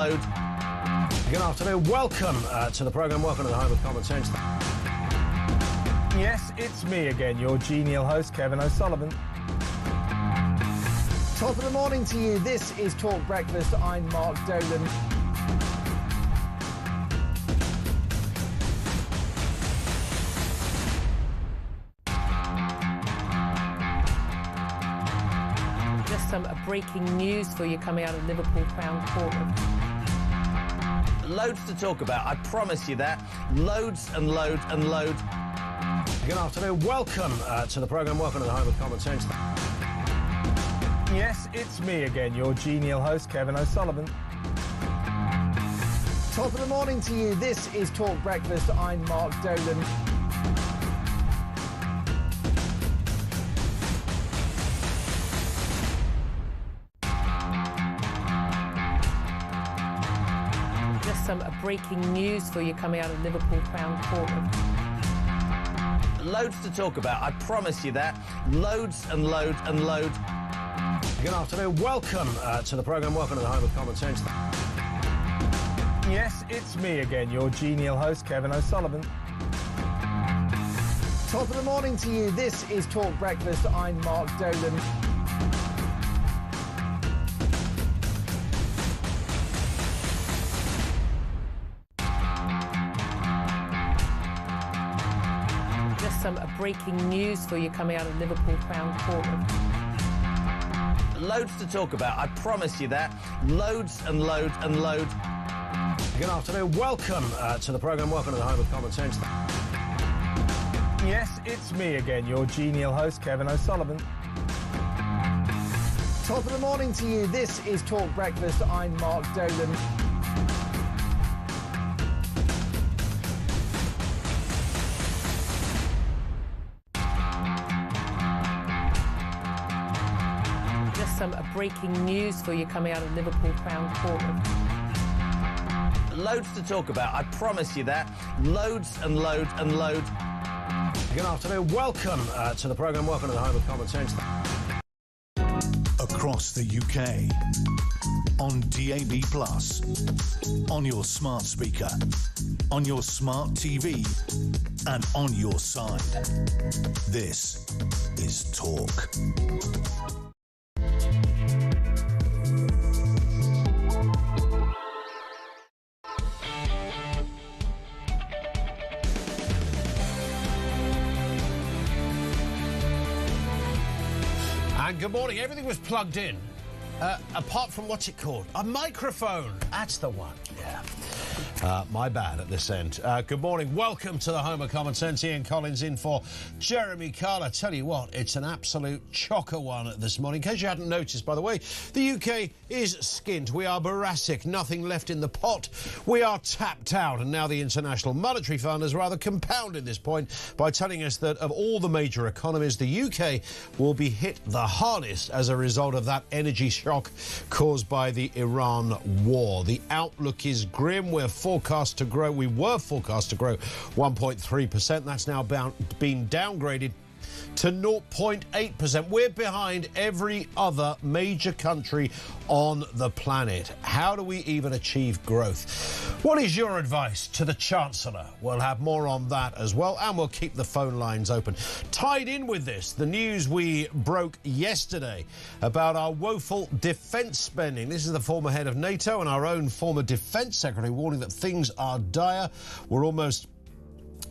Good afternoon. Welcome to the programme. Welcome to the Home of Common Sense. Yes, it's me again, your genial host, Kevin O'Sullivan. Top of the morning to you. This is Talk Breakfast. I'm Mark Dolan. Just some breaking news for you coming out of Liverpool Crown Court. Loads to talk about, I promise you that. Loads and loads and loads. Good afternoon. Welcome to the programme. Welcome to the Home of Common Sense. Yes, it's me again, your genial host, Kevin O'Sullivan. Top of the morning to you. This is Talk Breakfast. I'm Mark Dolan. Just some breaking news for you coming out of Liverpool Crown Court. Loads to talk about, I promise you that. Loads and loads and loads. Good afternoon. Welcome to the programme. Welcome to the Home of Common Sense. Yes, it's me again, your genial host, Kevin O'Sullivan. Top of the morning to you. This is Talk Breakfast. I'm Mark Dolan. Just some breaking news for you coming out of Liverpool Crown Court. Loads to talk about, I promise you that. Loads and loads and loads. Good afternoon. Welcome to the programme. Welcome to the Home of Common Sense. Yes, it's me again, your genial host, Kevin O'Sullivan. Top of the morning to you. This is Talk Breakfast. I'm Mark Dolan. Just some breaking news for you coming out of Liverpool Crown Court. Loads to talk about, I promise you that. Loads and loads and loads. Good afternoon. Welcome to the programme. Welcome to the Home of Common Sense. Across the UK, on DAB+, on your smart speaker, on your smart TV, and on your side. This is Talk. And good morning. Everything was plugged in, apart from what's it called? A microphone. That's the one. Yeah. My bad at this end. Good morning. Welcome to the Home of Common Sense. Ian Collins in for Jeremy Carl. I tell you what, it's an absolute chocker one this morning. In case you hadn't noticed, by the way, the UK is skint. We are Boracic. Nothing left in the pot. We are tapped out. And now the International Monetary Fund has rather compounded this point by telling us that of all the major economies, the UK will be hit the hardest as a result of that energy shock caused by the Iran war. The outlook is grim. We were forecast to grow 1.3%. That's now been downgraded to 0.8%. We're behind every other major country on the planet. How do we even achieve growth? What is your advice to the Chancellor? We'll have more on that as well, and we'll keep the phone lines open. Tied in with this, the news we broke yesterday about our woeful defence spending. This is the former head of NATO and our own former defence secretary warning that things are dire. We're almost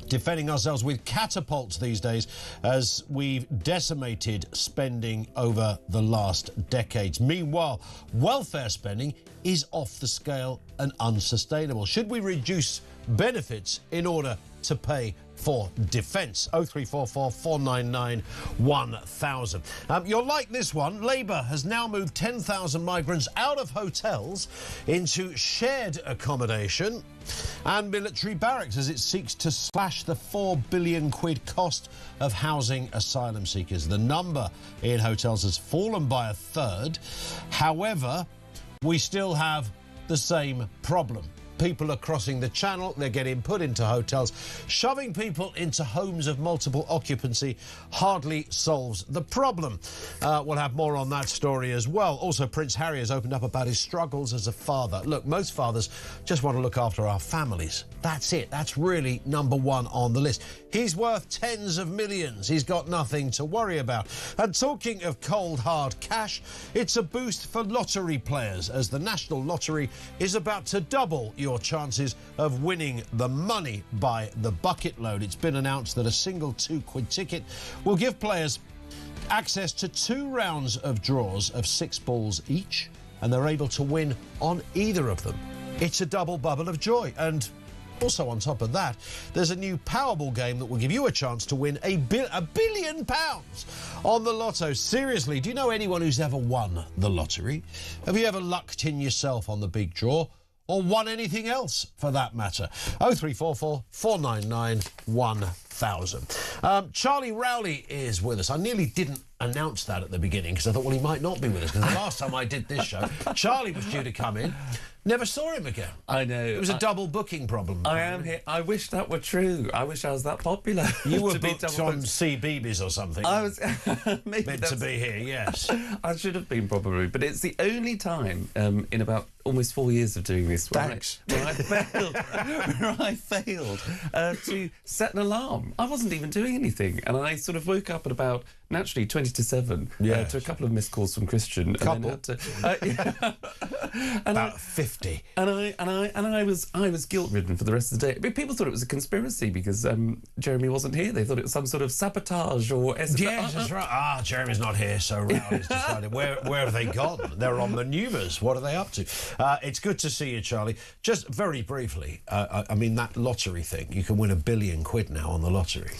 defending ourselves with catapults these days as we've decimated spending over the last decades. Meanwhile, welfare spending is off the scale and unsustainable. Should we reduce benefits in order to pay for defence? 0344 499 1000. You'll like this one. Labour has now moved 10,000 migrants out of hotels into shared accommodation and military barracks as it seeks to slash the £4 billion cost of housing asylum seekers. The number in hotels has fallen by a third. However, we still have the same problem. People are crossing the channel, they're getting put into hotels. Shoving people into homes of multiple occupancy hardly solves the problem. We'll have more on that story as well. Also, Prince Harry has opened up about his struggles as a father. Look, most fathers just want to look after our families. That's it. That's really number one on the list. He's worth tens of millions. He's got nothing to worry about. And talking of cold, hard cash, it's a boost for lottery players as the National Lottery is about to double your chances of winning the money by the bucket load. It's been announced that a single £2 ticket will give players access to 2 rounds of draws of 6 balls each, and they're able to win on either of them. It's a double bubble of joy. And also on top of that, there's a new Powerball game that will give you a chance to win £1 billion on the lotto. Seriously, do you know anyone who's ever won the lottery? Have you ever lucked in yourself on the big draw? Or won anything else, for that matter? 0344 499 1000. Charlie Rowley is with us. I nearly didn't announce that at the beginning because I thought, well, he might not be with us, because the last time I did this show, Charlie was due to come in. Never saw him again. I know. It was a double booking problem. I am here. I wish that were true. I wish I was that popular. You were to be booked double on booked. CBeebies or something. I was maybe meant to be here, yes. I should have been probably, but it's the only time in about almost 4 years of doing this where Thanks. I failed to set an alarm. I wasn't even doing anything, and I sort of woke up at about naturally 20 to 7 Yes. to a couple of missed calls from Christian. Couple? And then had to, and About 50. And I was guilt-ridden for the rest of the day. I mean, people thought it was a conspiracy because Jeremy wasn't here. They thought it was some sort of sabotage or... Yes, that's right. Jeremy's not here, so Rowley's decided. Where have they gone? They're on manoeuvres. What are they up to? It's good to see you, Charlie. Just very briefly, I mean, that lottery thing, you can win £1 billion now on the lottery.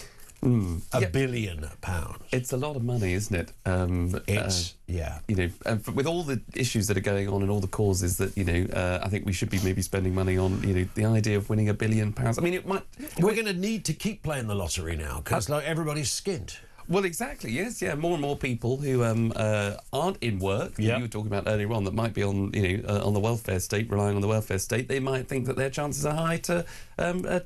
£1 billion. It's a lot of money, isn't it? Yeah. You know, with all the issues that are going on and all the causes that, you know, I think we should be maybe spending money on, you know, the idea of winning £1 billion. I mean, it might... We're going to need to keep playing the lottery now because like everybody's skint. Well, exactly, yes, yeah. More and more people who aren't in work, that you were talking about earlier on, that might be on, you know, on the welfare state, relying on the welfare state, they might think that their chances are high to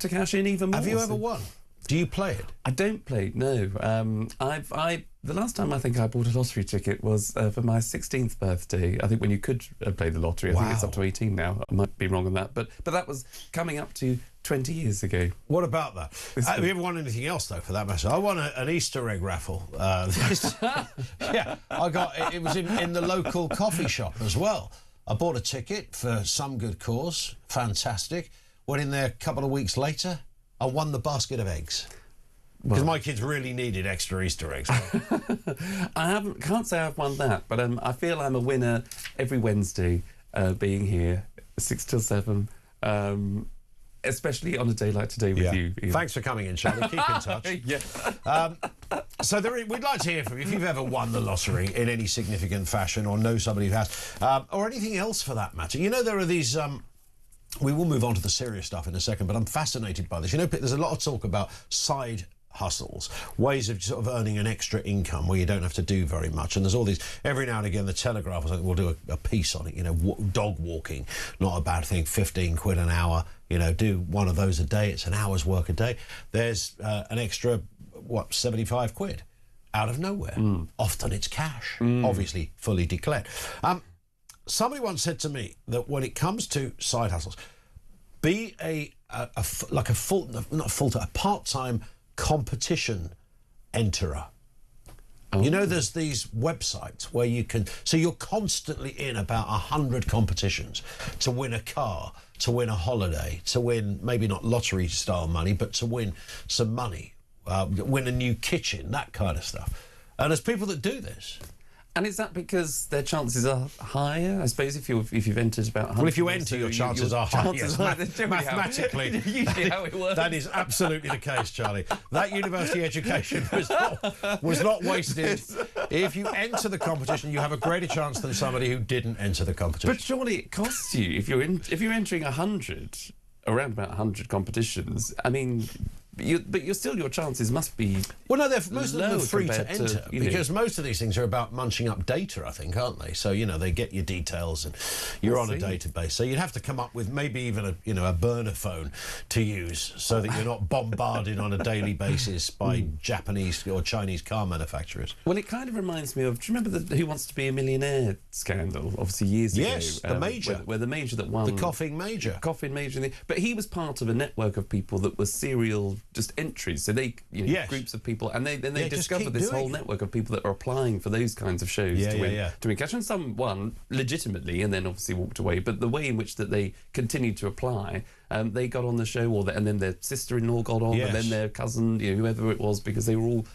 cash in even more. Have you ever won? Do you play it? I don't play, no. The last time I think I bought a lottery ticket was for my 16th birthday. I think when you could play the lottery. I think it's up to 18 now. I might be wrong on that. But that was coming up to 20 years ago. What about that? Have you ever won anything else, though, for that matter? I won an Easter egg raffle. Yeah, I got it was in the local coffee shop as well. I bought a ticket for some good cause. Fantastic. Went in there a couple of weeks later. I won the basket of eggs. Because my kids really needed extra Easter eggs. Can't say I've won that, but I feel I'm a winner every Wednesday, being here 6 till 7, especially on a day like today with you. Ian. Thanks for coming in, Charlie. Keep in touch. So we'd like to hear from you if you've ever won the lottery in any significant fashion or know somebody who has, or anything else for that matter. You know, there are these... we will move on to the serious stuff in a second, but I'm fascinated by this. You know, there's a lot of talk about side hustles, ways of sort of earning an extra income where you don't have to do very much. And there's all these, every now and again, the Telegraph or something will do a piece on it, you know, dog walking, not a bad thing, 15 quid an hour, you know, do one of those a day, it's an hour's work a day. There's an extra, 75 quid out of nowhere. Often it's cash, obviously fully declared. Somebody once said to me that when it comes to side hustles, be a part-time competition enterer. You know, there's these websites where you can... So you're constantly in about 100 competitions to win a car, to win a holiday, to win maybe not lottery-style money, but to win some money, win a new kitchen, that kind of stuff. And there's people that do this. And is that because their chances are higher? I suppose if you've entered about 100... Well, if you enter, your chances are higher. Yes, mathematically, usually how it works. That is absolutely the case, Charlie. That university education was not wasted. If you enter the competition, you have a greater chance than somebody who didn't enter the competition. But surely it costs you if you're entering 100, around about 100 competitions. I mean, but your chances must be. Well, no, most of them are low free to compared to, enter because most of these things are about munching up data, I think, aren't they? So they get your details and you're on a database. So you'd have to come up with maybe even a burner phone to use so that you're not bombarded on a daily basis by Japanese or Chinese car manufacturers. Well, it kind of reminds me of. Do you remember the Who Wants to Be a Millionaire scandal? Obviously, years ago. Yes, the Major, where the Major that won the Coughing Major. But he was part of a network of people that were serial just entries. So they, groups of people, and then they discovered this whole network of people that are applying for those kinds of shows to win cash. And some won legitimately, and then obviously walked away. But the way in which that they continued to apply, they got on the show, and then their sister-in-law got on, and then their cousin, whoever it was, because they were all.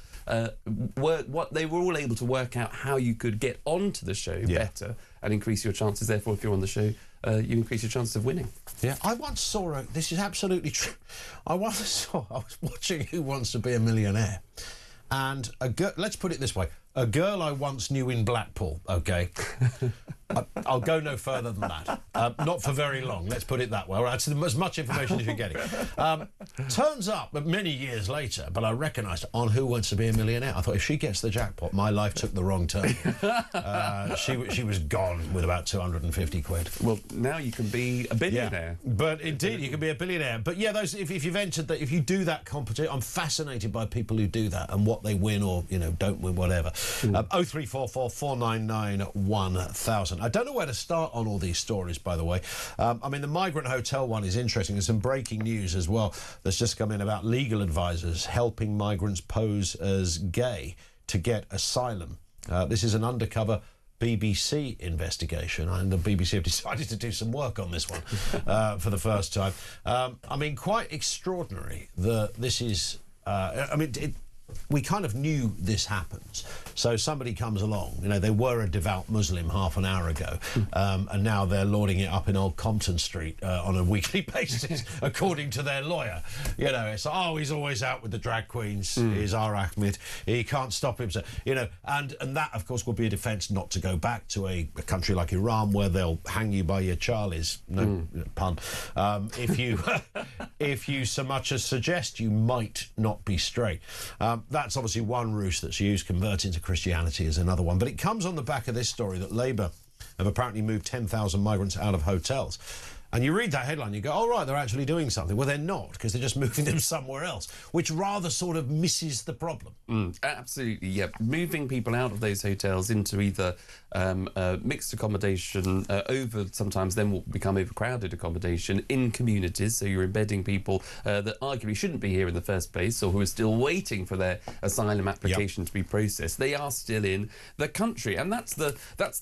They were all able to work out how you could get onto the show better and increase your chances. Therefore, if you're on the show, you increase your chances of winning. Yeah, I once saw this is absolutely true. I was watching Who Wants to Be a Millionaire, and a girl. Let's put it this way: a girl I once knew in Blackpool. Okay. I'll go no further than that. Not for very long, let's put it that way. All right, so as much information as you're getting. Turns up many years later, but I recognised on Who Wants to Be a Millionaire. I thought, if she gets the jackpot, my life took the wrong turn. She was gone with about 250 quid. Well, now you can be a billionaire. Yeah, but indeed, you can be a billionaire. But yeah, those if you've entered that, if you do that competition, I'm fascinated by people who do that and what they win or don't win, whatever. 0344 499 1000. I don't know where to start on all these stories, by the way. I mean, the migrant hotel one is interesting. There's some breaking news as well that's just come in about legal advisors helping migrants pose as gay to get asylum. This is an undercover BBC investigation, and the BBC have decided to do some work on this one for the first time. I mean, quite extraordinary that this is... we kind of knew this happens. So somebody comes along, they were a devout Muslim half an hour ago, and now they're lauding it up in Old Compton Street on a weekly basis, according to their lawyer. It's he's always out with the drag queens, he's our Ahmed, he can't stop himself, and that, of course, will be a defence not to go back to a country like Iran where they'll hang you by your charlies, pun, if you so much as suggest you might not be straight. That's obviously one ruse that's used. Converting to Christianity is another one. But it comes on the back of this story that Labour have apparently moved 10,000 migrants out of hotels. And you read that headline, you go, oh, right, they're actually doing something. Well, they're not, because they're just moving them somewhere else, which rather sort of misses the problem. Absolutely, yeah. Moving people out of those hotels into either mixed accommodation, sometimes then will become overcrowded accommodation in communities, so you're embedding people that arguably shouldn't be here in the first place or who are still waiting for their asylum application to be processed. They are still in the country, and that's the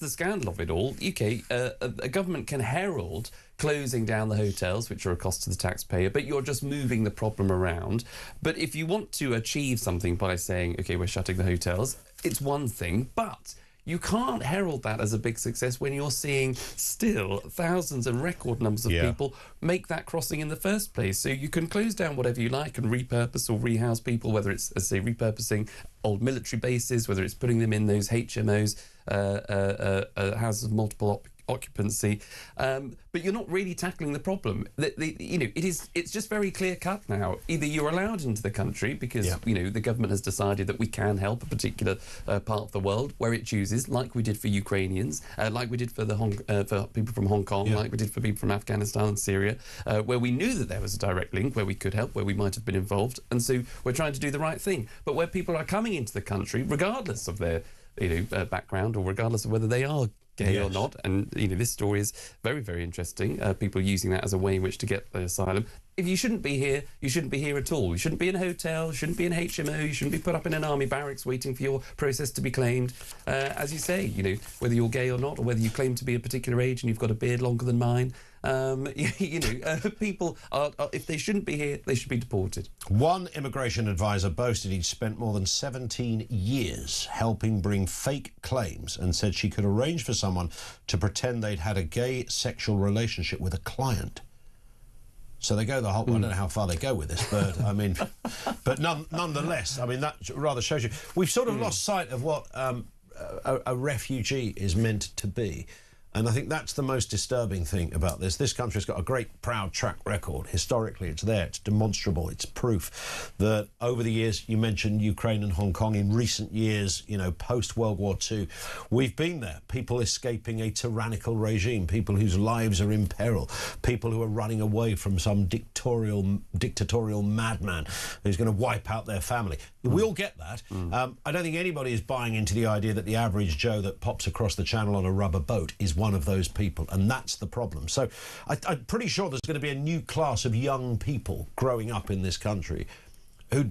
scandal of it all. A government can herald closing down the hotels, which are a cost to the taxpayer, but you're just moving the problem around. But if you want to achieve something by saying, OK, we're shutting the hotels, it's one thing, but you can't herald that as a big success when you're seeing still thousands and record numbers of people make that crossing in the first place. So you can close down whatever you like and repurpose or rehouse people, whether it's, as I say, repurposing old military bases, whether it's putting them in those HMOs, houses of multiple occupancy, but you're not really tackling the problem. It's just very clear cut now. Either you're allowed into the country because the government has decided that we can help a particular part of the world where it chooses, like we did for Ukrainians, like we did for for people from Hong Kong, like we did for people from Afghanistan and Syria, where we knew that there was a direct link, where we could help, where we might have been involved, and so we're trying to do the right thing. But where people are coming into the country, regardless of their background or regardless of whether they are gay or not, and this story is very, very interesting. People using that as a way in which to get the asylum. If you shouldn't be here, you shouldn't be here at all. You shouldn't be in a hotel, you shouldn't be in HMO, you shouldn't be put up in an army barracks waiting for your process to be claimed. As you say, whether you're gay or not, or whether you claim to be a particular age and you've got a beard longer than mine, people are, if they shouldn't be here, they should be deported. One immigration advisor boasted he'd spent more than 17 years helping bring fake claims and said she could arrange for someone to pretend they'd had a gay sexual relationship with a client. So they go the whole... I don't know how far they go with this, but I mean... but nonetheless, I mean, that rather shows you... We've sort of lost sight of what a refugee is meant to be. And I think that's the most disturbing thing about this. This country's got a great, proud track record. Historically, it's there. It's demonstrable. It's proof that over the years, you mentioned Ukraine and Hong Kong, in recent years, you know, post-World War II, we've been there. People escaping a tyrannical regime, people whose lives are in peril, people who are running away from some dictatorial madman who's going to wipe out their family. We all get that. I don't think anybody is buying into the idea that the average Joe that pops across the channel on a rubber boat is one of those people, and that's the problem. So I'm pretty sure there's going to be a new class of young people growing up in this country who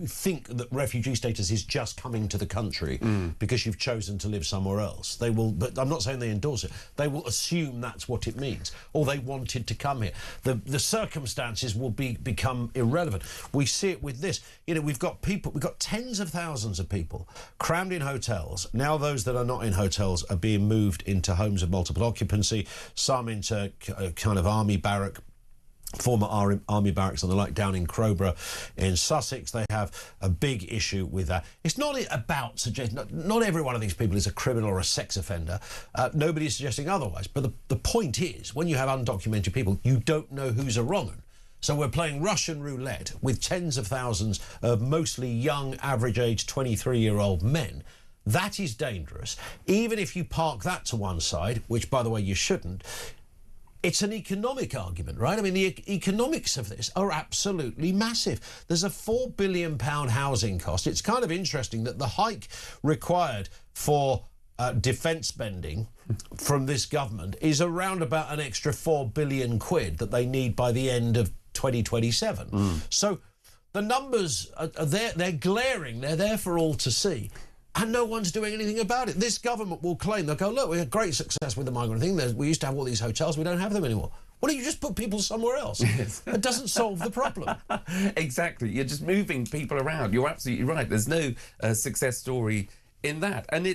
think that refugee status is just coming to the country because you've chosen to live somewhere else. They will, but I'm not saying they endorse it. They will assume that's what it means, or they wanted to come here. The circumstances will become irrelevant. We see it with this. You know, we've got tens of thousands of people crammed in hotels. Now those that are not in hotels are being moved into homes of multiple occupancy, some into kind of army barrack, former army barracks and the like down in Crowborough in Sussex. They have a big issue with that. It's not about suggesting, not every one of these people is a criminal or a sex offender. Nobody's suggesting otherwise. But the point is, when you have undocumented people, you don't know who's a wrong 'un. So we're playing Russian roulette with tens of thousands of mostly young, average age 23-year-old men. That is dangerous. Even if you park that to one side, which, by the way, you shouldn't, it's an economic argument, right? I mean, the economics of this are absolutely massive. There's a £4 billion housing cost. It's kind of interesting that the hike required for defence spending from this government is around about an extra £4 billion that they need by the end of 2027. So the numbers are there. They're glaring. They're there for all to see. And no one's doing anything about it. This government will claim, they'll go, look, we had great success with the migrant thing. We used to have all these hotels. We don't have them anymore. Why don't you just put people somewhere else? Yes. It doesn't solve the problem. Exactly. You're just moving people around. You're absolutely right. There's no success story in that. And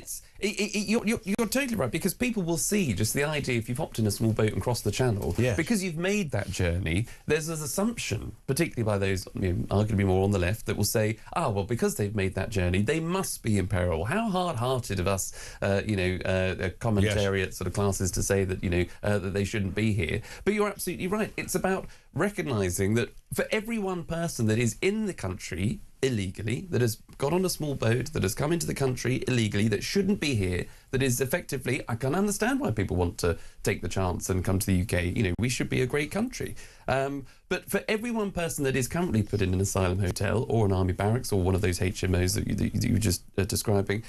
you're totally right, because people will see just the idea, if you've hopped in a small boat and crossed the channel, yes, because you've made that journey, there's this assumption, particularly by those, you know, arguably more on the left, that will say, well, because they've made that journey, they must be in peril. How hard-hearted of us, commentariat sort of classes to say that, that they shouldn't be here. But you're absolutely right. It's about recognising that for every one person that is in the country illegally, that has got on a small boat, that has come into the country illegally, that shouldn't be here, that is effectively, I can understand why people want to take the chance and come to the UK. We should be a great country. But for every one person that is currently put in an asylum hotel or an army barracks or one of those HMOs that you were just describing,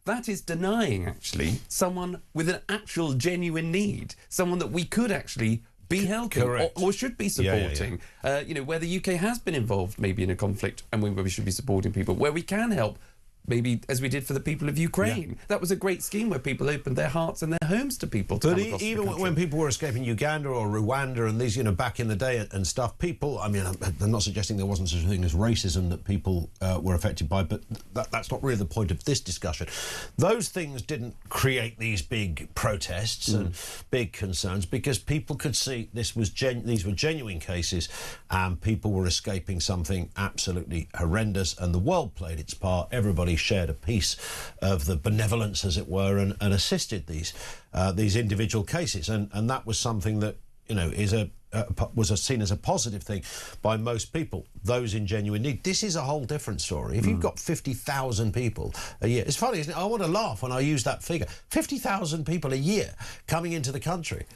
that is denying actually someone with an actual genuine need, someone that we could actually be helping or should be supporting. Where the UK has been involved maybe in a conflict and where we should be supporting people, where we can help, maybe as we did for the people of Ukraine. Yeah. That was a great scheme where people opened their hearts and their homes to people. But even when people were escaping Uganda or Rwanda and these, back in the day and stuff, people, I mean, I'm not suggesting there wasn't such a thing as racism that people were affected by, but that's not really the point of this discussion. Those things didn't create these big protests and big concerns, because people could see these were genuine cases and people were escaping something absolutely horrendous, and the world played its part. Everybody shared a piece of the benevolence, as it were, and assisted these individual cases, and that was something that was seen as a positive thing by most people, those in genuine need. This is a whole different story. If you've got 50,000 people a year, it's funny, isn't it? I want to laugh when I use that figure. 50,000 people a year coming into the country.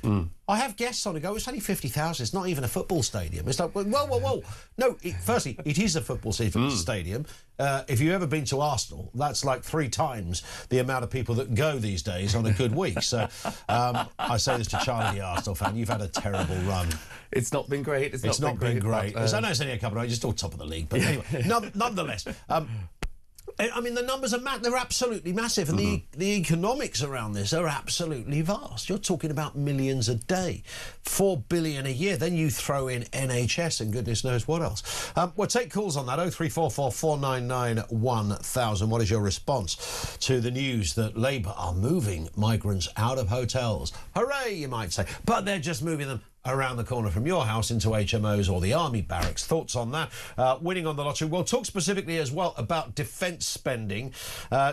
I have guests on who go, it's only 50,000, it's not even a football stadium. It's like, whoa. No, firstly, it is a football stadium. If you've ever been to Arsenal, that's like 3 times the amount of people that go these days on a good week. So I say this to Charlie, the Arsenal fan, you've had a terrible run. It's not been great. It's not been great. I know it's only a couple of days, just all top of the league. But anyway, nonetheless, I mean, the numbers are they're absolutely massive, and the economics around this are absolutely vast. You're talking about millions a day, 4 billion a year. Then you throw in NHS and goodness knows what else. We'll take calls on that. 0344 499 1000. What is your response to the news that Labour are moving migrants out of hotels? Hooray, you might say, but they're just moving them around the corner from your house into HMOs or the army barracks. Thoughts on that? Winning on the lottery. We'll talk specifically as well about defence spending.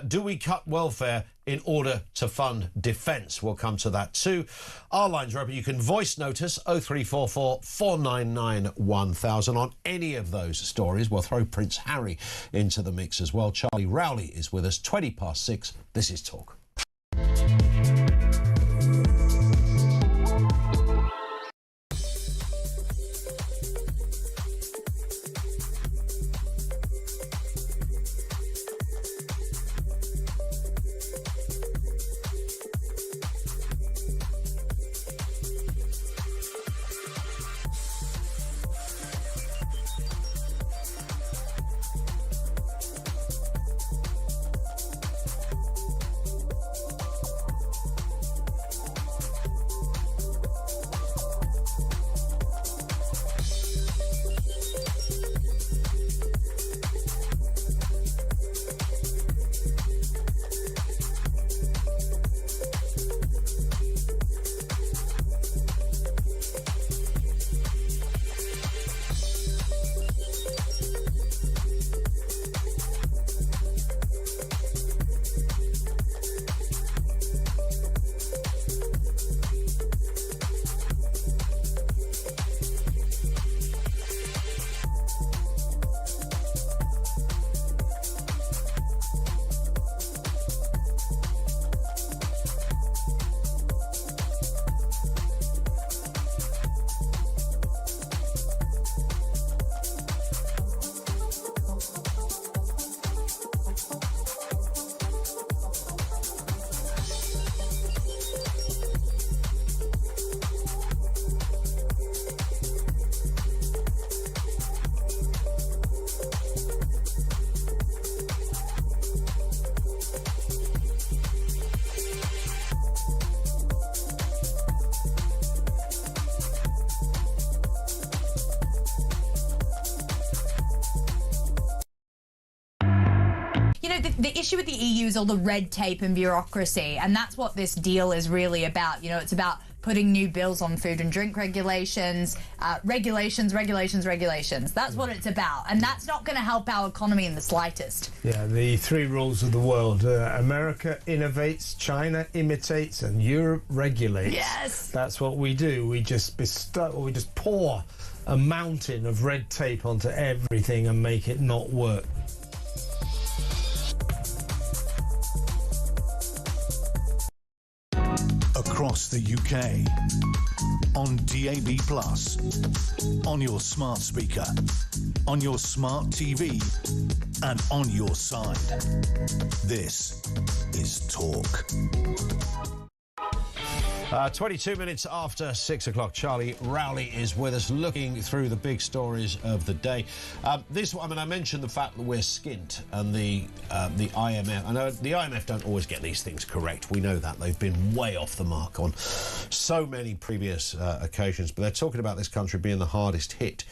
Do we cut welfare in order to fund defence? We'll come to that too. Our lines are open. You can voice notice 0344 499 1000 on any of those stories. We'll throw Prince Harry into the mix as well. Charlie Rowley is with us. 6:20. This is Talk. The issue with the EU is all the red tape and bureaucracy, and that's what this deal is really about. You know, it's about putting new bills on food and drink regulations, regulations. That's what it's about, and that's not going to help our economy in the slightest. Yeah, the three rules of the world. America innovates, China imitates, and Europe regulates. Yes. That's what we do. We just pour a mountain of red tape onto everything and make it not work. Across the UK, on DAB+, on your smart speaker, on your smart TV, and on your side. This is Talk. 22 minutes after 6 o'clock, Charlie Rowley is with us, looking through the big stories of the day. I mentioned the fact that we're skint, and the IMF. I know the IMF don't always get these things correct. We know that. They've been way off the mark on so many previous occasions, but they're talking about this country being the hardest hit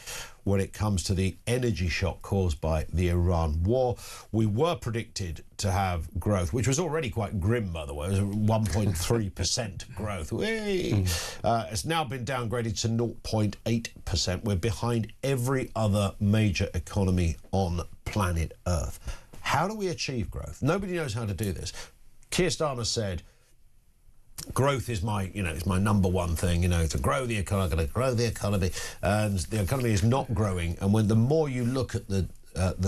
when it comes to the energy shock caused by the Iran war. We were predicted to have growth, which was already quite grim, by the way. It was 1.3% growth. It's now been downgraded to 0.8%. We're behind every other major economy on planet Earth. How do we achieve growth? Nobody knows how to do this. Keir Starmer said, growth is my, it's my number one thing, to grow the economy, I'm going to grow the economy, and the economy is not growing. And when the more you look at the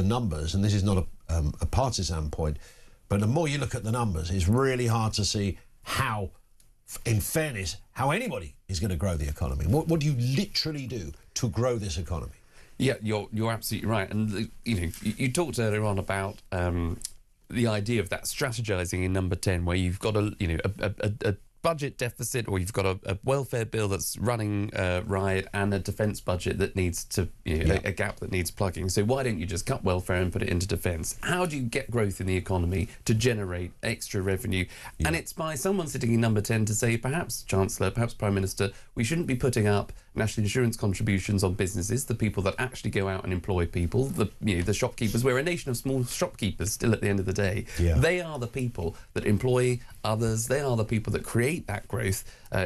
numbers, and this is not a partisan point, but the more you look at the numbers, it's really hard to see how, in fairness, how anybody is going to grow the economy. What do you literally do to grow this economy? Yeah, you're absolutely right. And you talked earlier on about the idea of that strategizing in number 10, where you've got a budget deficit, or you've got a welfare bill that's running riot, and a defence budget that needs to a gap that needs plugging. So why don't you just cut welfare and put it into defence? How do you get growth in the economy to generate extra revenue? Yeah. And it's by someone sitting in number 10 to say, perhaps Chancellor, perhaps Prime Minister, we shouldn't be putting up national insurance contributions on businesses, the people that actually go out and employ people, the shopkeepers. We're a nation of small shopkeepers still at the end of the day. Yeah. They are the people that employ others. They are the people that create create that growth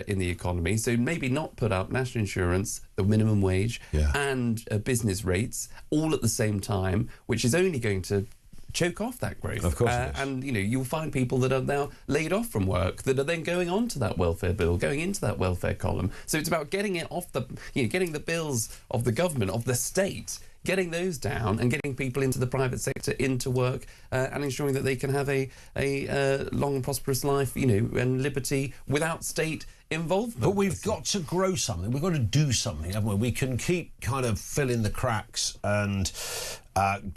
in the economy. So maybe not put up national insurance, the minimum wage, and business rates all at the same time, which is only going to choke off that growth. Of course it is. And, you know, you'll find people that are now laid off from work that are then going on to that welfare bill, going into that welfare column. So it's about getting it off the, you know, getting the bills of the government, of the state, getting those down and getting people into the private sector, into work, and ensuring that they can have a long and prosperous life, you know, and liberty without state involvement. But we've got to grow something. We've got to do something, haven't we? We can keep kind of filling the cracks and,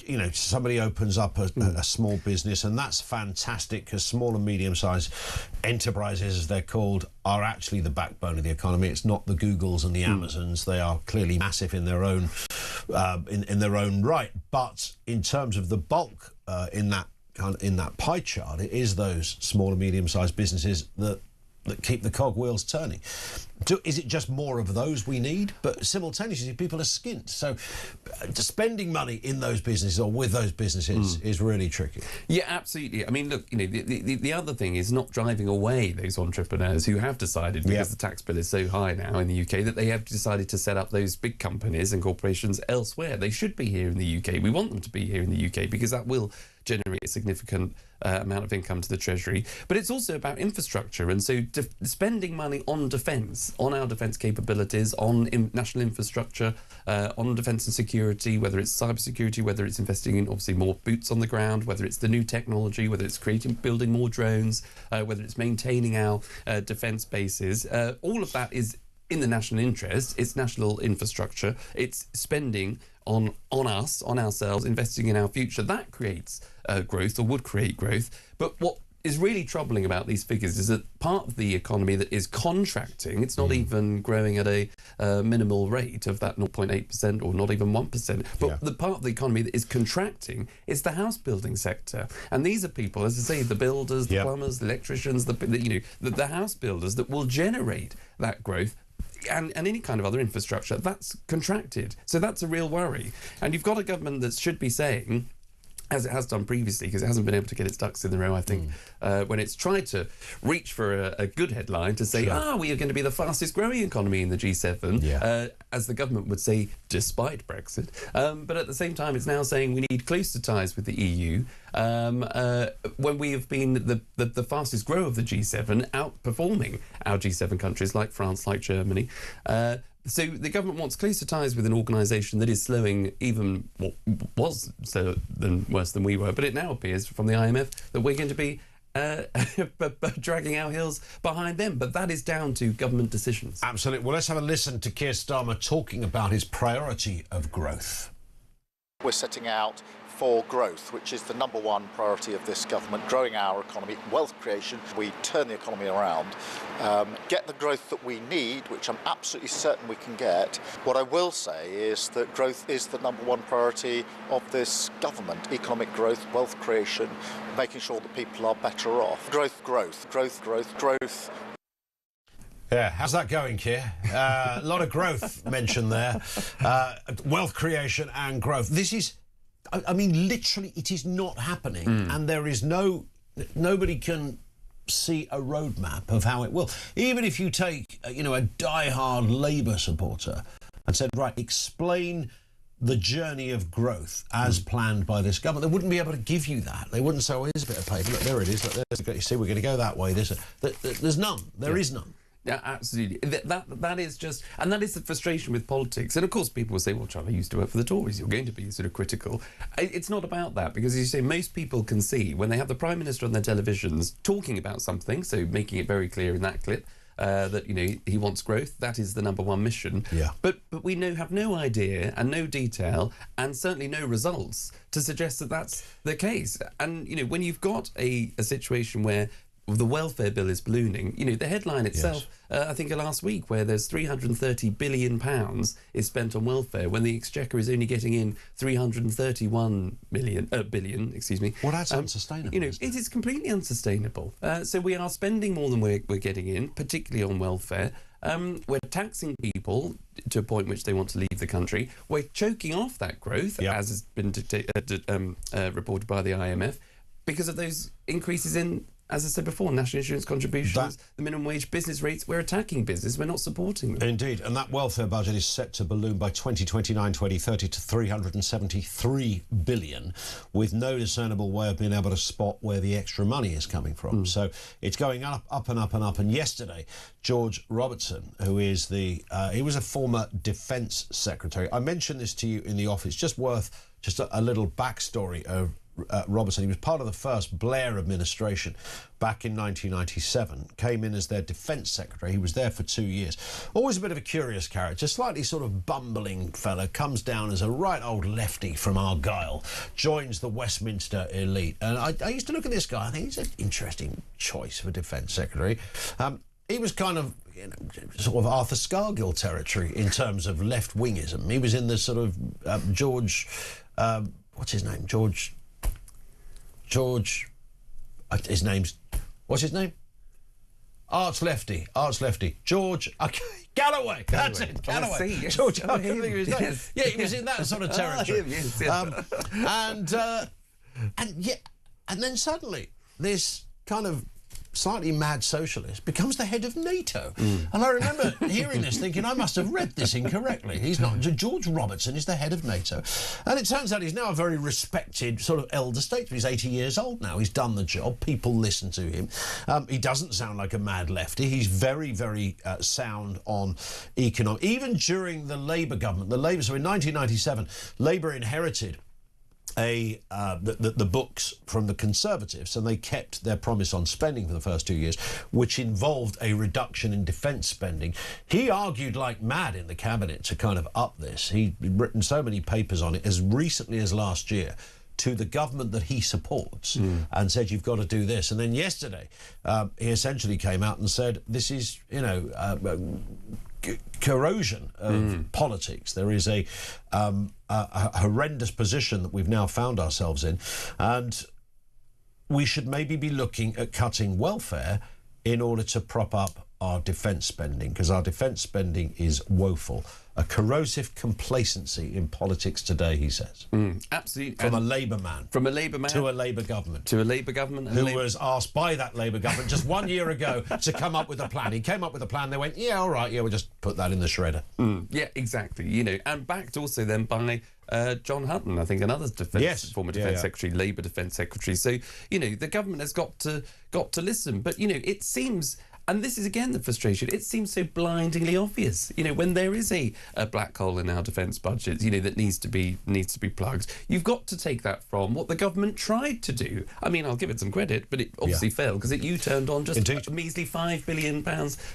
you know, somebody opens up a small business, and that's fantastic because small and medium-sized enterprises, as they're called, are actually the backbone of the economy. It's not the Googles and the Amazons. They are clearly massive in their own in their own right. But in terms of the bulk in that pie chart, it is those small and medium-sized businesses that keep the cogwheels turning. Is it just more of those we need? But simultaneously, people are skint. So spending money in those businesses or with those businesses is really tricky. Yeah, absolutely. I mean, look, you know, the other thing is not driving away those entrepreneurs who have decided, because the tax bill is so high now in the UK, that they have decided to set up those big companies and corporations elsewhere. They should be here in the UK. We want them to be here in the UK because that will generate a significant amount of income to the Treasury. But it's also about infrastructure, and so spending money on defence, on our defence capabilities, on national infrastructure, on defence and security, whether it's cybersecurity, whether it's investing in obviously more boots on the ground, whether it's the new technology, whether it's building more drones, whether it's maintaining our defence bases, all of that is in the national interest. It's national infrastructure. It's spending on us, on ourselves, investing in our future. That creates growth, or would create growth. But what is really troubling about these figures is that part of the economy that is contracting, it's not even growing at a minimal rate of that 0.8% or not even 1%, but the part of the economy that is contracting is the house building sector. And these are people, as I say, the builders, the plumbers, the electricians, the house builders that will generate that growth. And any kind of other infrastructure, that's contracted. So that's a real worry. And you've got a government that should be saying, as it has done previously, because it hasn't been able to get its ducks in a row, I think, when it's tried to reach for a good headline to say, we are going to be the fastest growing economy in the G7, as the government would say, despite Brexit. But at the same time, it's now saying we need closer ties with the EU, when we have been the fastest grower of the G7, outperforming our G7 countries like France, like Germany. So the government wants closer ties with an organisation that is slowing even what was worse than we were. But it now appears from the IMF that we're going to be dragging our heels behind them. But that is down to government decisions. Absolutely. Well, let's have a listen to Keir Starmer talking about his priority of growth. We're setting out for growth, which is the number one priority of this government, growing our economy, wealth creation. We turn the economy around, get the growth that we need, which I'm absolutely certain we can get. What I will say is that growth is the number one priority of this government. Economic growth, wealth creation, making sure that people are better off. Growth. Yeah, how's that going, Keir? A lot of growth mentioned there. Wealth creation and growth. This is, I mean, literally, it is not happening, and there is nobody can see a roadmap of how it will. Even if you take, you know, a die-hard Labour supporter and said, right, explain the journey of growth as planned by this government, they wouldn't be able to give you that. They wouldn't say, oh, here's a bit of paper. Look, there it is. Look, you see, we're going to go that way. There's none. There is none. Yeah, absolutely. That is just, and that is the frustration with politics. And of course, people will say, well, Charlie, I used to work for the Tories. You're going to be sort of critical. It's not about that, because as you say, most people can see when they have the Prime Minister on their televisions talking about something, so making it very clear in that clip that, you know, he wants growth. That is the number one mission. Yeah. But we have no idea and no detail and certainly no results to suggest that that's the case. And, you know, when you've got a situation where the welfare bill is ballooning, you know, the headline itself, I think last week, where there's £330 billion is spent on welfare when the Exchequer is only getting in 331 billion, excuse me. Well, that's unsustainable. You know, it is completely unsustainable. So we are spending more than we're getting in, particularly on welfare. We're taxing people to a point which they want to leave the country. We're choking off that growth, as has been reported by the IMF, because of those increases in as I said before, national insurance contributions, the minimum wage, business rates, we're attacking business, we're not supporting them. Indeed, and that welfare budget is set to balloon by 2029-2030 to 373 billion, with no discernible way of being able to spot where the extra money is coming from. So it's going up, up and up and up. And yesterday, George Robertson, who is he was a former Defence Secretary. I mentioned this to you in the office, just worth just a little backstory of Robertson. He was part of the first Blair administration back in 1997, came in as their Defence Secretary. He was there for 2 years. Always a bit of a curious character, slightly sort of bumbling fella, comes down as a right old lefty from Argyll, joins the Westminster elite. And I used to look at this guy, I think he's an interesting choice for Defence Secretary. He was kind of, sort of Arthur Scargill territory in terms of left-wingism. He was in the sort of George, what's his name? George, his name's, what's his name? Arch lefty. George, okay, Galloway. That's it, Galloway. Yes. George, I couldn't think of his name. Yes. Yeah, he was in that sort of territory. And then suddenly, this kind of slightly mad socialist becomes the head of NATO. And I remember hearing this thinking, I must have read this incorrectly. He's not. George Robertson is the head of NATO. And it turns out he's now a very respected sort of elder statesman. He's 80 years old now. He's done the job. People listen to him. He doesn't sound like a mad lefty. He's very, very sound on economic. Even during the Labour government, so in 1997, Labour inherited the books from the Conservatives, and they kept their promise on spending for the first 2 years, which involved a reduction in defence spending. He argued like mad in the cabinet to kind of up this. He'd written so many papers on it as recently as last year to the government that he supports and said, you've got to do this. And then yesterday, he essentially came out and said, this is, corrosion of politics. There is a horrendous position that we've now found ourselves in, and we should maybe be looking at cutting welfare in order to prop up our defence spending, because our defence spending is woeful. A corrosive complacency in politics today, he says. Absolutely. From a Labour man. From a Labour man. To a Labour government. To a Labour government. Who was asked by that Labour government just 1 year ago to come up with a plan. He came up with a plan. They went, yeah, all right, yeah, we'll just put that in the shredder. Yeah, exactly. And backed also then by John Hutton, I think, another former Defence Secretary, Labour Defence Secretary. So, the government has got to listen. But, it seems... And this is, again, the frustration. It seems so blindingly obvious. When there is a black hole in our defence budget, that needs to be plugged, you've got to take that from what the government tried to do. I mean, I'll give it some credit, but it obviously failed, because it U-turned on just a measly £5 billion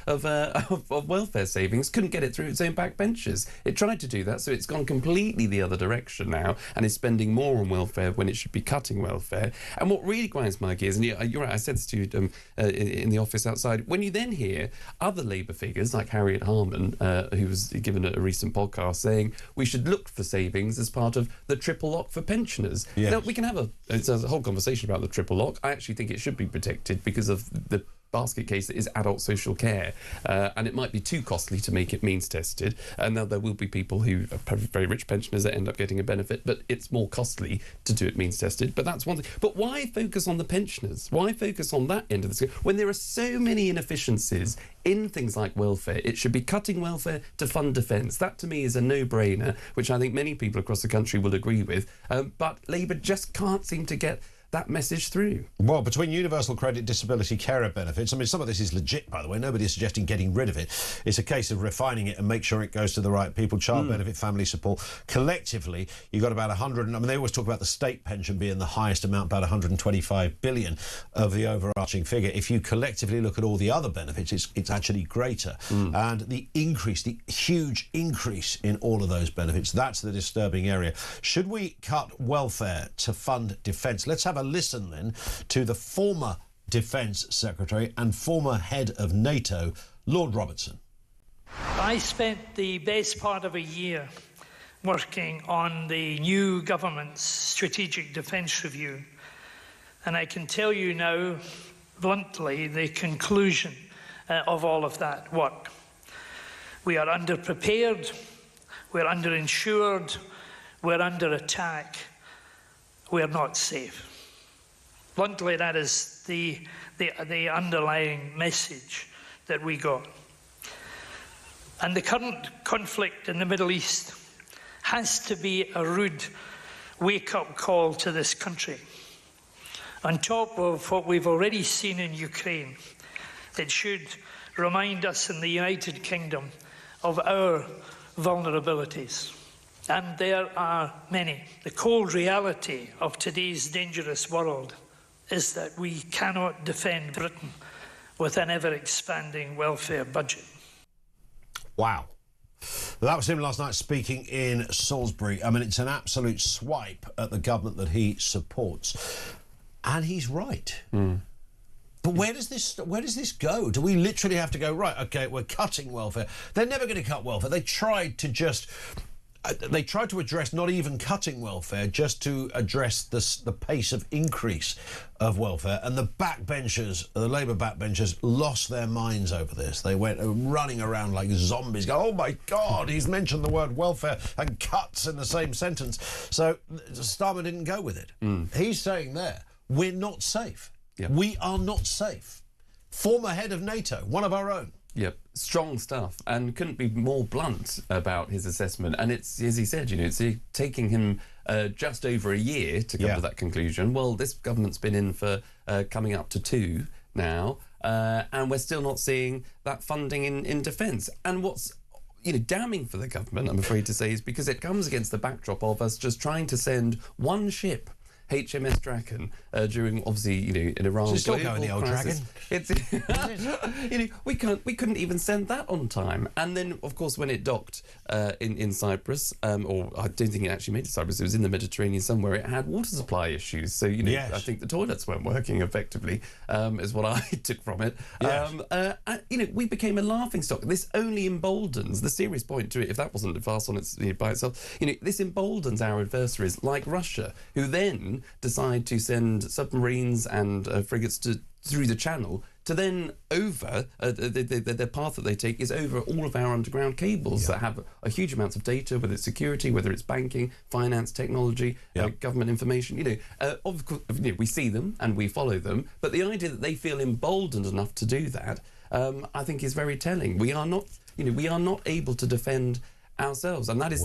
of welfare savings, couldn't get it through its own backbenchers. It tried to do that, so it's gone completely the other direction now and is spending more on welfare when it should be cutting welfare. And what really grinds my gears, and you're right, I said this to you in the office outside, when you then hear other Labour figures like Harriet Harman, who was given a recent podcast, saying we should look for savings as part of the triple lock for pensioners. Yes. Now, we can have a whole conversation about the triple lock. I actually think it should be protected because of the basket case that is adult social care, and it might be too costly to make it means tested, and now there will be people who are very rich pensioners that end up getting a benefit, but it's more costly to do it means tested. But that's one thing. But why focus on the pensioners? Why focus on that end of the scale when there are so many inefficiencies in things like welfare? It should be cutting welfare to fund defence. That to me is a no-brainer, which I think many people across the country will agree with, but Labour just can't seem to get that message through. Well, between universal credit, disability, carer benefits, I mean, some of this is legit, by the way. Nobody's suggesting getting rid of it. It's a case of refining it and make sure it goes to the right people. Child benefit, family support. Collectively, you've got about 100... I mean, they always talk about the state pension being the highest amount, about 125 billion of the overarching figure. If you collectively look at all the other benefits, it's actually greater. And the huge increase in all of those benefits, that's the disturbing area. Should we cut welfare to fund defence? Let's have a listen then to the former Defence Secretary and former head of NATO, Lord Robertson. I spent the best part of a year working on the new government's strategic defence review, and I can tell you now, bluntly, the conclusion of all of that work. We are underprepared, we're underinsured, we're under attack, we're not safe. Bluntly, that is the underlying message that we got. And the current conflict in the Middle East has to be a rude wake-up call to this country. On top of what we've already seen in Ukraine, it should remind us in the United Kingdom of our vulnerabilities. And there are many. The cold reality of today's dangerous world is that we cannot defend Britain with an ever-expanding welfare budget. Wow. That was him last night speaking in Salisbury. I mean, it's an absolute swipe at the government that he supports. And he's right. But where does this go? Do we literally have to go, right, OK, we're cutting welfare? They're never going to cut welfare. They tried to address not even cutting welfare, just to address the pace of increase of welfare. And the backbenchers, the Labour backbenchers, lost their minds over this. They went running around like zombies, going, oh my God, he's mentioned the word welfare and cuts in the same sentence. So Starmer didn't go with it. He's saying there, we're not safe. Yep. We are not safe. Former head of NATO, one of our own. Yep, strong stuff, and couldn't be more blunt about his assessment. And it's, as he said, it's taking him just over a year to come to that conclusion. Well, this government's been in for coming up to 2 now, and we're still not seeing that funding in defence. And what's damning for the government, I'm afraid to say, is because it comes against the backdrop of us just trying to send one ship, HMS Dragon, during obviously in Iran. She's still going the old crisis. Dragon. We couldn't even send that on time. And then of course when it docked in Cyprus, or I don't think it actually made it to Cyprus, it was in the Mediterranean somewhere, it had water supply issues. So I think the toilets weren't working effectively, is what I took from it. Yes. We became a laughingstock. This only emboldens the serious point to it. If that wasn't fast on its by itself, this emboldens our adversaries like Russia, who then decide to send submarines and frigates through the channel to then over the path that they take is over all of our underground cables that have a huge amounts of data, whether it's security, whether it's banking, finance, technology, government information. Of course, we see them and we follow them, but the idea that they feel emboldened enough to do that, I think, is very telling. We are not able to defend ourselves, and that is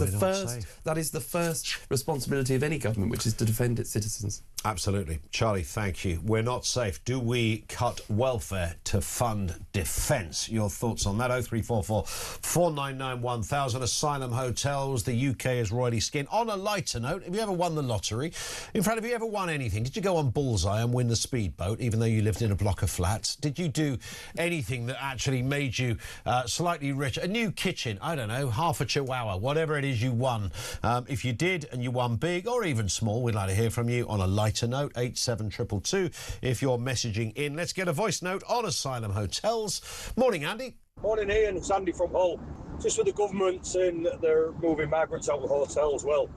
the first responsibility of any government, which is to defend its citizens. Absolutely. Charlie, thank you. We're not safe. Do we cut welfare to fund defence? Your thoughts on that? 0344 499 1000. Asylum hotels. The UK is royally skinned. On a lighter note, have you ever won the lottery? In fact, have you ever won anything? Did you go on Bullseye and win the speedboat, even though you lived in a block of flats? Did you do anything that actually made you slightly richer? A new kitchen, I don't know, half a chihuahua, whatever it is you won. If you did and you won big or even small, we'd like to hear from you on a lighter note. 87222 if you're messaging in. Let's get a voice note on Asylum hotels. Morning, Andy. Morning, Ian. It's Andy from Hull. Just with the government saying that they're moving migrants out of hotels, well,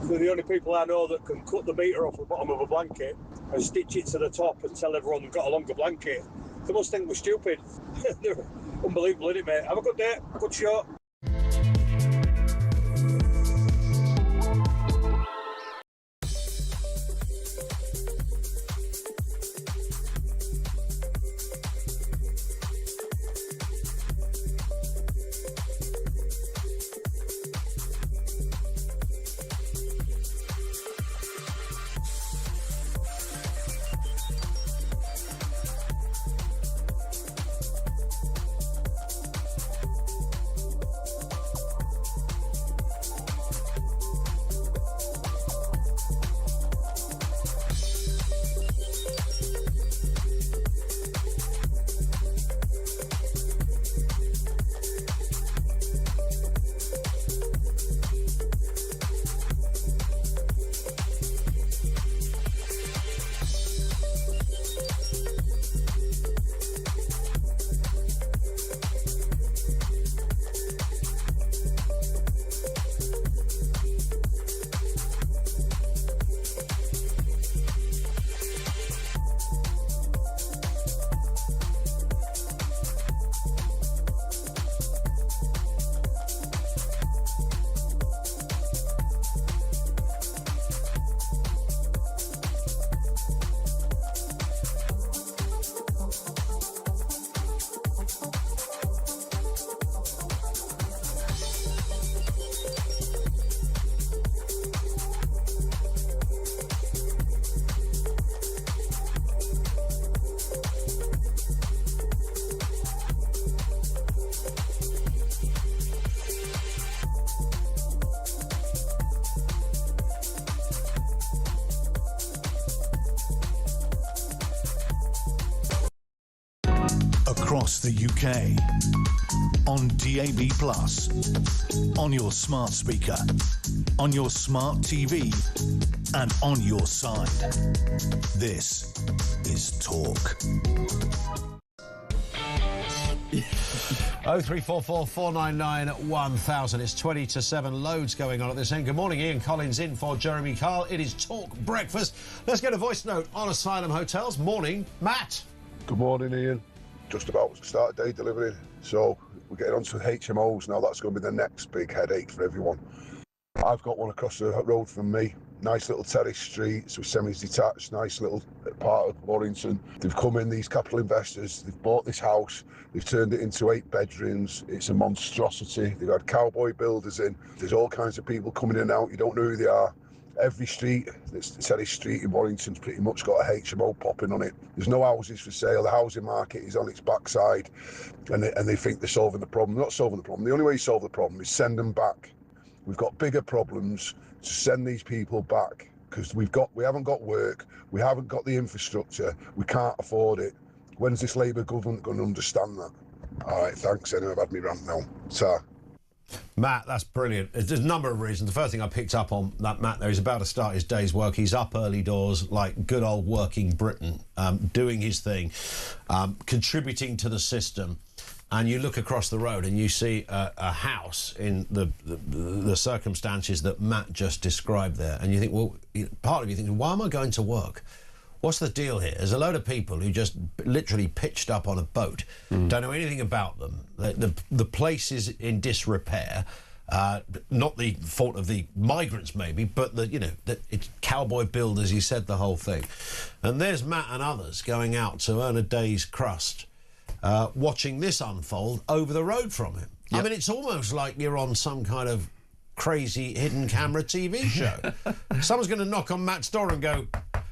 they're the only people I know that can cut the meter off the bottom of a blanket and stitch it to the top and tell everyone they've got a longer blanket. They must think we're stupid. They're unbelievable, isn't it, mate? Have a good day. Good show. across the UK. On DAB+, on your smart speaker, on your smart TV, and on your side. This is Talk. 0344 499 1000. It's 20 to 7. Loads going on at this end. Good morning, Ian Collins in for Jeremy Kyle. It is Talk Breakfast. Let's get a voice note on Asylum Hotels. Morning, Matt. Good morning, Ian. Just about to start day delivering. So we're getting on to HMOs now. That's going to be the next big headache for everyone. I've got one across the road from me. Nice little terrace street, so semi-detached, nice little part of Warrington. They've come in, these capital investors, they've bought this house, they've turned it into 8 bedrooms. It's a monstrosity. They've had cowboy builders in. There's all kinds of people coming in and out. You don't know who they are. Every street, this terrace street in Warrington's pretty much got a HMO popping on it. There's no houses for sale. The housing market is on its backside, and they think they're solving the problem. They're not solving the problem. The only way you solve the problem is send them back. We've got bigger problems to send these people back because we haven't got work, we haven't got the infrastructure, we can't afford it. When's this Labour government going to understand that? All right, thanks. Anyway, I've had me rant now. Ta. Matt, that's brilliant. There's a number of reasons. The first thing I picked up on that Matt there, he's about to start his day's work. He's up early doors like good old working Britain, doing his thing, contributing to the system. And you look across the road and you see a house in the circumstances that Matt just described there. And you think, well, part of you thinks, why am I going to work? What's the deal here? There's a load of people who just literally pitched up on a boat, don't know anything about them. The place is in disrepair. Not the fault of the migrants, maybe, but it's cowboy builders. He said the whole thing. And there's Matt and others going out to earn a day's crust. Watching this unfold over the road from him. Yep. I mean, it's almost like you're on some kind of crazy hidden camera TV show. Someone's going to knock on Matt's door and go,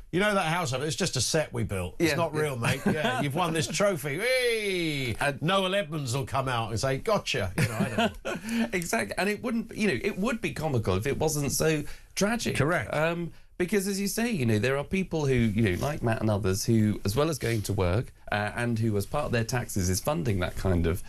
you know that house over, it's just a set we built. It's not real, mate. Yeah, you've won this trophy. Hey! And Noel Edmonds will come out and say, gotcha. I know. Exactly. And it wouldn't, it would be comical if it wasn't so tragic. Correct. Because, as you say, there are people who, like Matt and others, who, as well as going to work and who, as part of their taxes, is funding that kind of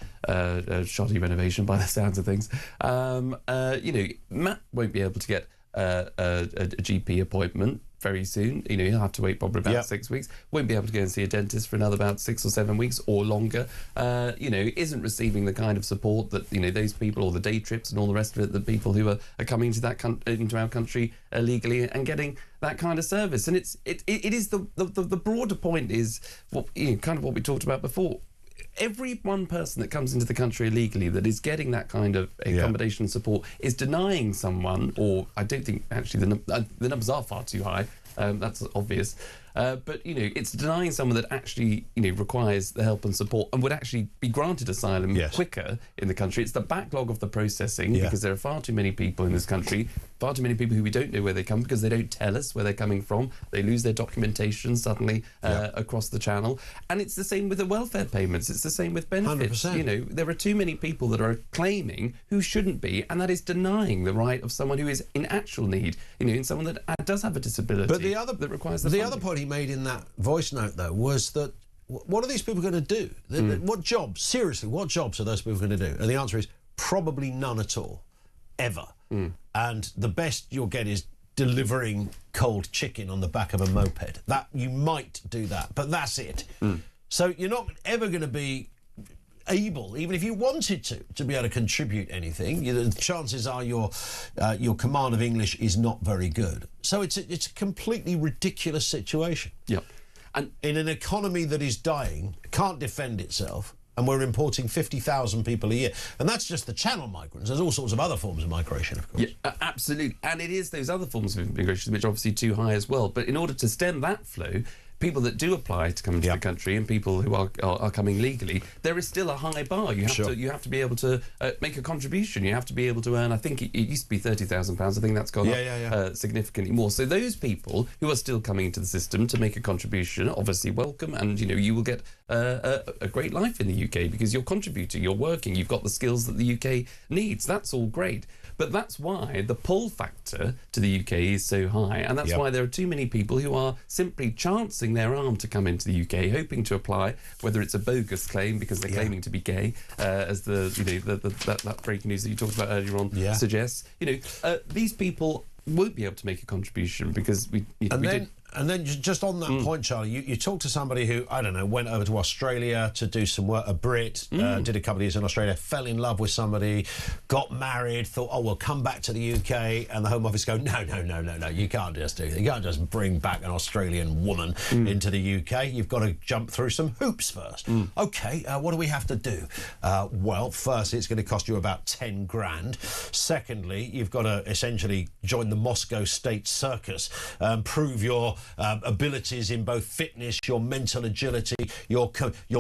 shoddy renovation by the sounds of things. Matt won't be able to get a GP appointment very soon. He'll have to wait probably about 6 weeks. Won't be able to go and see a dentist for another about 6 or 7 weeks or longer. Isn't receiving the kind of support that those people, or the day trips and all the rest of it, the people who are coming to into our country illegally and getting that kind of service. And it is the broader point is kind of what we talked about before. Every one person that comes into the country illegally that is getting that kind of accommodation and support is denying someone, or I don't think actually the numbers are far too high. That's obvious. But, it's denying someone that actually, requires the help and support and would actually be granted asylum quicker in the country. It's the backlog of the processing because there are far too many people in this country, far too many people who we don't know where they come because they don't tell us where they're coming from. They lose their documentation suddenly across the channel. And it's the same with the welfare payments. It's the same with benefits. 100%. There are too many people that are claiming who shouldn't be, and that is denying the right of someone who is in actual need, in someone that does have a disability. But that requires the funding. other point he made in that voice note, though, was that what are these people going to do? What jobs? Seriously, what jobs are those people going to do? And the answer is probably none at all, ever. And the best you'll get is delivering cold chicken on the back of a moped. That you might do that, but that's it. So you're not ever going to be able, even if you wanted to be able to contribute anything. The chances are your command of English is not very good. So it's a completely ridiculous situation. Yep. And in an economy that is dying, can't defend itself, and we're importing 50,000 people a year. And that's just the channel migrants. There's all sorts of other forms of migration, of course. Yeah, absolutely. And it is those other forms of immigration which are obviously too high as well. But in order to stem that flow, people that do apply to come into the country and people who are coming legally, there is still a high bar. You have to be able to make a contribution. You have to be able to earn, I think it used to be £30,000. I think that's gone up significantly more. So those people who are still coming into the system to make a contribution, obviously welcome, and you will get a great life in the UK because you're contributing, you're working, you've got the skills that the UK needs. That's all great. But that's why the pull factor to the UK is so high, and that's why there are too many people who are simply chancing twisting their arm to come into the UK, hoping to apply, whether it's a bogus claim because they're claiming to be gay, as that breaking news that you talked about earlier on suggests. These people won't be able to make a contribution because we did. And then just on that point, Charlie, you talked to somebody who, I don't know, went over to Australia to do some work, a Brit, did a couple of years in Australia, fell in love with somebody, got married, thought, oh, we'll come back to the UK, and the Home Office go, no, you can't just do that. You can't just bring back an Australian woman into the UK. You've got to jump through some hoops first. OK, what do we have to do? Well, first, it's going to cost you about 10 grand. Secondly, you've got to essentially join the Moscow State Circus, prove your abilities in both fitness, your mental agility, your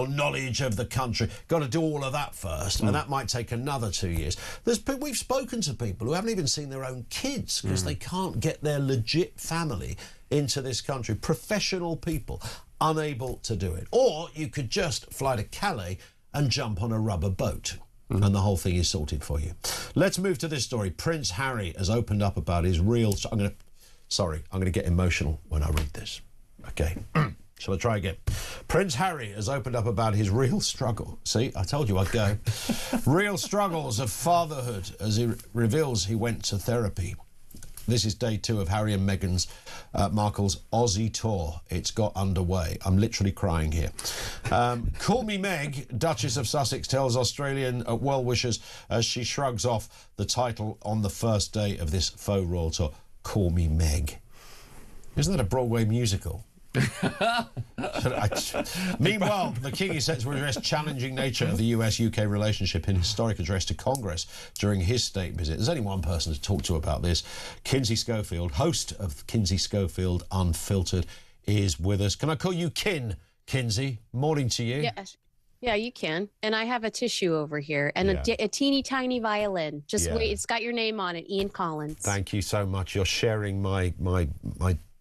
knowledge of the country. Got to do all of that first, and that might take another 2 years. We've spoken to people who haven't even seen their own kids because they can't get their legit family into this country. Professional people unable to do it. Or you could just fly to Calais and jump on a rubber boat. And the whole thing is sorted for you. Let's move to this story. Prince Harry has opened up about his real... I'm going to get emotional when I read this. OK. Shall I try again? Prince Harry has opened up about his real struggle. See, I told you I'd go. Real struggles of fatherhood as he reveals he went to therapy. This is day 2 of Harry and Meghan Markle's Aussie tour. It's got underway. I'm literally crying here. Call me Meg, Duchess of Sussex tells Australian well-wishers as she shrugs off the title on the first day of this faux royal tour. Call me Meg. Isn't that a Broadway musical? Meanwhile, the King is set to address challenging nature of the US-UK relationship in historic address to Congress during his state visit. There's only one person to talk to about this. Kinsey Schofield, host of Kinsey Schofield Unfiltered, is with us. Can I call you Kinsey? Morning to you. Yes. Yeah, you can. And I have a tissue over here and a teeny tiny violin. Just wait, it's got your name on it, Ian Collins. Thank you so much. You're sharing my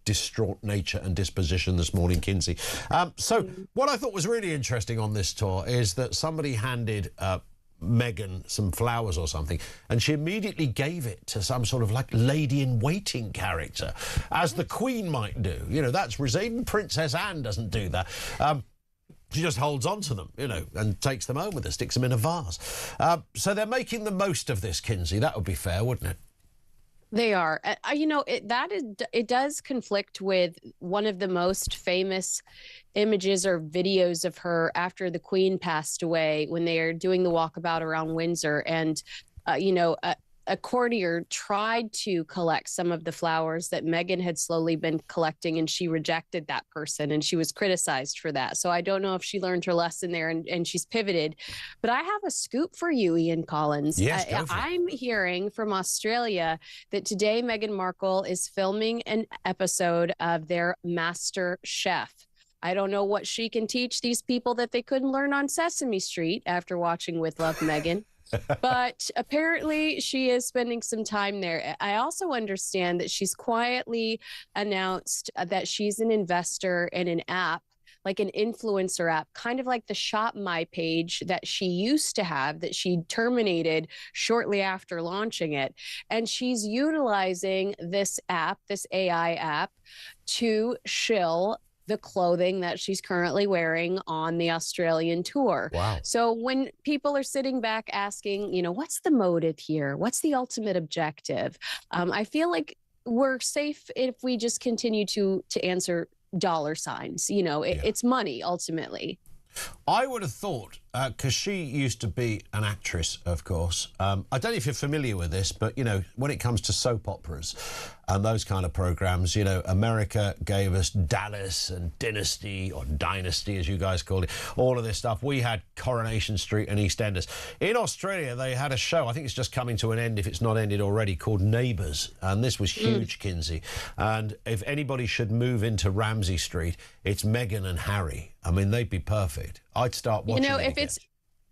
distraught nature and disposition this morning, Kinsey. So what I thought was really interesting on this tour is that somebody handed Meghan some flowers or something, and she immediately gave it to some sort of like lady-in-waiting character, as the Queen might do. That's even Princess Anne doesn't do that. She just holds on to them, and takes them home with her, sticks them in a vase. So they're making the most of this, Kinsey. That would be fair, wouldn't it? They are. It does conflict with one of the most famous images or videos of her after the Queen passed away, when they are doing the walkabout around Windsor, and a courtier tried to collect some of the flowers that Meghan had slowly been collecting, and she rejected that person, and she was criticized for that. So I don't know if she learned her lesson there and she's pivoted. But I have a scoop for you, Ian Collins. Yes, I'm hearing from Australia that today Meghan Markle is filming an episode of their Master Chef. I don't know what she can teach these people that they couldn't learn on Sesame Street after watching With Love, Meghan. But apparently she is spending some time there. I also understand that she's quietly announced that she's an investor in an app, like an influencer app, kind of like the Shop My page that she used to have, that she terminated shortly after launching it. And she's utilizing this app, this AI app, to shill the clothing that she's currently wearing on the Australian tour. Wow. So when people are sitting back asking, what's the motive here? What's the ultimate objective? I feel like we're safe if we just continue to answer dollar signs. It's money ultimately. I would have thought, because she used to be an actress, of course. I don't know if you're familiar with this, but, when it comes to soap operas and those kind of programmes, America gave us Dallas and Dynasty, or Dynasty, as you guys call it, all of this stuff. We had Coronation Street and EastEnders. In Australia, they had a show, I think it's just coming to an end, if it's not ended already, called Neighbours. And this was huge, Kinsey. And if anybody should move into Ramsay Street, it's Meghan and Harry. I mean, they'd be perfect. I'd start watching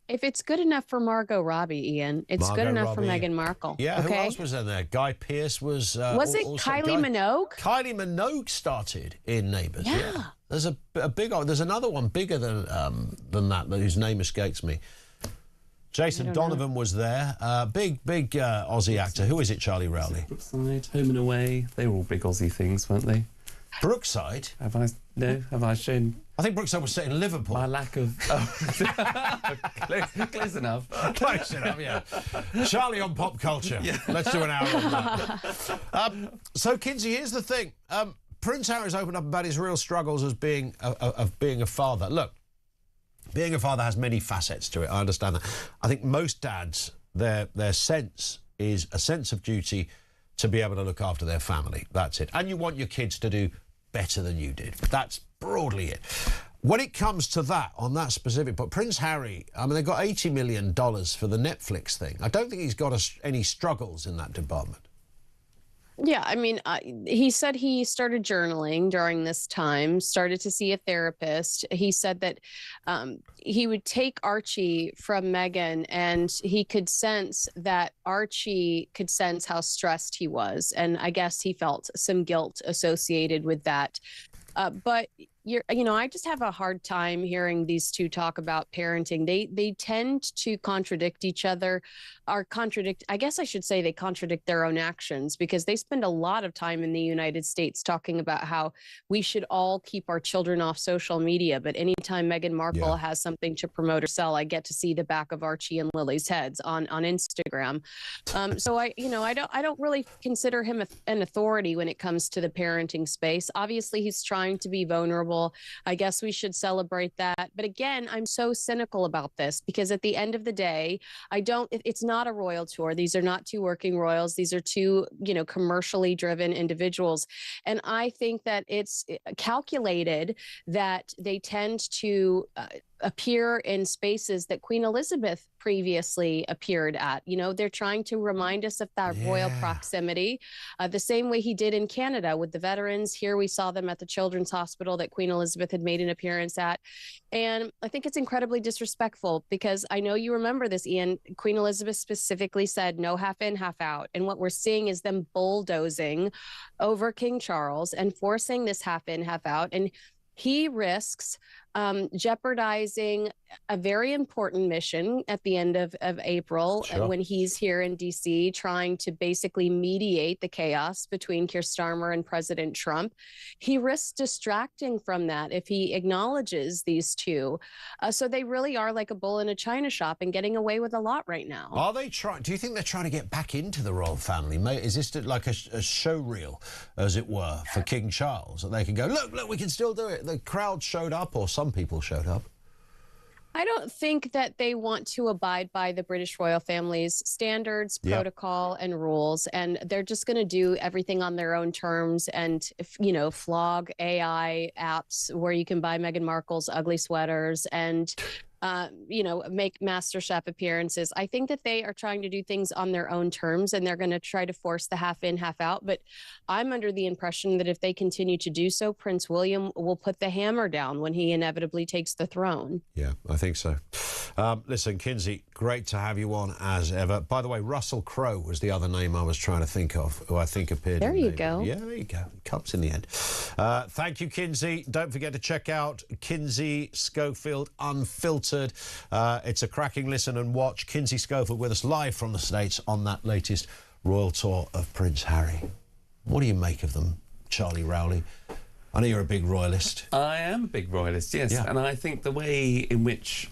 if it's good enough for Margot Robbie, Ian, it's good enough for Meghan Markle. Yeah, okay? Who else was in there? Guy Pearce was... was it Kylie Minogue? Kylie Minogue started in Neighbours, yeah. There's there's another one bigger than that, whose name escapes me. Jason Donovan was there. Big Aussie actor. Who is it, Charlie Rowley? Brookside, Home and Away. They were all big Aussie things, weren't they? Brookside? Have I shown... I think Brookside was set in Liverpool. My lack of... close enough. Close enough, yeah. Charlie on pop culture. Yeah. Let's do an hour on that. So, Kinsey, here's the thing. Prince Harry's opened up about his real struggles as being a father. Look, being a father has many facets to it. I understand that. I think most dads, their sense is a sense of duty to be able to look after their family. That's it. And you want your kids to do better than you did. That's broadly it. When it comes to that, on that specific, but Prince Harry, I mean, they got $80 million for the Netflix thing. I don't think he's got any struggles in that department. Yeah, I mean, he said he started journaling during this time, started to see a therapist. He said that he would take Archie from Meghan, and he could sense that Archie could sense how stressed he was. And I guess he felt some guilt associated with that. But I just have a hard time hearing these two talk about parenting. They tend to contradict each other, I guess I should say they contradict their own actions, because they spend a lot of time in the United States talking about how we should all keep our children off social media. But anytime Meghan Markle has something to promote or sell, I get to see the back of Archie and Lily's heads on Instagram. So I don't really consider him an authority when it comes to the parenting space. Obviously, he's trying to be vulnerable. I guess we should celebrate that. But again, I'm so cynical about this, because at the end of the day, it's not a royal tour. These are not two working royals. These are two, commercially driven individuals. And I think that it's calculated that they tend to appear in spaces that Queen Elizabeth previously appeared at. They're trying to remind us of that royal proximity, the same way he did in Canada with the veterans. Here we saw them at the Children's Hospital that Queen Elizabeth had made an appearance at. And I think it's incredibly disrespectful, because I know you remember this, Ian. Queen Elizabeth specifically said no half in, half out. And what we're seeing is them bulldozing over King Charles and forcing this half in, half out. And he risks jeopardizing a very important mission at the end of April, when he's here in D.C. trying to basically mediate the chaos between Keir Starmer and President Trump. He risks distracting from that if he acknowledges these two. So they really are like a bull in a china shop and getting away with a lot right now. Are they trying? Do you think they're trying to get back into the royal family? Is this like a show reel, as it were, for King Charles, that they can go, look, we can still do it? The crowd showed up, or some people showed up. I don't think that they want to abide by the British royal family's standards, protocol, and rules, and they're just going to do everything on their own terms and, flog AI apps where you can buy Meghan Markle's ugly sweaters and make MasterChef appearances. I think that they are trying to do things on their own terms, and they're going to try to force the half in, half out. But I'm under the impression that if they continue to do so, Prince William will put the hammer down when he inevitably takes the throne. Yeah, I think so. Listen, Kinsey, great to have you on as ever. By the way, Russell Crowe was the other name I was trying to think of, who I think appeared. There you go. Yeah, there you go. It comes in the end. Thank you, Kinsey. Don't forget to check out Kinsey Schofield Unfiltered. It's a cracking listen and watch. Kinsey Schofield with us live from the States on that latest royal tour of Prince Harry. What do you make of them, Charlie Rowley? I know you're a big royalist. I am a big royalist, yes. Yeah. And I think the way in which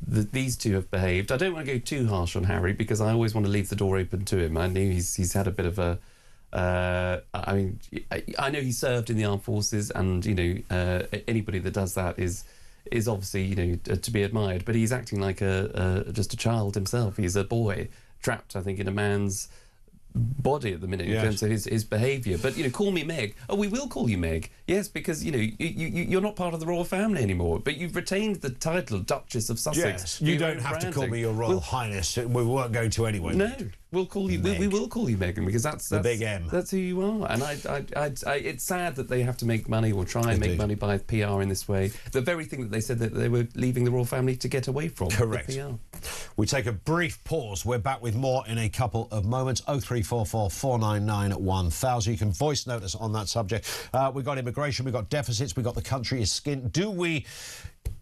these two have behaved, I don't want to go too harsh on Harry, because I always want to leave the door open to him. I know he's had a bit of a... I know he served in the armed forces, and, anybody that does that is obviously, to be admired. But he's acting like just a child himself. He's a boy trapped, I think, in a man's body at the minute in terms of his behaviour. But, call me Meg. Oh, we will call you Meg. Yes, because, you're not part of the royal family anymore. But you've retained the title of Duchess of Sussex. Yes, you don't have to call me your Royal Highness. We weren't going to anyway. No. We'll call you. We will call you Meghan, because that's the big M. That's who you are. And it's sad that they have to make money, or try and make money by PR in this way. The very thing that they said that they were leaving the royal family to get away from. Correct. The PR. We take a brief pause. We're back with more in a couple of moments. 0344 499 1000. You can voice note us on that subject. We've got immigration. We've got deficits. We've got the country is skint. Do we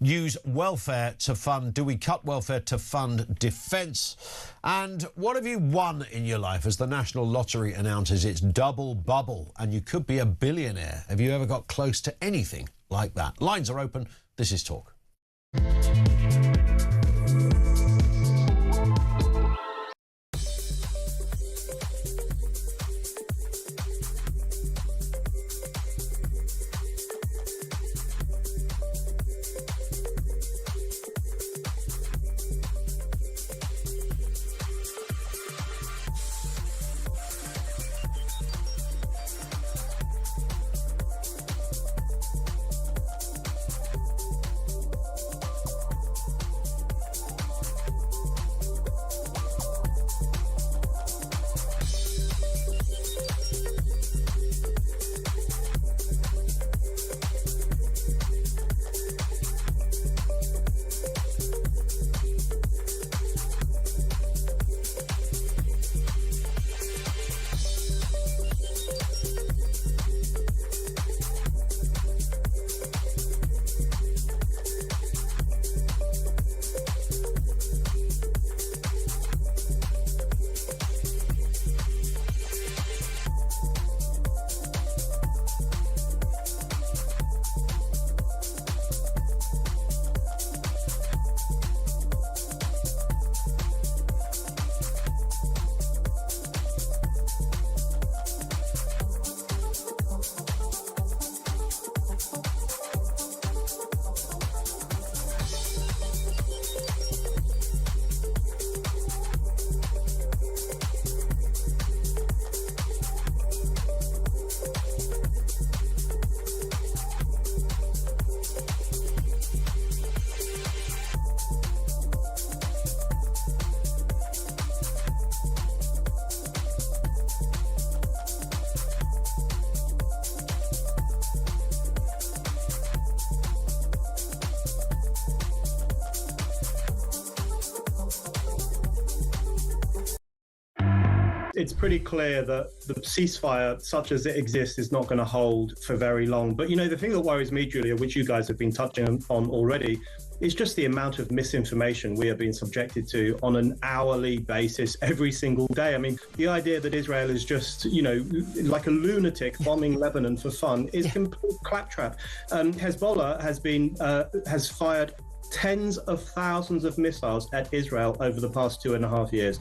use welfare to fund, do we cut welfare to fund defence? And what have you won in your life as the National Lottery announces its double bubble and you could be a billionaire? Have you ever got close to anything like that? Lines are open. This is Talk. It's pretty clear that the ceasefire, such as it exists, is not going to hold for very long. But, you know, the thing that worries me, Julia, which you guys have been touching on already, is just the amount of misinformation we are being subjected to on an hourly basis every single day. I mean, the idea that Israel is just, you know, like a lunatic bombing Lebanon for fun is complete claptrap. Hezbollah has fired tens of thousands of missiles at Israel over the past 2.5 years.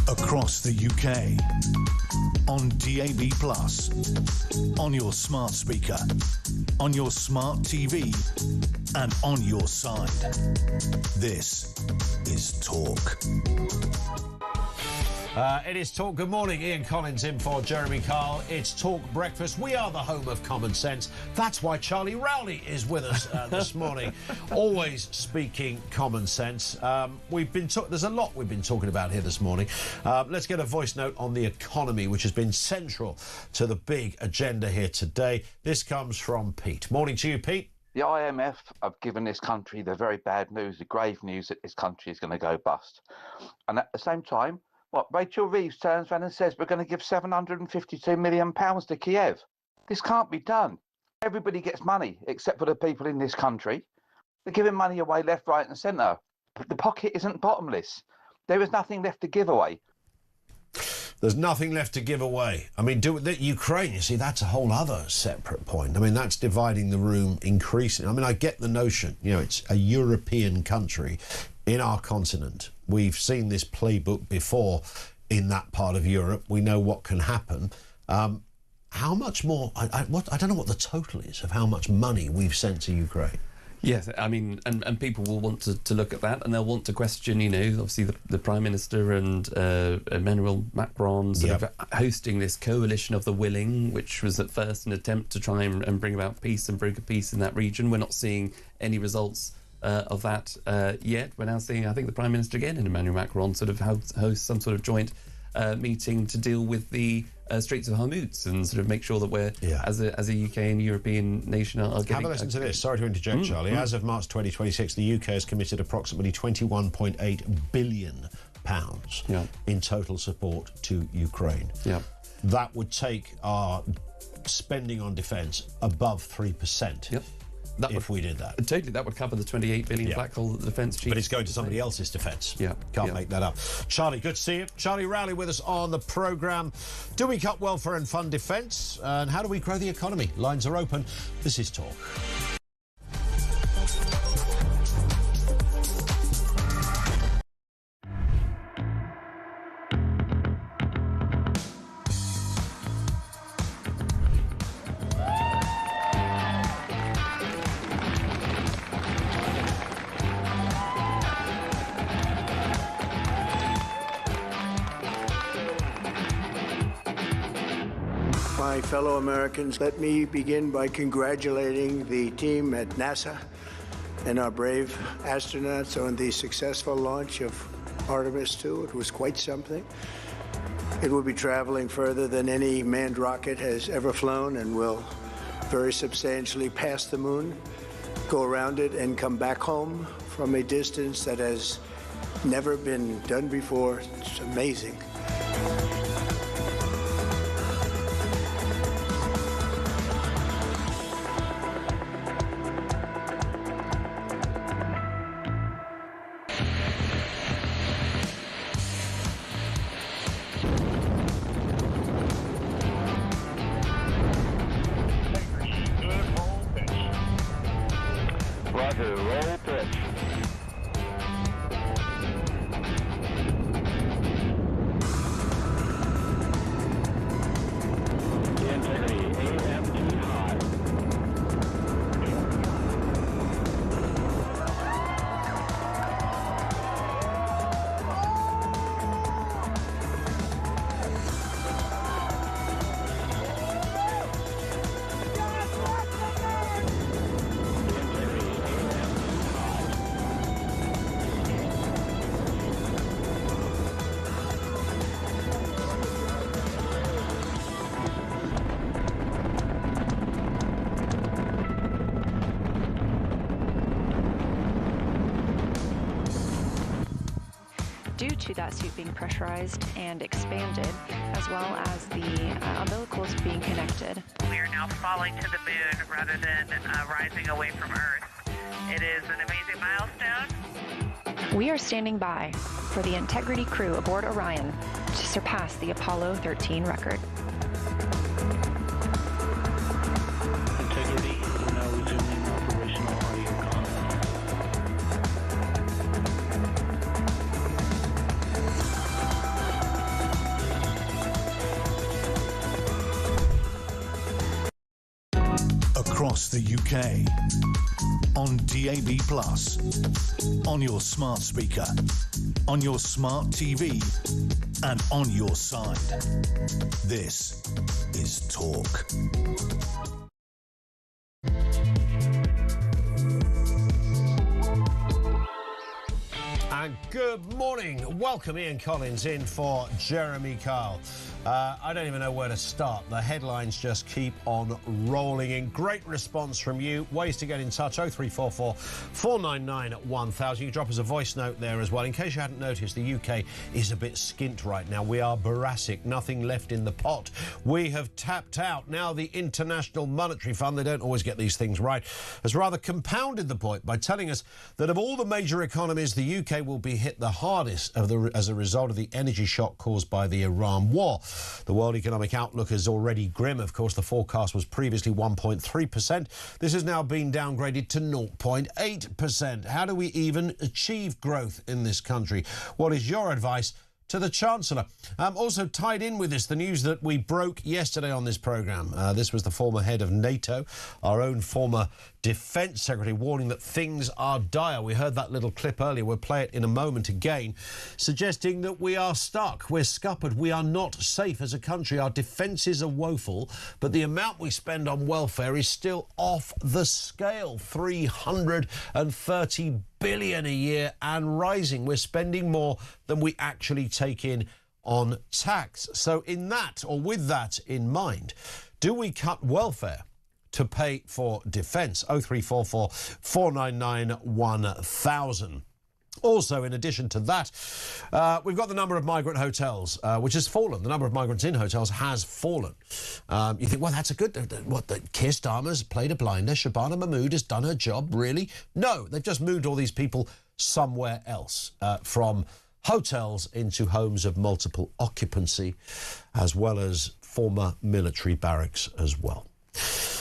Across the UK, on DAB+, on your smart speaker, on your smart TV, and on your side. This is Talk. It is Talk. Good morning. Ian Collins in for Jeremy Kyle. It's Talk Breakfast. We are the home of common sense. That's why Charlie Rowley is with us this morning. Always speaking common sense. There's a lot we've been talking about here this morning. Let's get a voice note on the economy, which has been central to the big agenda here today. This comes from Pete. Morning to you, Pete. The IMF have given this country the very bad news, the grave news that this country is going to go bust. And at the same time, Rachel Reeves turns around and says we're going to give £752 million to Kiev. This can't be done. Everybody gets money except for the people in this country. They're giving money away left, right and centre. But the pocket isn't bottomless. There is nothing left to give away. There's nothing left to give away. I mean, Ukraine, you see, that's a whole other separate point. I mean, that's dividing the room increasingly. I mean, I get the notion, you know, it's a European country in our continent. We've seen this playbook before in that part of Europe. We know what can happen. How much more? I don't know what the total is of how much money we've sent to Ukraine. Yes, I mean, and people will want to look at that, and they'll want to question, you know, obviously the Prime Minister and Emmanuel Macron sort of hosting this coalition of the willing, which was at first an attempt to try and bring about peace and broker peace in that region. We're not seeing any results of that yet. We're now seeing, I think, the Prime Minister again and Emmanuel Macron sort of host some sort of joint meeting to deal with the Straits of Hormuz and sort of make sure that we're, as a UK and European nation, are getting... Have a listen to this. Sorry to interject, Charlie. As of March 2026, the UK has committed approximately £21.8 billion in total support to Ukraine. Yeah. that would take our spending on defence above 3%. Yep. If we did that. Totally, that would cover the 28 billion Yeah. black hole that the defence chief. But it's going to somebody else's defence. Yeah. Can't make that up. Charlie, good to see you. Charlie Rowley with us on the programme. Do we cut welfare and fund defence? And how do we grow the economy? Lines are open. This is Talk. My fellow Americans, let me begin by congratulating the team at NASA and our brave astronauts on the successful launch of Artemis II. It was quite something. It will be traveling further than any manned rocket has ever flown and will very substantially pass the moon, go around it, and come back home from a distance that has never been done before. It's amazing. Roger, roll pitch. Integrity, AMT high. Due to that suit being pressurized and expanded, as well as the umbilicals being connected. We are now falling to the moon rather than rising away from Earth. It is an amazing milestone. We are standing by for the Integrity crew aboard Orion to surpass the Apollo 13 record. Integrity, we're now resuming operational audio contact. Across the UK, on DAB+, on your smart speaker, on your smart TV, and on your side. This is Talk. And good morning. Welcome Ian Collins in for Jeremy Kyle. I don't even know where to start. The headlines just keep on rolling in. Great response from you. Ways to get in touch, 0344 499 1000. You can drop us a voice note there as well. In case you hadn't noticed, the UK is a bit skint right now. We are Boracic, nothing left in the pot. We have tapped out. Now the International Monetary Fund, they don't always get these things right, has rather compounded the point by telling us that of all the major economies, the UK will be hit the hardest as a result of the energy shock caused by the Iran war. The World Economic Outlook is already grim. Of course, the forecast was previously 1.3%. This has now been downgraded to 0.8%. How do we even achieve growth in this country? What is your advice to the Chancellor? Also tied in with this, the news that we broke yesterday on this programme. This was the former head of NATO, our own former Defence Secretary, warning that things are dire. We heard that little clip earlier. We'll play it in a moment again, suggesting that we are stuck. We're scuppered. We are not safe as a country. Our defences are woeful, but the amount we spend on welfare is still off the scale. 330 billion a year and rising. We're spending more than we actually take in on tax. So in that, or with that in mind, do we cut welfare to pay for defence? 0344 499 1000. Also, in addition to that, we've got the number of migrant hotels, which has fallen. The number of migrants in hotels has fallen. You think, well, that's a good... What, Keir Starmer's played a blinder? Shabana Mahmood has done her job, really? No, they've just moved all these people somewhere else, from hotels into homes of multiple occupancy, as well as former military barracks as well.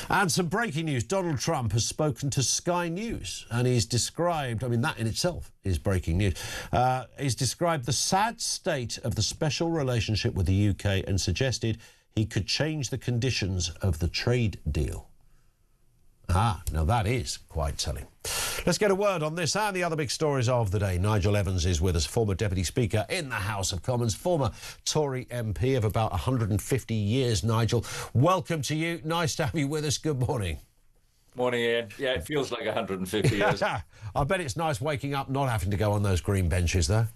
And some breaking news. Donald Trump has spoken to Sky News, and he's described, I mean, that in itself is breaking news. He's described the sad state of the special relationship with the UK and suggested he could change the conditions of the trade deal. Now that is quite telling. Let's get a word on this and the other big stories of the day. Nigel Evans is with us, former Deputy Speaker in the House of Commons, former Tory MP of about 150 years. Nigel, welcome to you. Nice to have you with us. Good morning. Morning, Ian. Yeah, it feels like 150 years. I bet it's nice waking up not having to go on those green benches, though.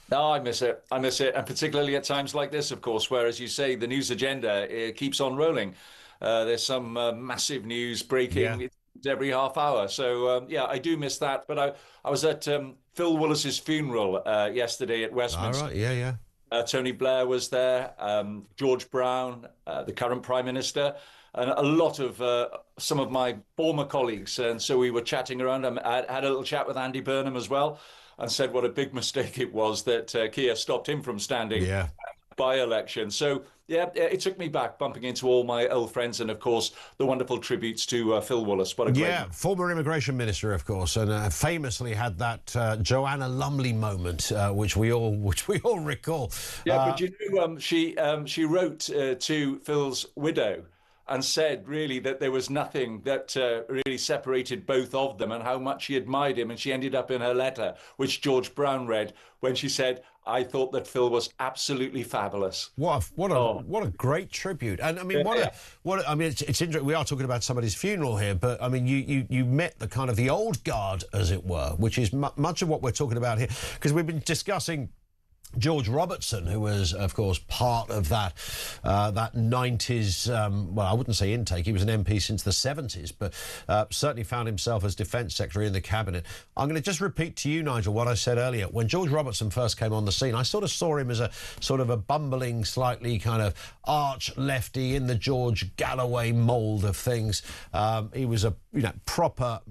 No, I miss it. I miss it. And particularly at times like this, of course, where, as you say, the news agenda keeps on rolling. There's some massive news breaking every half hour. So, yeah, I do miss that. But I was at Phil Willis's funeral yesterday at Westminster. All right, Tony Blair was there, George Brown, the current Prime Minister, and a lot of some of my former colleagues. And so we were chatting around. I had a little chat with Andy Burnham as well, and said what a big mistake it was that Keir stopped him from standing by-election. So, yeah, it took me back, bumping into all my old friends and, of course, the wonderful tributes to Phil Willis. What a great former immigration minister, of course, and famously had that Joanna Lumley moment, which we all recall. Yeah, but you know, she wrote to Phil's widow and said, really, that there was nothing that really separated both of them and how much she admired him. And she ended up in her letter, which George Brown read, when she said, I thought that Phil was absolutely fabulous. What a great tribute. And I mean, it's interesting. We are talking about somebody's funeral here, but I mean, you met the kind of the old guard, as it were, which is much of what we're talking about here, because we've been discussing George Robertson, who was, of course, part of that 90s, well, I wouldn't say intake. He was an MP since the 70s, but certainly found himself as Defence Secretary in the Cabinet. I'm going to just repeat to you, Nigel, what I said earlier. When George Robertson first came on the scene, I sort of saw him as a sort of a bumbling, slightly kind of arch lefty in the George Galloway mould of things. He was a proper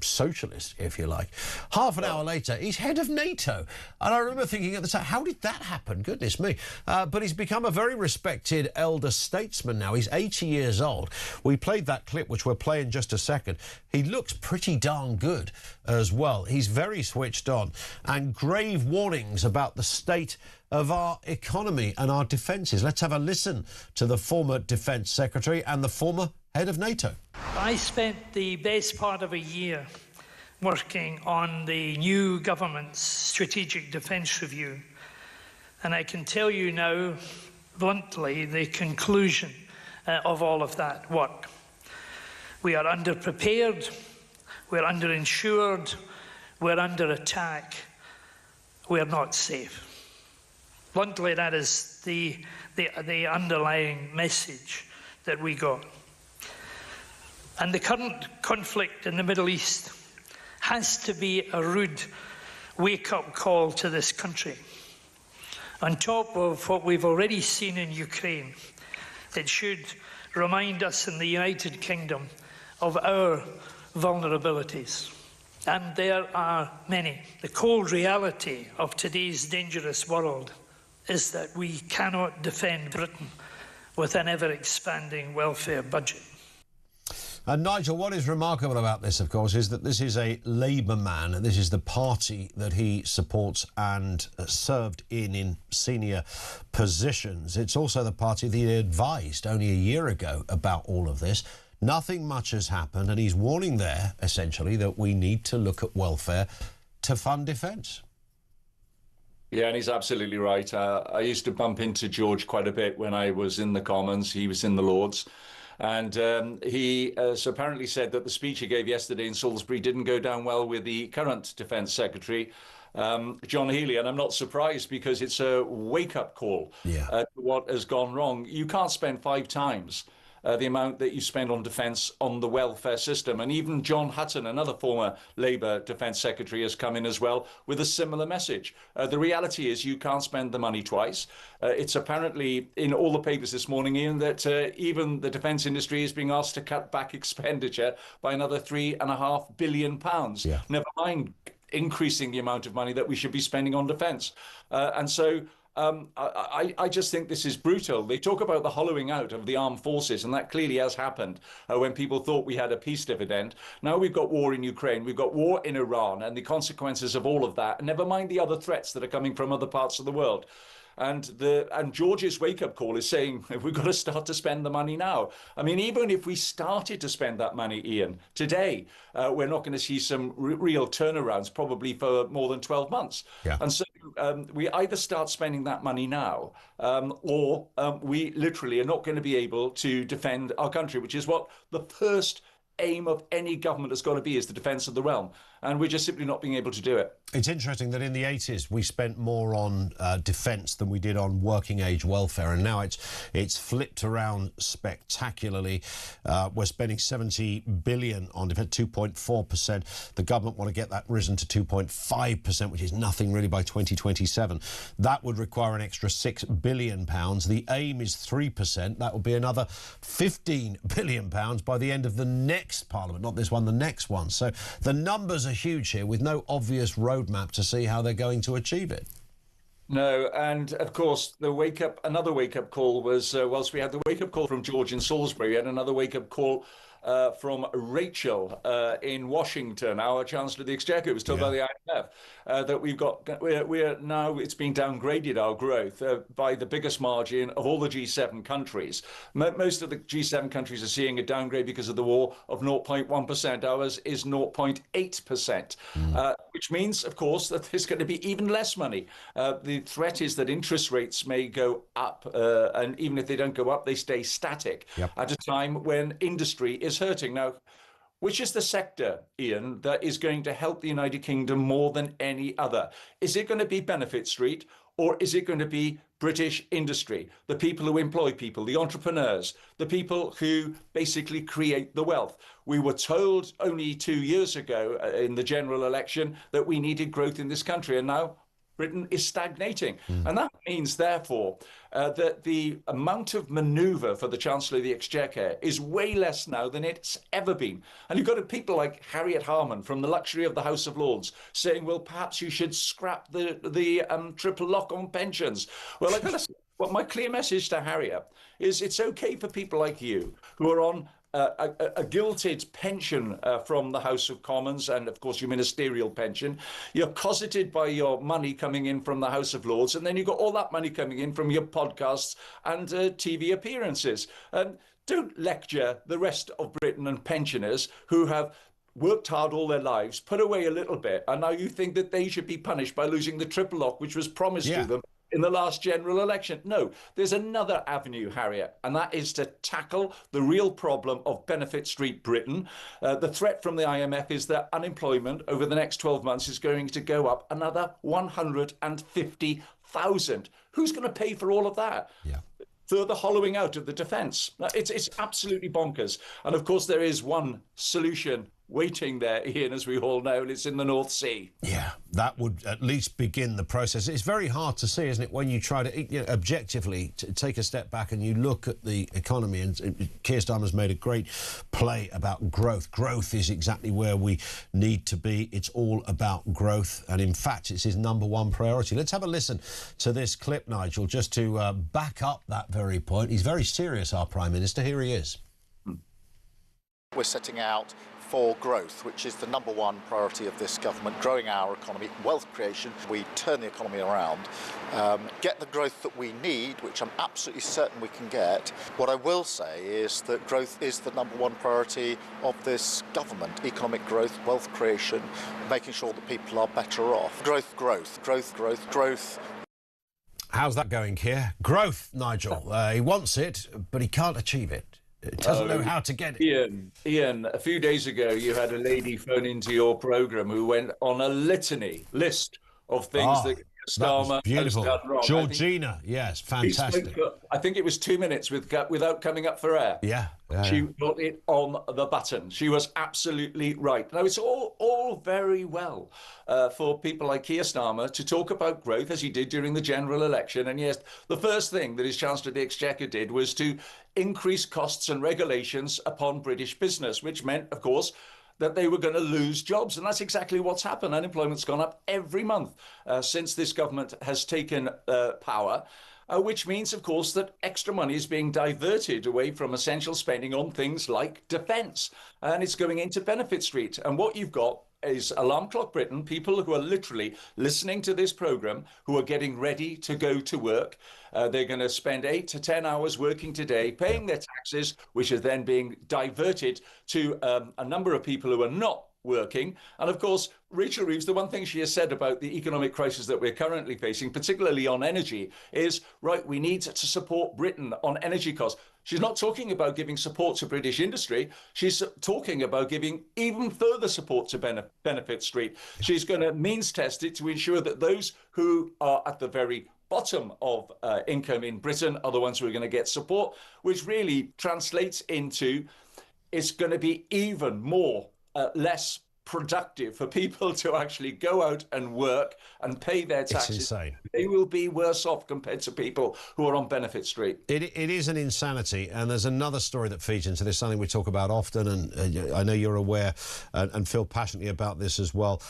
socialist, if you like. Half an hour later, he's head of NATO. And I remember thinking at the time, how did that happen? Goodness me. But he's become a very respected elder statesman now. He's 80 years old. We played that clip, which we'll play in just a second. He looks pretty darn good as well. He's very switched on. And grave warnings about the state of our economy and our defences. Let's have a listen to the former Defence Secretary and the former head of NATO. I spent the best part of a year working on the new government's strategic defence review, and I can tell you now, bluntly, the conclusion of all of that work. We are underprepared, we're underinsured, we're under attack, we're not safe. Bluntly, that is the underlying message that we got. And the current conflict in the Middle East has to be a rude wake-up call to this country. On top of what we've already seen in Ukraine, it should remind us in the United Kingdom of our vulnerabilities. And there are many. The cold reality of today's dangerous world is that we cannot defend Britain with an ever-expanding welfare budget. And Nigel, what is remarkable about this, of course, is that this is a Labour man, and this is the party that he supports and served in senior positions. It's also the party that he advised only a year ago about all of this. Nothing much has happened, and he's warning there, essentially, that we need to look at welfare to fund defence. Yeah, and he's absolutely right. I used to bump into George quite a bit when I was in the Commons. He was in the Lords. And he so apparently said that the speech he gave yesterday in Salisbury didn't go down well with the current Defence Secretary, John Healey. And I'm not surprised, because it's a wake-up call to what has gone wrong. You can't spend 5 times the amount that you spend on defence on the welfare system. And even John Hutton, another former Labour Defence Secretary, has come in as well with a similar message. The reality is you can't spend the money twice. It's apparently in all the papers this morning, Ian, that even the defence industry is being asked to cut back expenditure by another £3.5 billion. Yeah. Never mind increasing the amount of money that we should be spending on defence. And so I just think this is brutal. They talk about the hollowing out of the armed forces, and that clearly has happened when people thought we had a peace dividend. Now we've got war in Ukraine, we've got war in Iran, and the consequences of all of that, never mind the other threats that are coming from other parts of the world. And George's wake-up call is saying we've got to start to spend the money now. I mean, even if we started to spend that money, Ian, today, we're not going to see some real turnarounds probably for more than 12 months. Yeah. And so we either start spending that money now or we literally are not going to be able to defend our country, which is what the first aim of any government has got to be, is the defence of the realm. And we're just simply not being able to do it. It's interesting that in the 80s we spent more on defence than we did on working age welfare, and now it's flipped around spectacularly. We're spending 70 billion on defence, 2.4%. The government want to get that risen to 2.5%, which is nothing really, by 2027. That would require an extra £6 billion. The aim is 3%. That will be another £15 billion by the end of the next Parliament, not this one, the next one. So the numbers are huge here, with no obvious roadmap to see how they're going to achieve it. No, and of course another wake-up call was, whilst we had the wake-up call from George in Salisbury, we had another wake-up call from Rachel in Washington, our Chancellor of the Exchequer. It was told by the IMF that we're now, it's been downgraded, our growth, by the biggest margin of all the G7 countries. Most of the G7 countries are seeing a downgrade because of the war of 0.1%. Ours is 0.8%, which means, of course, that there's going to be even less money. The threat is that interest rates may go up, and even if they don't go up, they stay static at a time when industry is hurting. Now, which is the sector, Ian, that is going to help the United Kingdom more than any other? Is it going to be Benefit Street, or is it going to be British industry, the people who employ people, the entrepreneurs, the people who basically create the wealth? We were told only 2 years ago in the general election that we needed growth in this country, and now Britain is stagnating. And that means, therefore, that the amount of manoeuvre for the Chancellor of the Exchequer is way less now than it's ever been. And you've got people like Harriet Harman from the luxury of the House of Lords saying, well, perhaps you should scrap the triple lock on pensions. Well, I've got to say, well, my clear message to Harriet is it's okay for people like you who are on a gilted pension from the House of Commons, and of course your ministerial pension. You're cosseted by your money coming in from the House of Lords, and then you've got all that money coming in from your podcasts and TV appearances. Don't lecture the rest of Britain and pensioners who have worked hard all their lives, put away a little bit, and now you think that they should be punished by losing the triple lock which was promised to them in the last general election. No, there's another avenue, Harriet, and that is to tackle the real problem of Benefit Street Britain. The threat from the IMF is that unemployment over the next 12 months is going to go up another 150,000. Who's going to pay for all of that? Further hollowing out of the defence. It's absolutely bonkers. And of course, there is one solution waiting there, Ian, as we all know, and it's in the North Sea. Yeah, that would at least begin the process. It's very hard to see, isn't it, when you try to objectively take a step back and you look at the economy. And Keir Starmer's made a great play about growth. Growth is exactly where we need to be. It's all about growth, and in fact, it's his #1 priority. Let's have a listen to this clip, Nigel, just to back up that very point. He's very serious, our Prime Minister. Here he is. We're setting out for growth, which is the #1 priority of this government, growing our economy, wealth creation. We turn the economy around, get the growth that we need, which I'm absolutely certain we can get. What I will say is that growth is the #1 priority of this government. Economic growth, wealth creation, making sure that people are better off. Growth, growth, growth, growth, growth. How's that going, Keir? Growth, Nigel. He wants it, but he can't achieve it. It doesn't know how to get it. Ian, a few days ago, you had a lady phone into your programme who went on a list of things that That was Starmer beautiful. has done wrong. Georgina, yes, fantastic. I think it was 2 minutes without coming up for air. Yeah. She got it on the button. She was absolutely right. Now, it's all very well for people like Keir Starmer to talk about growth, as he did during the general election. And yes, the first thing that his Chancellor of the Exchequer did was to increase costs and regulations upon British business, which meant, of course, that they were going to lose jobs. And that's exactly what's happened. Unemployment's gone up every month since this government has taken power. Which means, of course, that extra money is being diverted away from essential spending on things like defence. And it's going into Benefit Street. And what you've got is Alarm Clock Britain, people who are literally listening to this programme, who are getting ready to go to work. They're going to spend 8 to 10 hours working today, paying their taxes, which are then being diverted to a number of people who are not working. And of course, Rachel Reeves, the one thing she has said about the economic crisis that we're currently facing, particularly on energy, is, right, we need to support Britain on energy costs. She's not talking about giving support to British industry. She's talking about giving even further support to Benefit Street. She's going to means test it to ensure that those who are at the very bottom of income in Britain are the ones who are going to get support, which really translates into it's going to be even more less productive for people to actually go out and work and pay their taxes. It's insane. They will be worse off compared to people who are on Benefit Street. It is an insanity, and there's another story that feeds into this, something we talk about often, and I know you're aware and feel passionately about this as well.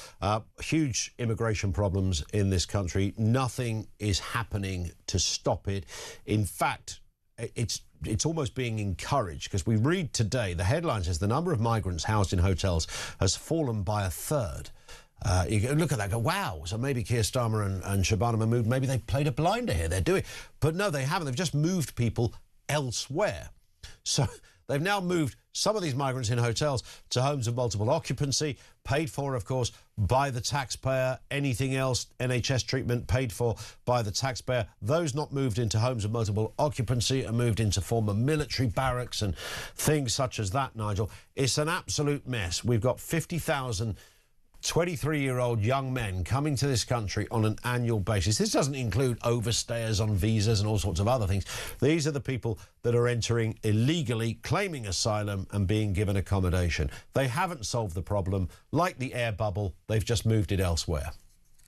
Huge immigration problems in this country. Nothing is happening to stop it. In fact, it's almost being encouraged, because we read today, the headline says the number of migrants housed in hotels has fallen by a third. You go, look at that, go, wow, so maybe Keir Starmer and Shabana Mahmood, maybe they played a blinder here, they're doing. But no, they haven't. They've just moved people elsewhere. So they've now moved some of these migrants in hotels to homes of multiple occupancy, paid for, of course, by the taxpayer. Anything else, NHS treatment, paid for by the taxpayer. Those not moved into homes of multiple occupancy are moved into former military barracks and things such as that, Nigel. It's an absolute mess. We've got 50,000 23-year-old young men coming to this country on an annual basis. This doesn't include overstayers on visas and all sorts of other things. These are the people that are entering illegally, claiming asylum and being given accommodation. They haven't solved the problem. Like the air bubble, they've just moved it elsewhere.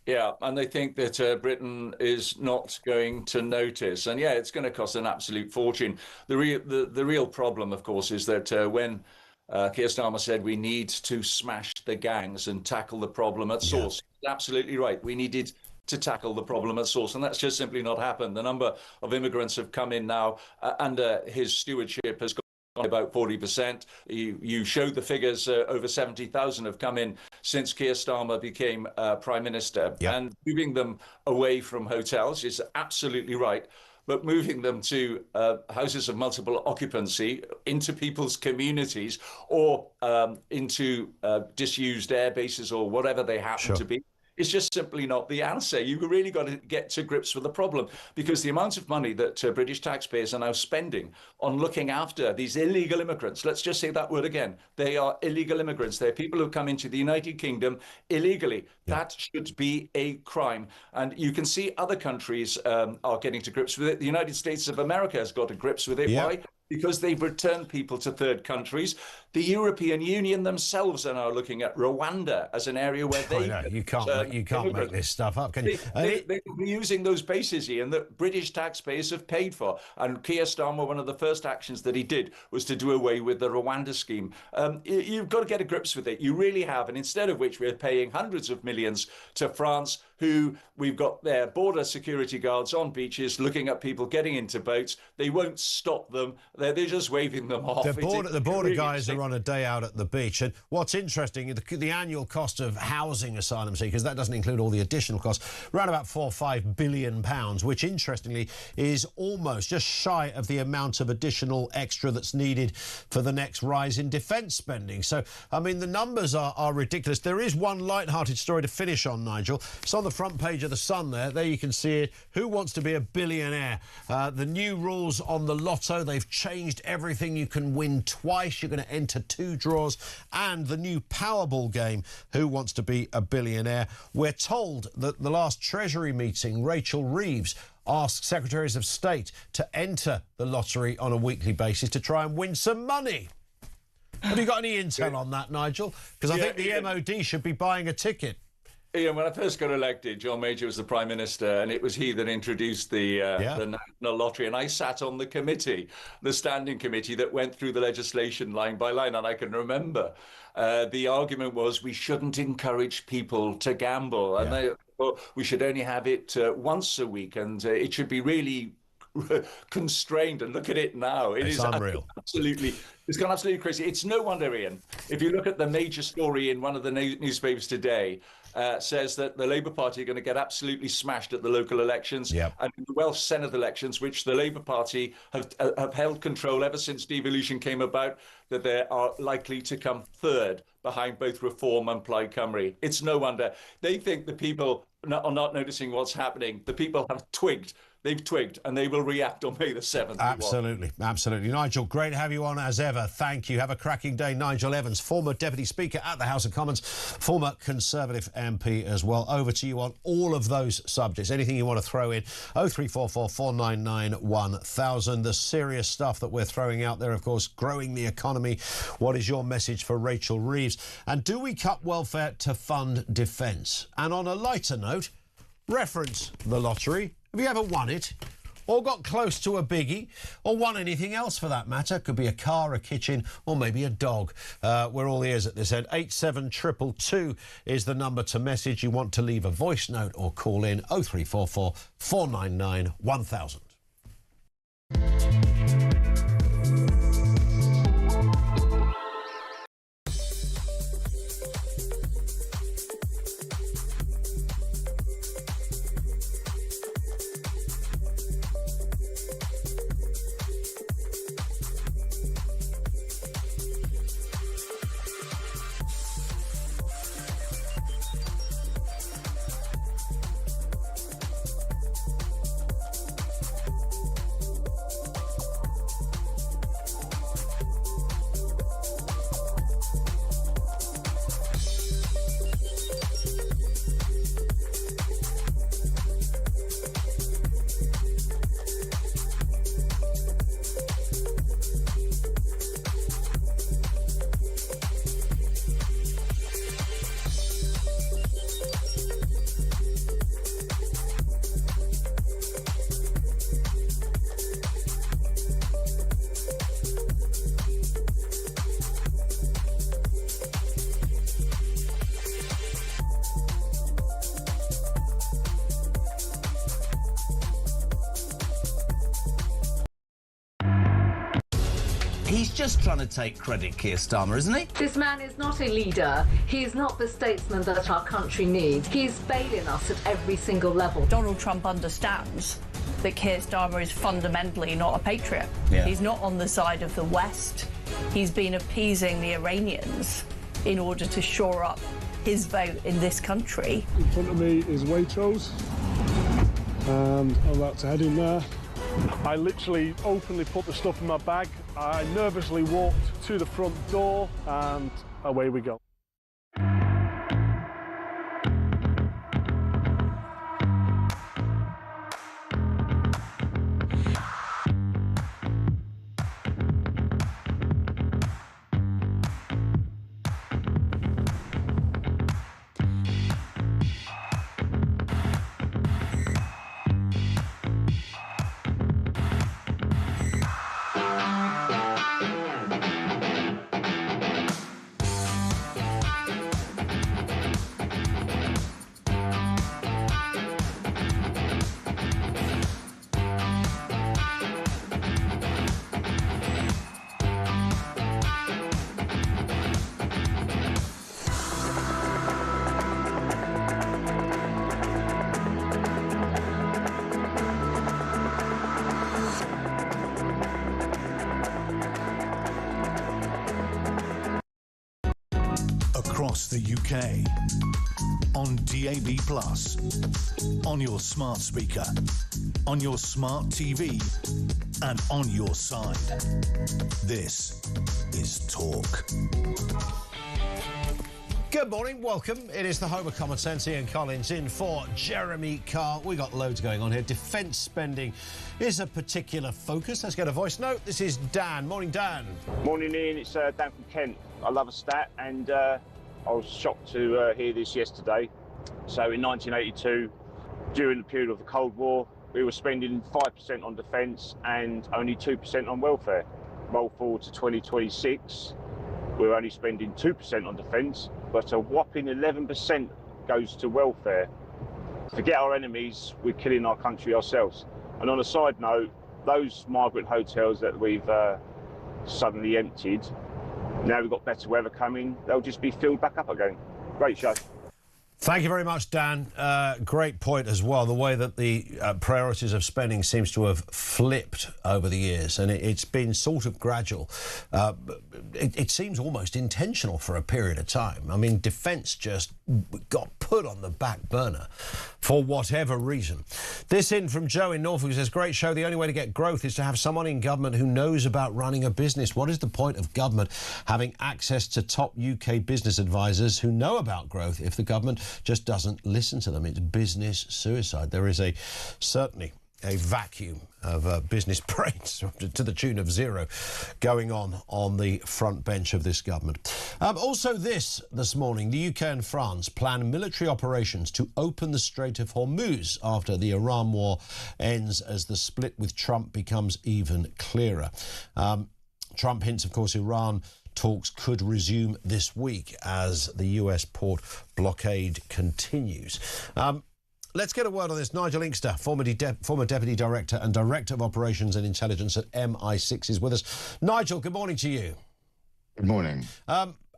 Yeah, and they think that Britain is not going to notice. And yeah, it's going to cost an absolute fortune. The real problem, of course, is that when Keir Starmer said we need to smash the gangs and tackle the problem at source. He's absolutely right. We needed to tackle the problem at source, and that's just simply not happened. The number of immigrants have come in now under his stewardship has gone about 40%. You showed the figures, over 70,000 have come in since Keir Starmer became Prime Minister. And moving them away from hotels is absolutely right. But moving them to houses of multiple occupancy, into people's communities, or into disused air bases or whatever they happen to be, is just simply not the answer. You've really got to get to grips with the problem, because the amount of money that British taxpayers are now spending on looking after these illegal immigrants, let's just say that word again, they are illegal immigrants. They're people who come into the United Kingdom illegally. That should be a crime. And you can see other countries are getting to grips with it. The United States of America has got to grips with it. Why? Because they've returned people to third countries. The European Union themselves are now looking at Rwanda as an area where they... You can't make this stuff up, can you? They will be using those bases, Ian, that British taxpayers have paid for. And Keir Starmer, one of the first actions that he did was to do away with the Rwanda scheme. You've got to get to grips with it. You really have. And instead of which, we're paying hundreds of millions to France, who we've got their border security guards on beaches looking at people getting into boats. They won't stop them. They're just waving them off. The border guys are on a day out at the beach. And what's interesting, the annual cost of housing asylum seekers, that doesn't include all the additional costs, around about £4 or £5 billion, which interestingly is almost just shy of the amount of additional extra that's needed for the next rise in defence spending. So, I mean, the numbers are ridiculous. There is one light-hearted story to finish on, Nigel. It's on the the front page of The Sun there you can see it. Who wants to be a billionaire? The new rules on the lotto, they've changed everything. You can win twice. You're going to enter 2 draws. And the new Powerball game, Who Wants to Be a Billionaire? We're told that the last Treasury meeting, Rachel Reeves asked Secretaries of State to enter the lottery on a weekly basis to try and win some money. Have you got any intel on that, Nigel? Because I think the MOD should be buying a ticket. Ian, when I first got elected, John Major was the Prime Minister, and it was he that introduced the National Lottery, and I sat on the committee, the standing committee that went through the legislation line by line, and I can remember the argument was we shouldn't encourage people to gamble, and we should only have it once a week, and it should be really constrained. And look at it now. It's unreal. It's gone absolutely crazy. It's no wonder, Ian, if you look at the major story in one of the newspapers today, says that the Labour Party are going to get absolutely smashed at the local elections. And in the Welsh Senedd elections, which the Labour Party have held control ever since devolution came about, that they are likely to come third behind both Reform and Plaid Cymru. It's no wonder. They think the people are not noticing what's happening. The people have twigged. They've twigged, and they will react on May the 7th. Absolutely, absolutely. Nigel, great to have you on as ever. Thank you. Have a cracking day. Nigel Evans, former Deputy Speaker at the House of Commons, former Conservative MP as well. Over to you on all of those subjects. Anything you want to throw in, 0344 499 1000. The serious stuff that we're throwing out there, of course, growing the economy. What is your message for Rachel Reeves? And do we cut welfare to fund defence? And on a lighter note, reference the lottery. Have you ever won it? Or got close to a biggie? Or won anything else for that matter? Could be a car, a kitchen, or maybe a dog. We're all ears at this end. 87222 is the number to message. You want to leave a voice note or call in 0344 499 1000. He's just trying to take credit, Keir Starmer, isn't he? This man is not a leader. He is not the statesman that our country needs. He's failing us at every single level. Donald Trump understands that Keir Starmer is fundamentally not a patriot. Yeah. He's not on the side of the West. He's been appeasing the Iranians in order to shore up his vote in this country. In front of me is Waitrose, and I'm about to head in there. I literally openly put the stuff in my bag. I nervously walked to the front door, and away we go. across the UK. On DAB+, on your smart speaker, on your smart TV, and on your side. This is Talk. Good morning, welcome. It is the home of common sense. Ian Collins in for Jeremy Carr. We got loads going on here. Defence spending is a particular focus. Let's get a voice note. This is Dan. Morning, Dan. Morning, Ian. It's Dan from Kent. I love a stat, and I was shocked to hear this yesterday. So in 1982, during the period of the Cold War, we were spending 5% on defence and only 2% on welfare. Roll forward to 2026, we're only spending 2% on defence, but a whopping 11% goes to welfare. Forget our enemies, we're killing our country ourselves. And on a side note, those migrant hotels that we've suddenly emptied, now we've got better weather coming, they'll just be filled back up again. Great show. Thank you very much, Dan. Great point as well, the way that the priorities of spending seems to have flipped over the years, and it's been sort of gradual. It seems almost intentional for a period of time. I mean, defence just got put on the back burner for whatever reason. This in from Joe in Norfolk, who says, great show. The only way to get growth is to have someone in government who knows about running a business. What is the point of government having access to top UK business advisors who know about growth if the government just doesn't listen to them? It's business suicide. There is certainly a vacuum of business brains to the tune of zero going on the front bench of this government. Also this morning, the UK and France plan military operations to open the Strait of Hormuz after the Iran war ends, as the split with Trump becomes even clearer. Trump hints, of course, Iran talks could resume this week as the US port blockade continues. Let's get a word on this. Nigel Inkster, former Deputy Director and Director of Operations and Intelligence at MI6, is with us. Nigel, good morning to you. Good morning.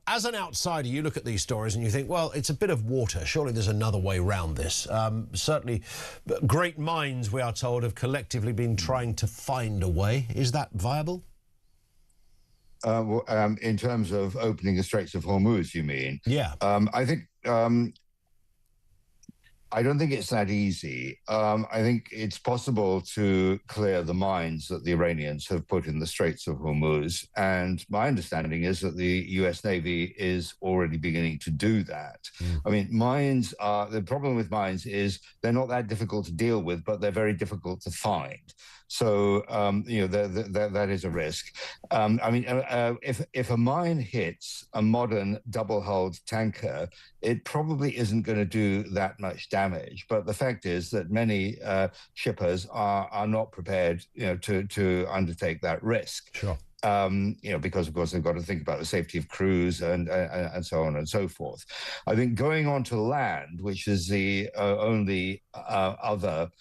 As an outsider, you look at these stories and you think, well, it's a bit of water. Surely there's another way round this. Certainly, great minds, we are told, have collectively been trying to find a way. Is that viable? In terms of opening the Straits of Hormuz, you mean? Yeah. I think I don't think it's that easy. I think it's possible to clear the mines that the Iranians have put in the Straits of Hormuz. And my understanding is that the US Navy is already beginning to do that. I mean, the problem with mines is they're not that difficult to deal with, but they're very difficult to find. So, that is a risk. If a mine hits a modern double-hulled tanker, it probably isn't going to do that much damage. But the fact is that many shippers are not prepared, to undertake that risk. Sure. Because of course they've got to think about the safety of crews and so on and so forth. I think going onto land, which is the only other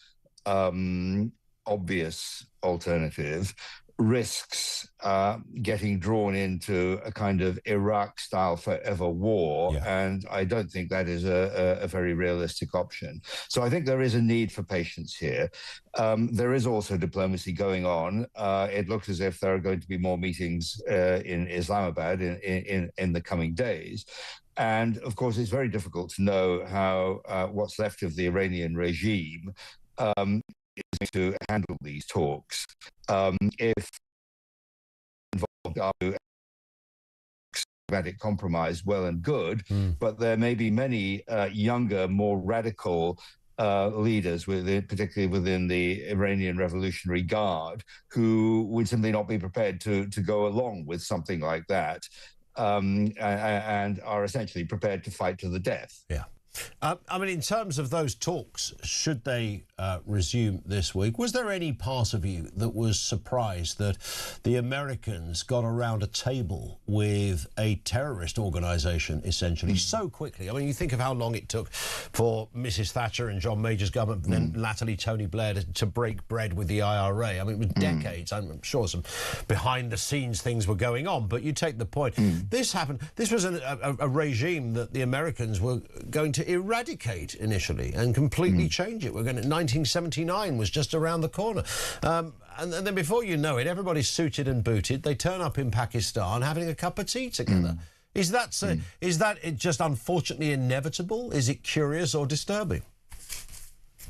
obvious alternative, risks getting drawn into a kind of Iraq-style forever war, and I don't think that is a very realistic option. So I think there is a need for patience here. There is also diplomacy going on. It looks as if there are going to be more meetings in Islamabad in the coming days. And of course, it's very difficult to know how what's left of the Iranian regime is to handle these talks. If involved are diplomatic compromise, well and good, but there may be many younger, more radical leaders, particularly within the Iranian Revolutionary Guard, who would simply not be prepared to go along with something like that, and are essentially prepared to fight to the death. Yeah. In terms of those talks, should they resume this week, was there any part of you that was surprised that the Americans got around a table with a terrorist organisation, essentially, so quickly? I mean, you think of how long it took for Mrs Thatcher and John Major's government, then latterly Tony Blair, to break bread with the IRA. I mean, it was decades. I'm sure some behind-the-scenes things were going on, but you take the point. This happened. This was a regime that the Americans were going to eradicate initially and completely change it. 1979 was just around the corner. And then before you know it, everybody's suited and booted. They turn up in Pakistan having a cup of tea together. Is that just unfortunately inevitable? Is it curious or disturbing?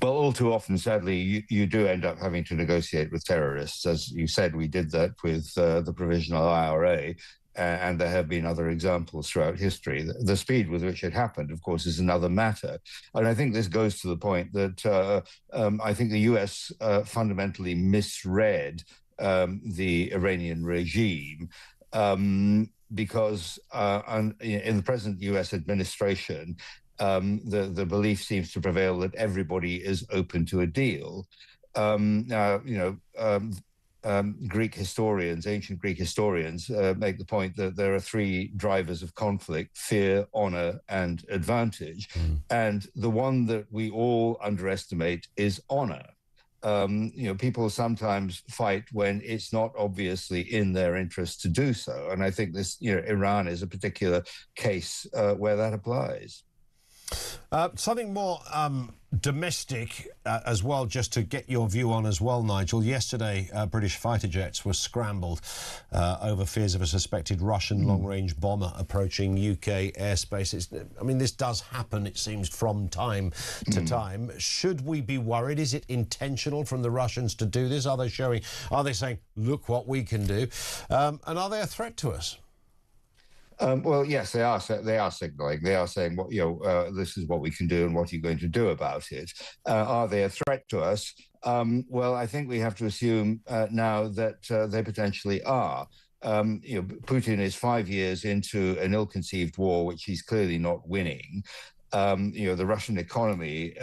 Well, all too often, sadly, you do end up having to negotiate with terrorists. As you said, we did that with the provisional IRA, and there have been other examples throughout history. The speed with which it happened, of course, is another matter. And I think this goes to the point that I think the US fundamentally misread the Iranian regime. Because in the present US administration, the belief seems to prevail that everybody is open to a deal. Now, Greek historians, ancient Greek historians, make the point that there are three drivers of conflict: fear, honor, and advantage. And the one that we all underestimate is honor. People sometimes fight when it's not obviously in their interest to do so. And I think this, Iran is a particular case where that applies. Something more domestic as well, just to get your view on as well, Nigel. Yesterday, British fighter jets were scrambled over fears of a suspected Russian long-range bomber approaching UK airspace. This does happen, it seems, from time to time. Should we be worried? Is it intentional from the Russians to do this? Are they saying, look what we can do? And are they a threat to us? Well, yes, they are signalling. They are saying, this is what we can do and what are you going to do about it? Are they a threat to us? Well, I think we have to assume now that they potentially are. Putin is 5 years into an ill-conceived war, which he's clearly not winning. The Russian economy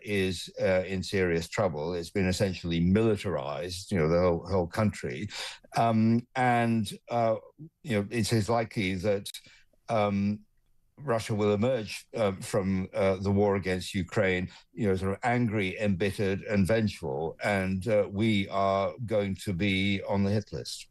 is in serious trouble. It's been essentially militarized, the whole country. It is likely that Russia will emerge from the war against Ukraine, sort of angry, embittered, and vengeful. And we are going to be on the hit list.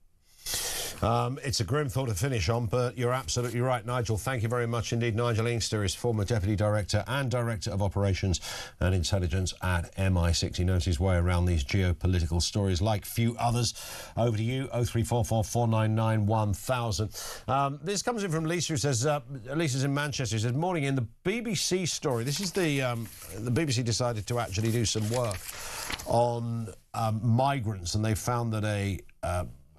It's a grim thought to finish on, but you're absolutely right, Nigel. Thank you very much indeed. Nigel Inkster is former Deputy Director and Director of Operations and Intelligence at MI6. He knows his way around these geopolitical stories like few others. Over to you, 0344 499 1000. This comes in from Lisa, who says, Lisa's in Manchester, who says, morning, in the BBC story, this is the BBC decided to actually do some work on migrants, and they found that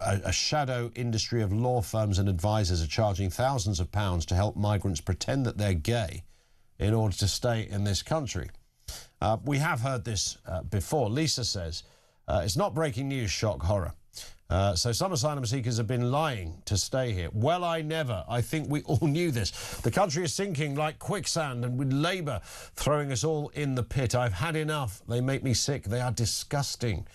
a shadow industry of law firms and advisors are charging thousands of pounds to help migrants pretend that they're gay in order to stay in this country. We have heard this before. Lisa says, it's not breaking news, shock horror. So some asylum seekers have been lying to stay here. Well, I never. I think we all knew this. The country is sinking like quicksand, and with Labour throwing us all in the pit. I've had enough. They make me sick. They are disgusting.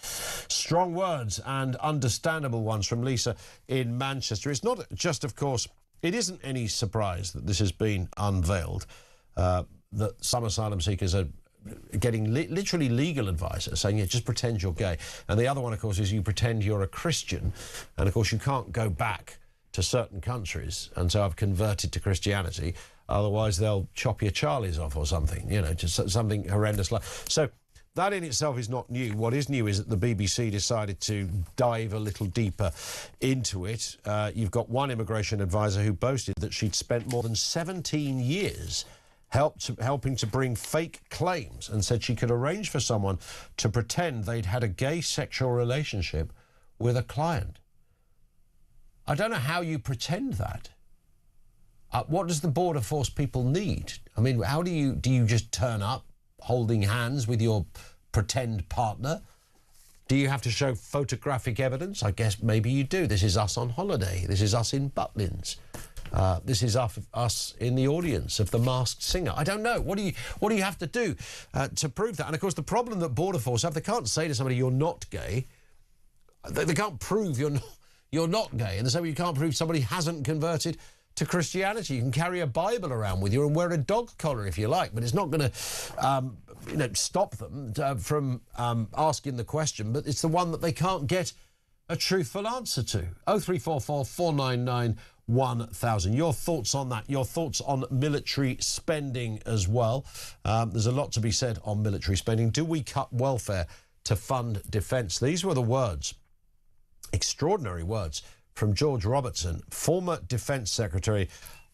Strong words and understandable ones from Lisa in Manchester. It's not just, of course, it isn't any surprise that this has been unveiled, that some asylum seekers are getting literally legal advice, saying, yeah, just pretend you're gay. And the other one, of course, is you pretend you're a Christian. And, of course, you can't go back to certain countries and so I've converted to Christianity. Otherwise, they'll chop your Charlies off or something, just something horrendous like. So that in itself is not new. What is new is that the BBC decided to dive a little deeper into it. You've got one immigration advisor who boasted that she'd spent more than 17 years helping to bring fake claims, and said she could arrange for someone to pretend they'd had a gay sexual relationship with a client. I don't know how you pretend that. What does the border force people need? I mean, how do you just turn up holding hands with your pretend partner? Do you have to show photographic evidence? I guess maybe you do. This is us on holiday. This is us in Butlins. This is us in the audience of The Masked Singer. I don't know. What do you have to do to prove that? And, of course, the problem that Border Force have, they can't say to somebody, you're not gay. They can't prove you're not gay. And the same way you can't prove somebody hasn't converted to Christianity. You can carry a Bible around with you and wear a dog collar if you like, but it's not going to stop them from asking the question. But it's the one that they can't get a truthful answer to. 0344 499 1000. Your thoughts on that? Your thoughts on military spending as well? There's a lot to be said on military spending. Do we cut welfare to fund defence? These were the words, extraordinary words, from George Robertson, former Defence Secretary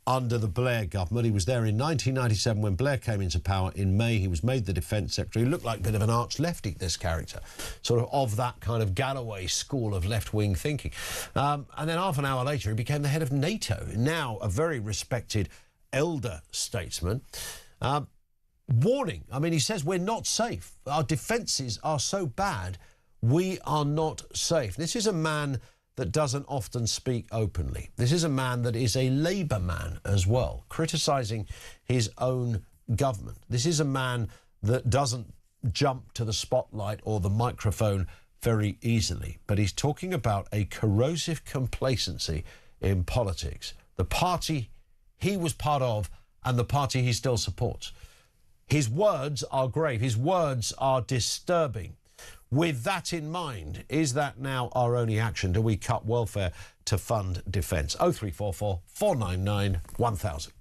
under the Blair government. He was there in 1997 when Blair came into power in May. He was made the Defence Secretary. He looked like a bit of an arch lefty, this character, sort of that kind of Galloway school of left-wing thinking. And then half an hour later, he became the head of NATO, now a very respected elder statesman. Warning, I mean, he says we're not safe. Our defences are so bad, we are not safe. This is a man that doesn't often speak openly. This is a man that is a Labour man as well, criticising his own government. This is a man that doesn't jump to the spotlight or the microphone very easily, but he's talking about a corrosive complacency in politics. The party he was part of and the party he still supports. His words are grave. His words are disturbing. With that in mind, is that now our only action? Do we cut welfare to fund defence? 0344 499 1000.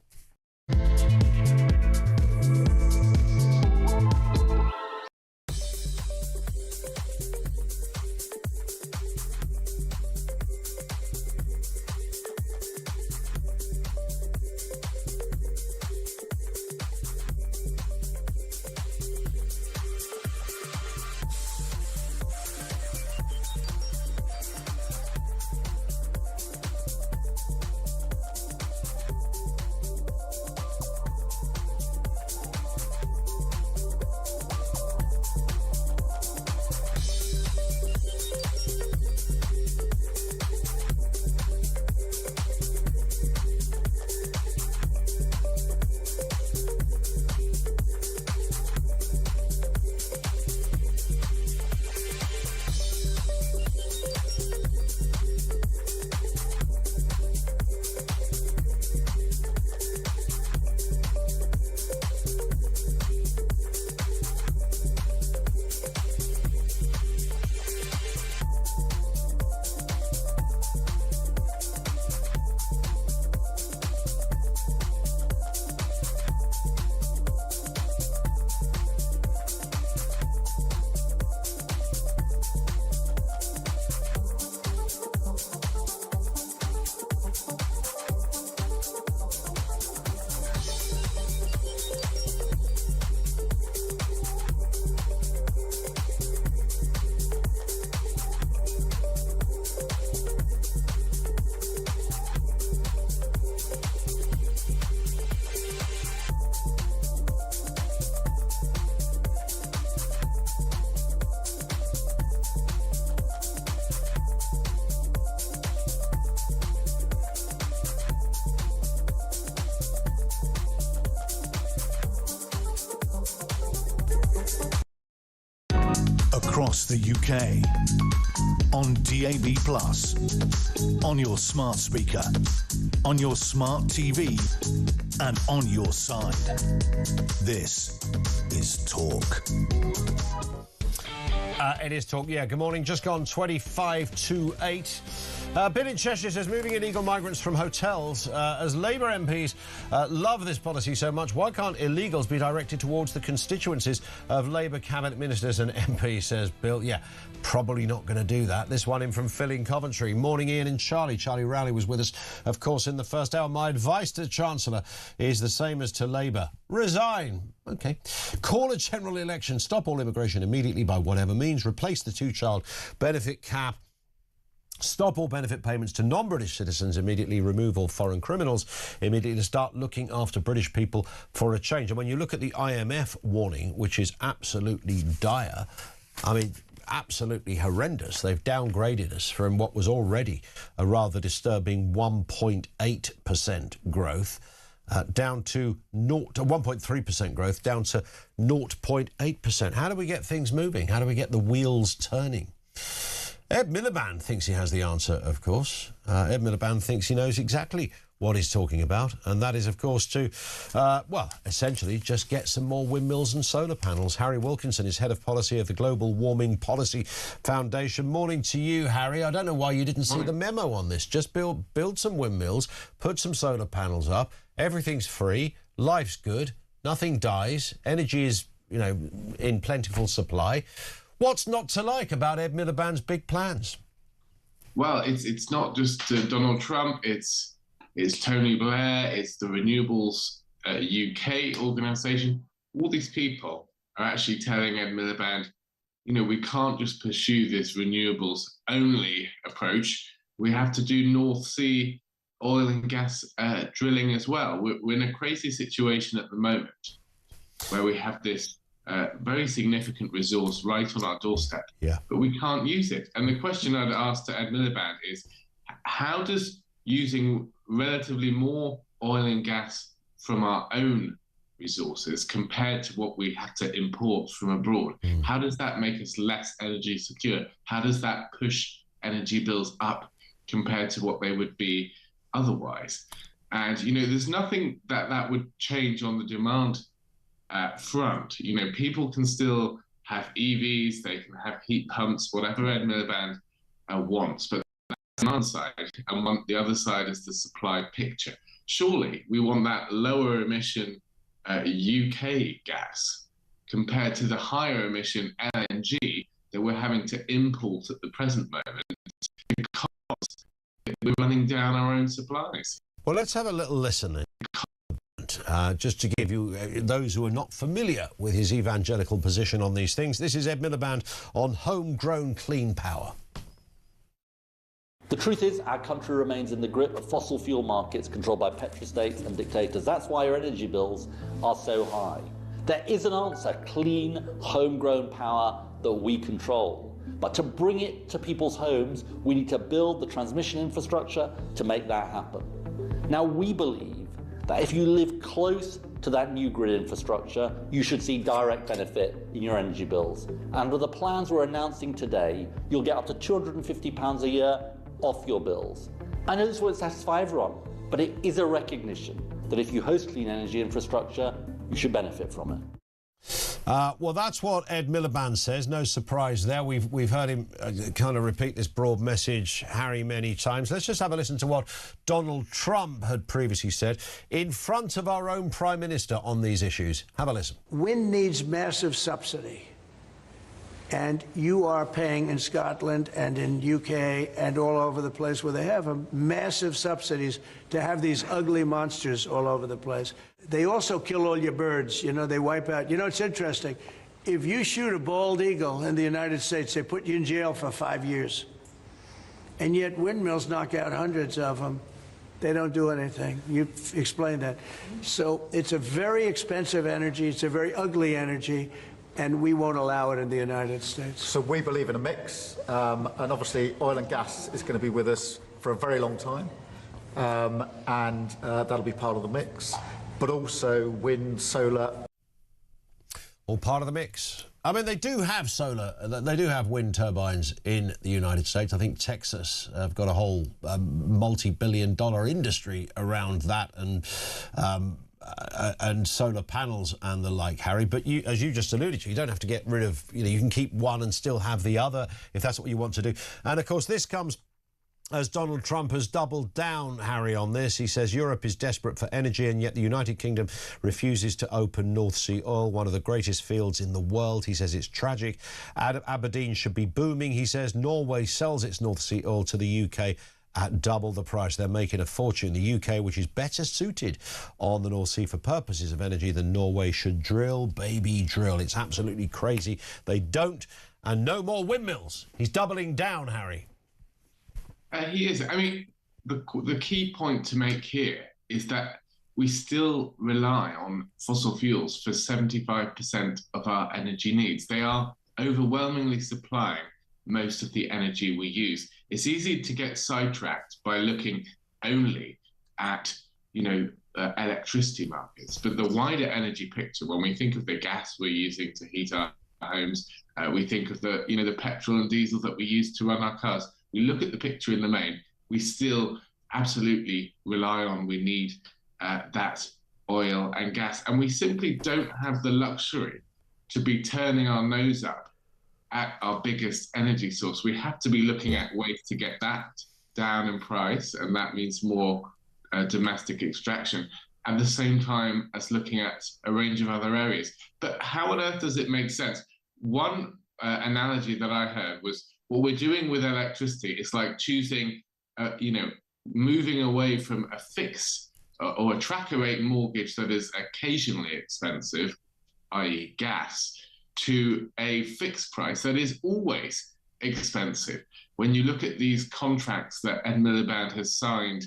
Across the UK, on DAB+, on your smart speaker, on your smart TV, and on your side. This is Talk. It is Talk, yeah. Good morning. Just gone 25 to 8. Bill in Cheshire says moving illegal migrants from hotels. As Labour MPs love this policy so much, why can't illegals be directed towards the constituencies of Labour cabinet ministers and MPs, says Bill. Yeah, probably not going to do that. This one in from Phil in Coventry. Morning, Ian and Charlie. Charlie Rowley was with us, of course, in the first hour. My advice to the Chancellor is the same as to Labour. Resign. OK. Call a general election. Stop all immigration immediately by whatever means. Replace the two-child benefit cap. Stop all benefit payments to non-British citizens immediately. Remove all foreign criminals immediately. To start looking after British people for a change. And when you look at the IMF warning, which is absolutely dire, I mean, absolutely horrendous. They've downgraded us from what was already a rather disturbing 1.8% growth down to 1.3% growth, down to 0.8%. How do we get things moving? How do we get the wheels turning? Ed Miliband thinks he has the answer, of course. Ed Miliband thinks he knows exactly what he's talking about, and that is, of course, to, essentially just get some more windmills and solar panels. Harry Wilkinson is head of policy of the Global Warming Policy Foundation. Morning to you, Harry. I don't know why you didn't see the memo on this. Just build some windmills, put some solar panels up. Everything's free. Life's good. Nothing dies. Energy is, in plentiful supply. What's not to like about Ed Miliband's big plans? Well, it's not just Donald Trump. It's it's Tony Blair, it's the Renewables UK organisation. All these people are actually telling Ed Miliband, you know, we can't just pursue this renewables only approach. We have to do North Sea oil and gas drilling as well. We're in a crazy situation at the moment where we have this very significant resource right on our doorstep, but we can't use it. And the question I'd ask to Ed Miliband is, how does using relatively more oil and gas from our own resources compared to what we have to import from abroad, how does that make us less energy secure? How does that push energy bills up compared to what they would be otherwise? And, you know, there's nothing that would change on the demand front. You know, people can still have EVs, they can have heat pumps, whatever Ed Miliband wants, but that's one side, and the other side is the supply picture. Surely we want that lower emission UK gas compared to the higher emission LNG that we're having to import at the present moment because we're running down our own supplies. Well, let's have a little listen. Just to give you, those who are not familiar with his evangelical position on these things, this is Ed Miliband on homegrown clean power. The truth is, our country remains in the grip of fossil fuel markets controlled by petrostates and dictators. That's why our energy bills are so high. There is an answer: clean, homegrown power that we control. But to bring it to people's homes, we need to build the transmission infrastructure to make that happen. Now, we believe that if you live close to that new grid infrastructure, you should see direct benefit in your energy bills. And with the plans we're announcing today, you'll get up to £250 a year off your bills. I know this won't satisfy everyone, but it is a recognition that if you host clean energy infrastructure, you should benefit from it. Well, that's what Ed Miliband says. No surprise there. We've heard him kind of repeat this broad message, Harry, many times. Let's just have a listen to what Donald Trump had previously said in front of our own Prime Minister on these issues. Have a listen. Wind needs massive subsidy. And you are paying in Scotland and in UK and all over the place where they have massive subsidies to have these ugly monsters all over the place. They also kill all your birds. You know, they wipe out. You know, it's interesting. If you shoot a bald eagle in the United States, they put you in jail for 5 years. And yet windmills knock out hundreds of them. They don't do anything. You explained that. So it's a very expensive energy. It's a very ugly energy. And we won't allow it in the United States. So we believe in a mix, and obviously oil and gas is going to be with us for a very long time, and that'll be part of the mix, but also wind, solar. All part of the mix. I mean, they do have solar, they do have wind turbines in the United States. I think Texas have got a whole multi-billion-dollar industry around that, and solar panels and the like, Harry. But you, as you just alluded to, you don't have to get rid of, you know, you can keep one and still have the other if that's what you want to do. And of course, this comes as Donald Trump has doubled down, Harry, on this. He says Europe is desperate for energy, and yet the United Kingdom refuses to open North Sea oil, one of the greatest fields in the world. He says it's tragic. Aberdeen should be booming. He says Norway sells its North Sea oil to the UK at double the price. They're making a fortune. The UK, which is better suited on the North Sea for purposes of energy than Norway, should drill, baby, drill. It's absolutely crazy. They don't. And no more windmills. He's doubling down, Harry. He is. I mean, the key point to make here is that we still rely on fossil fuels for 75% of our energy needs. They are overwhelmingly supplying most of the energy we use. It's easy to get sidetracked by looking only at, you know, electricity markets, but the wider energy picture, when we think of the gas we're using to heat our homes, we think of the, you know, the petrol and diesel that we use to run our cars. We look at the picture in the main, we still absolutely rely on, we need that oil and gas, and we simply don't have the luxury to be turning our nose up at our biggest energy source. We have to be looking at ways to get that down in price, and that means more domestic extraction, at the same time as looking at a range of other areas. But how on earth does it make sense? One analogy that I heard was, what we're doing with electricity is like choosing, you know, moving away from a fixed or a tracker rate mortgage that is occasionally expensive, i.e. gas, to a fixed price that is always expensive. When you look at these contracts that Ed Miliband has signed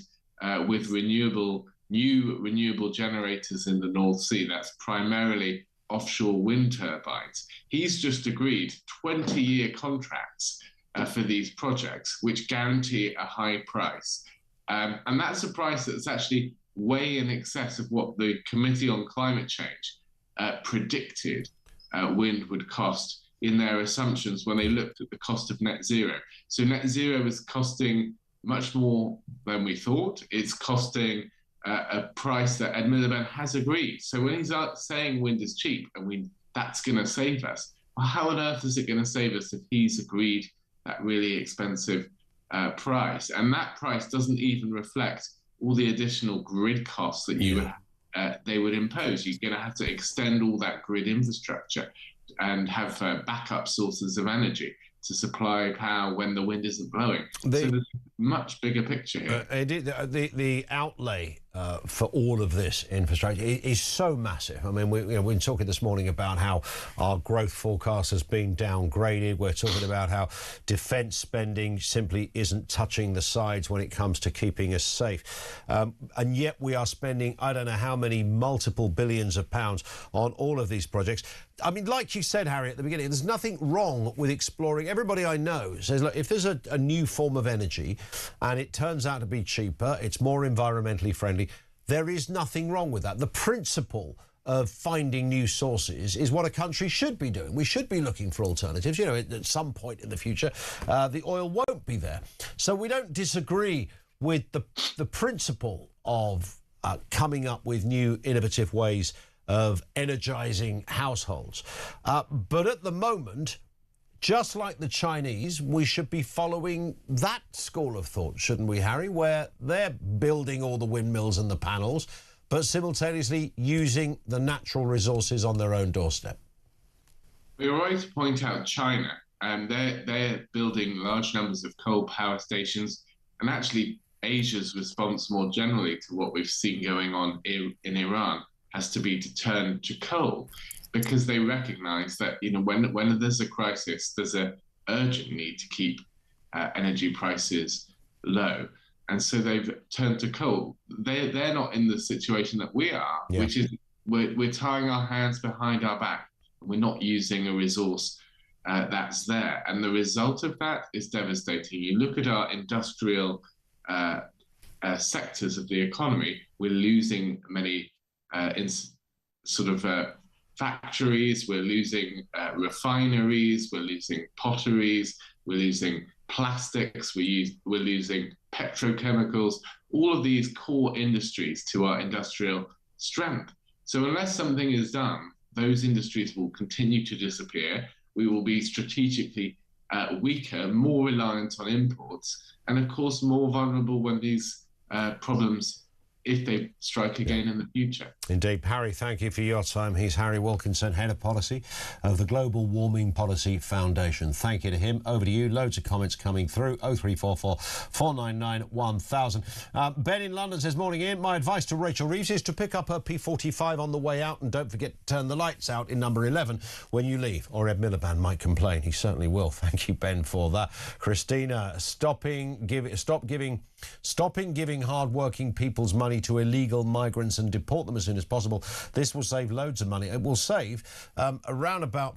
with new renewable generators in the North Sea, that's primarily offshore wind turbines, he's just agreed 20-year contracts for these projects, which guarantee a high price. And that's a price that's actually way in excess of what the Committee on Climate Change predicted wind would cost in their assumptions when they looked at the cost of net zero. So net zero is costing much more than we thought. It's costing a price that Ed Miliband has agreed. So when he's out saying wind is cheap and that's going to save us, well, how on earth is it going to save us if he's agreed that really expensive price? And that price doesn't even reflect all the additional grid costs that they would impose. You're going to have to extend all that grid infrastructure and have backup sources of energy to supply power when the wind isn't blowing. So there's a much bigger picture here. The outlay for all of this infrastructure is so massive. I mean, we've been talking this morning about how our growth forecast has been downgraded. We're talking about how defence spending simply isn't touching the sides when it comes to keeping us safe. And yet we are spending, I don't know how many multiple billions of pounds on all of these projects. I mean, like you said, Harry, at the beginning, there's nothing wrong with exploring. Everybody I know says, look, if there's a new form of energy and it turns out to be cheaper, it's more environmentally friendly, there is nothing wrong with that. The principle of finding new sources is what a country should be doing. We should be looking for alternatives. You know, at some point in the future, the oil won't be there. So we don't disagree with the principle of coming up with new innovative ways of energising households. But at the moment, just like the Chinese, we should be following that school of thought, shouldn't we, Harry, where they're building all the windmills and the panels, but simultaneously using the natural resources on their own doorstep. We're right to point out China, and they're building large numbers of coal power stations, and actually Asia's response more generally to what we've seen going on in Iran has to be to turn to coal, because they recognise that when there's a crisis, there's an urgent need to keep energy prices low, and so they've turned to coal. They're not in the situation that we are, which is we're tying our hands behind our back, and we're not using a resource that's there, and the result of that is devastating. You look at our industrial sectors of the economy, we're losing many factories, we're losing refineries, we're losing potteries, we're losing plastics, we're losing petrochemicals, all of these core industries to our industrial strength. So unless something is done, those industries will continue to disappear. We will be strategically weaker, more reliant on imports, and of course more vulnerable when these problems, if they strike again in the future. Indeed. Harry, thank you for your time. He's Harry Wilkinson, Head of Policy of the Global Warming Policy Foundation. Thank you to him. Over to you. Loads of comments coming through. 0344 499 1000. Ben in London says, morning Ian. My advice to Rachel Reeves is to pick up her P45 on the way out, and don't forget to turn the lights out in number 11 when you leave, or Ed Miliband might complain. He certainly will. Thank you, Ben, for that. Christina, stopping giving hard-working people's money to illegal migrants and deport them as soon as possible. This will save loads of money. It will save around about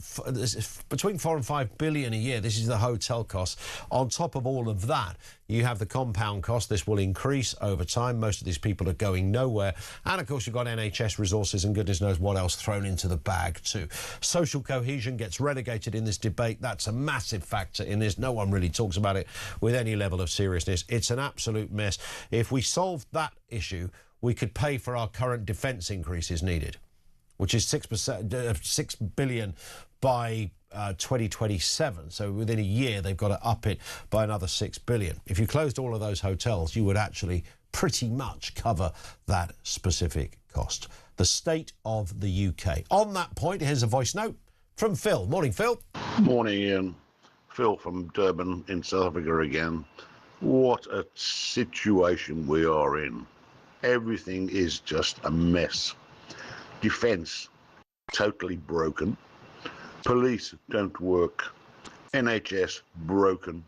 between 4 and 5 billion a year. This is the hotel cost. On top of all of that, you have the compound cost. This will increase over time. Most of these people are going nowhere. And, of course, you've got NHS resources and goodness knows what else thrown into the bag too. Social cohesion gets relegated in this debate. That's a massive factor in this. No one really talks about it with any level of seriousness. It's an absolute mess. If we solved that issue, we could pay for our current defence increases needed, which is 6 billion by 2027. So within a year, they've got to up it by another 6 billion. If you closed all of those hotels, you would actually pretty much cover that specific cost. The state of the UK. On that point, here's a voice note from Phil. Morning, Phil. Morning, Ian. Phil from Durban in South Africa again. What a situation we are in. Everything is just a mess. Defence, totally broken. Police don't work. NHS, broken.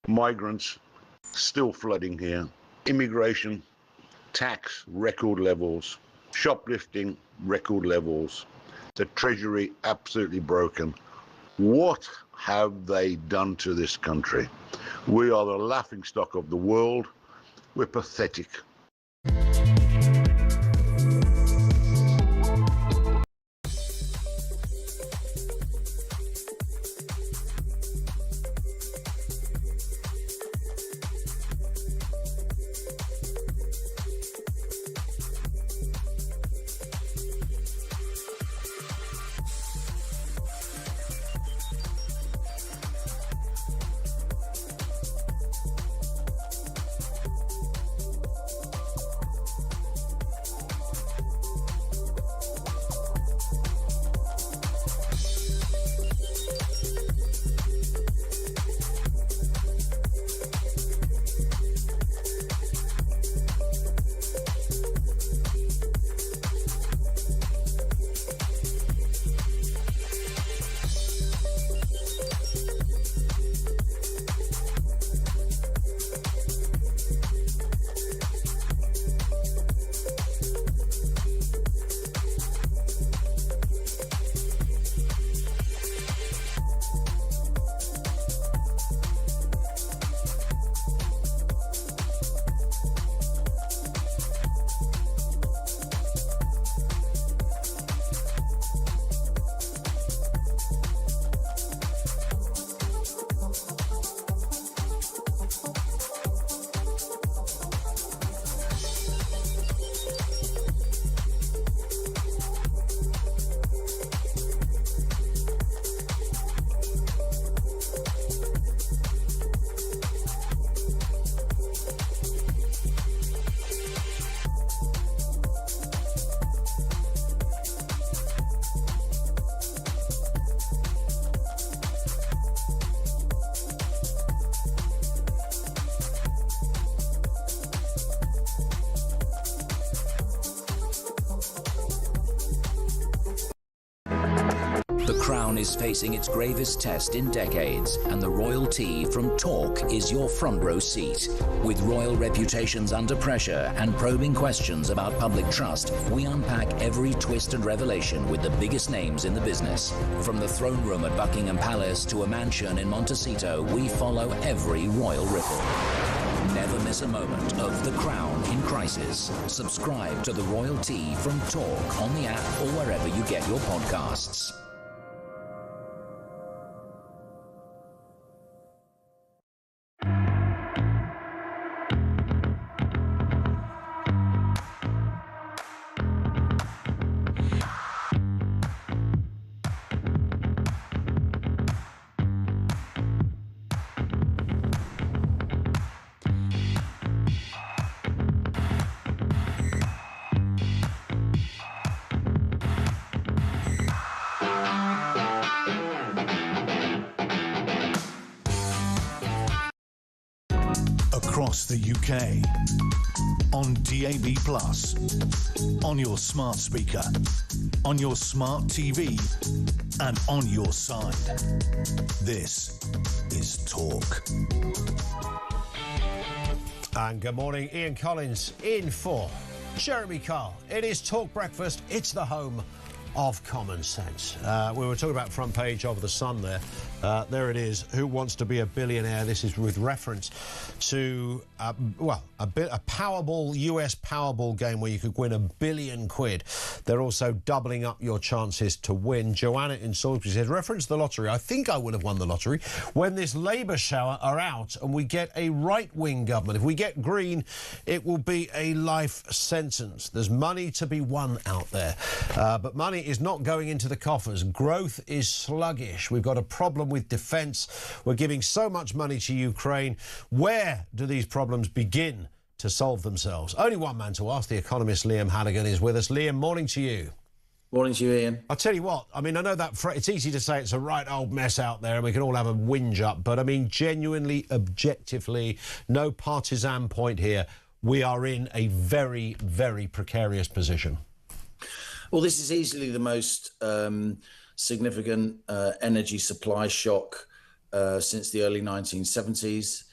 Migrants, still flooding here. Immigration, tax, record levels. Shoplifting, record levels. The Treasury, absolutely broken. What have they done to this country? We are the laughingstock of the world. We're pathetic. The Crown is facing its gravest test in decades, and the royalty from Talk is your front row seat. With royal reputations under pressure and probing questions about public trust, we unpack every twist and revelation with the biggest names in the business. From the throne room at Buckingham Palace to a mansion in Montecito, we follow every royal ripple. Never miss a moment of The Crown in crisis. Subscribe to the royalty from Talk on the app or wherever you get your podcasts. Across the UK, on DAB+, on your smart speaker, on your smart TV, and on your side. This is Talk. And good morning, Ian Collins in for Jeremy Carl. It is Talk Breakfast. It's the home of common sense. We were talking about front page of the Sun there. There it is. Who wants to be a billionaire? This is with reference to, a Powerball, US Powerball game where you could win £1 billion. They're also doubling up your chances to win. Joanna in Salisbury says, reference the lottery. I think I would have won the lottery when this Labour shower are out and we get a right-wing government. If we get Green, it will be a life sentence. There's money to be won out there, but money is not going into the coffers. Growth is sluggish. We've got a problem with defence. We're giving so much money to Ukraine. Where do these problems begin to solve themselves? Only one man to ask. The economist Liam Halligan is with us. Liam, morning to you. Morning to you, Ian. I'll tell you what, I mean, I know that it's easy to say it's a right old mess out there and we can all have a whinge up, but I mean, genuinely, objectively, no partisan point here. We are in a very, very precarious position. Well, this is easily the most significant energy supply shock since the early 1970s.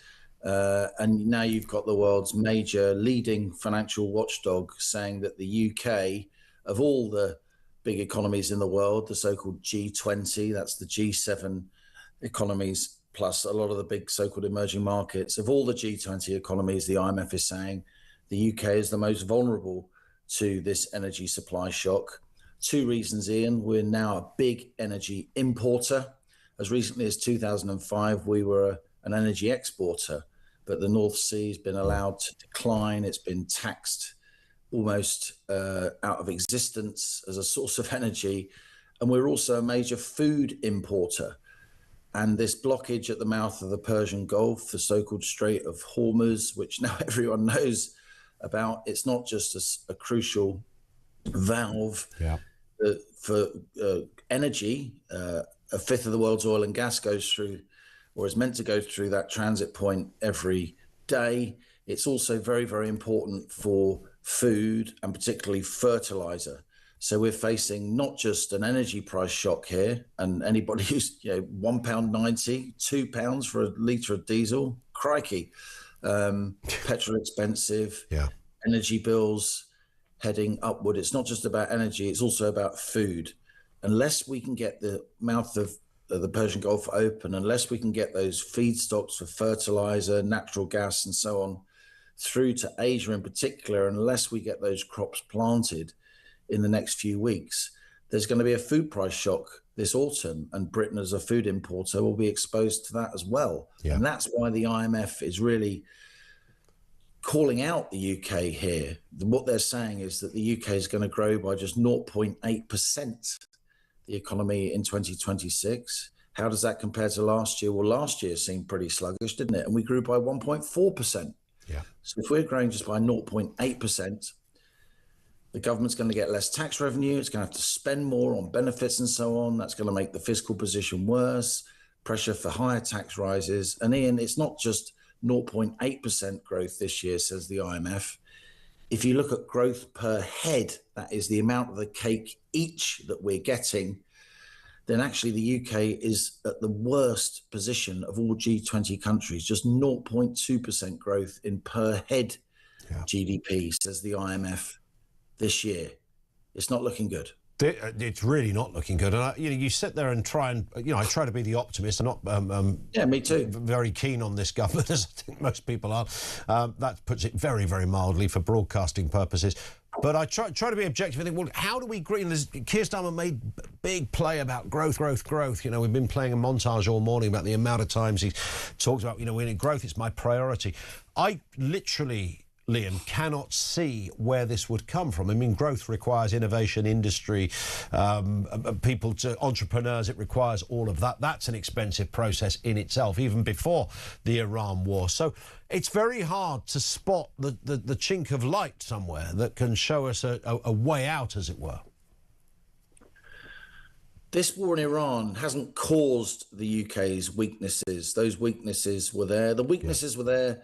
And now you've got the world's major leading financial watchdog saying that the UK, of all the big economies in the world, the so-called G20, that's the G7 economies, plus a lot of the big so-called emerging markets. Of all the G20 economies, the IMF is saying the UK is the most vulnerable to this energy supply shock. Two reasons, Ian. We're now a big energy importer. As recently as 2005, we were an energy exporter, but the North Sea has been allowed to decline. It's been taxed almost out of existence as a source of energy. And we're also a major food importer. And this blockage at the mouth of the Persian Gulf, the so-called Strait of Hormuz, which now everyone knows about, it's not just a crucial valve for energy. A fifth of the world's oil and gas goes through, or is meant to go through, that transit point every day. It's also very, very important for food and particularly fertilizer. So we're facing not just an energy price shock here, and anybody who's, £1.90, £2 for a litre of diesel, crikey. Petrol expensive, energy bills heading upward. It's not just about energy, it's also about food. Unless we can get the mouth of the Persian Gulf open, unless we can get those feedstocks for fertilizer, natural gas and so on through to Asia in particular, unless we get those crops planted in the next few weeks, there's going to be a food price shock this autumn, and Britain as a food importer will be exposed to that as well. And that's why the IMF is really calling out the UK here. What they're saying is that the UK is going to grow by just 0.8%, the economy in 2026. How does that compare to last year? Well, last year seemed pretty sluggish, didn't it? And we grew by 1.4%. So if we're growing just by 0.8%, the government's going to get less tax revenue. It's going to have to spend more on benefits and so on. That's going to make the fiscal position worse, pressure for higher tax rises. And Ian, it's not just 0.8% growth this year, says the IMF. If you look at growth per head, that is the amount of the cake each that we're getting, then actually the UK is at the worst position of all G20 countries, just 0.2% growth in per head GDP, says the IMF this year. It's not looking good. It's really not looking good. And you sit there and try and, I try to be the optimist. I'm not me too. Very keen on this government, as I think most people are. That puts it very, very mildly for broadcasting purposes. But I try to be objective and think, well, how do we green this? Keir Starmer made big play about growth. We've been playing a montage all morning about the amount of times he's talked about, we need growth. It's my priority. I literally, Liam, cannot see where this would come from. I mean, growth requires innovation, industry, entrepreneurs. It requires all of that. That's an expensive process in itself, even before the Iran war. So it's very hard to spot the chink of light somewhere that can show us a way out, as it were. This war in Iran hasn't caused the UK's weaknesses. Those weaknesses were there. The weaknesses were there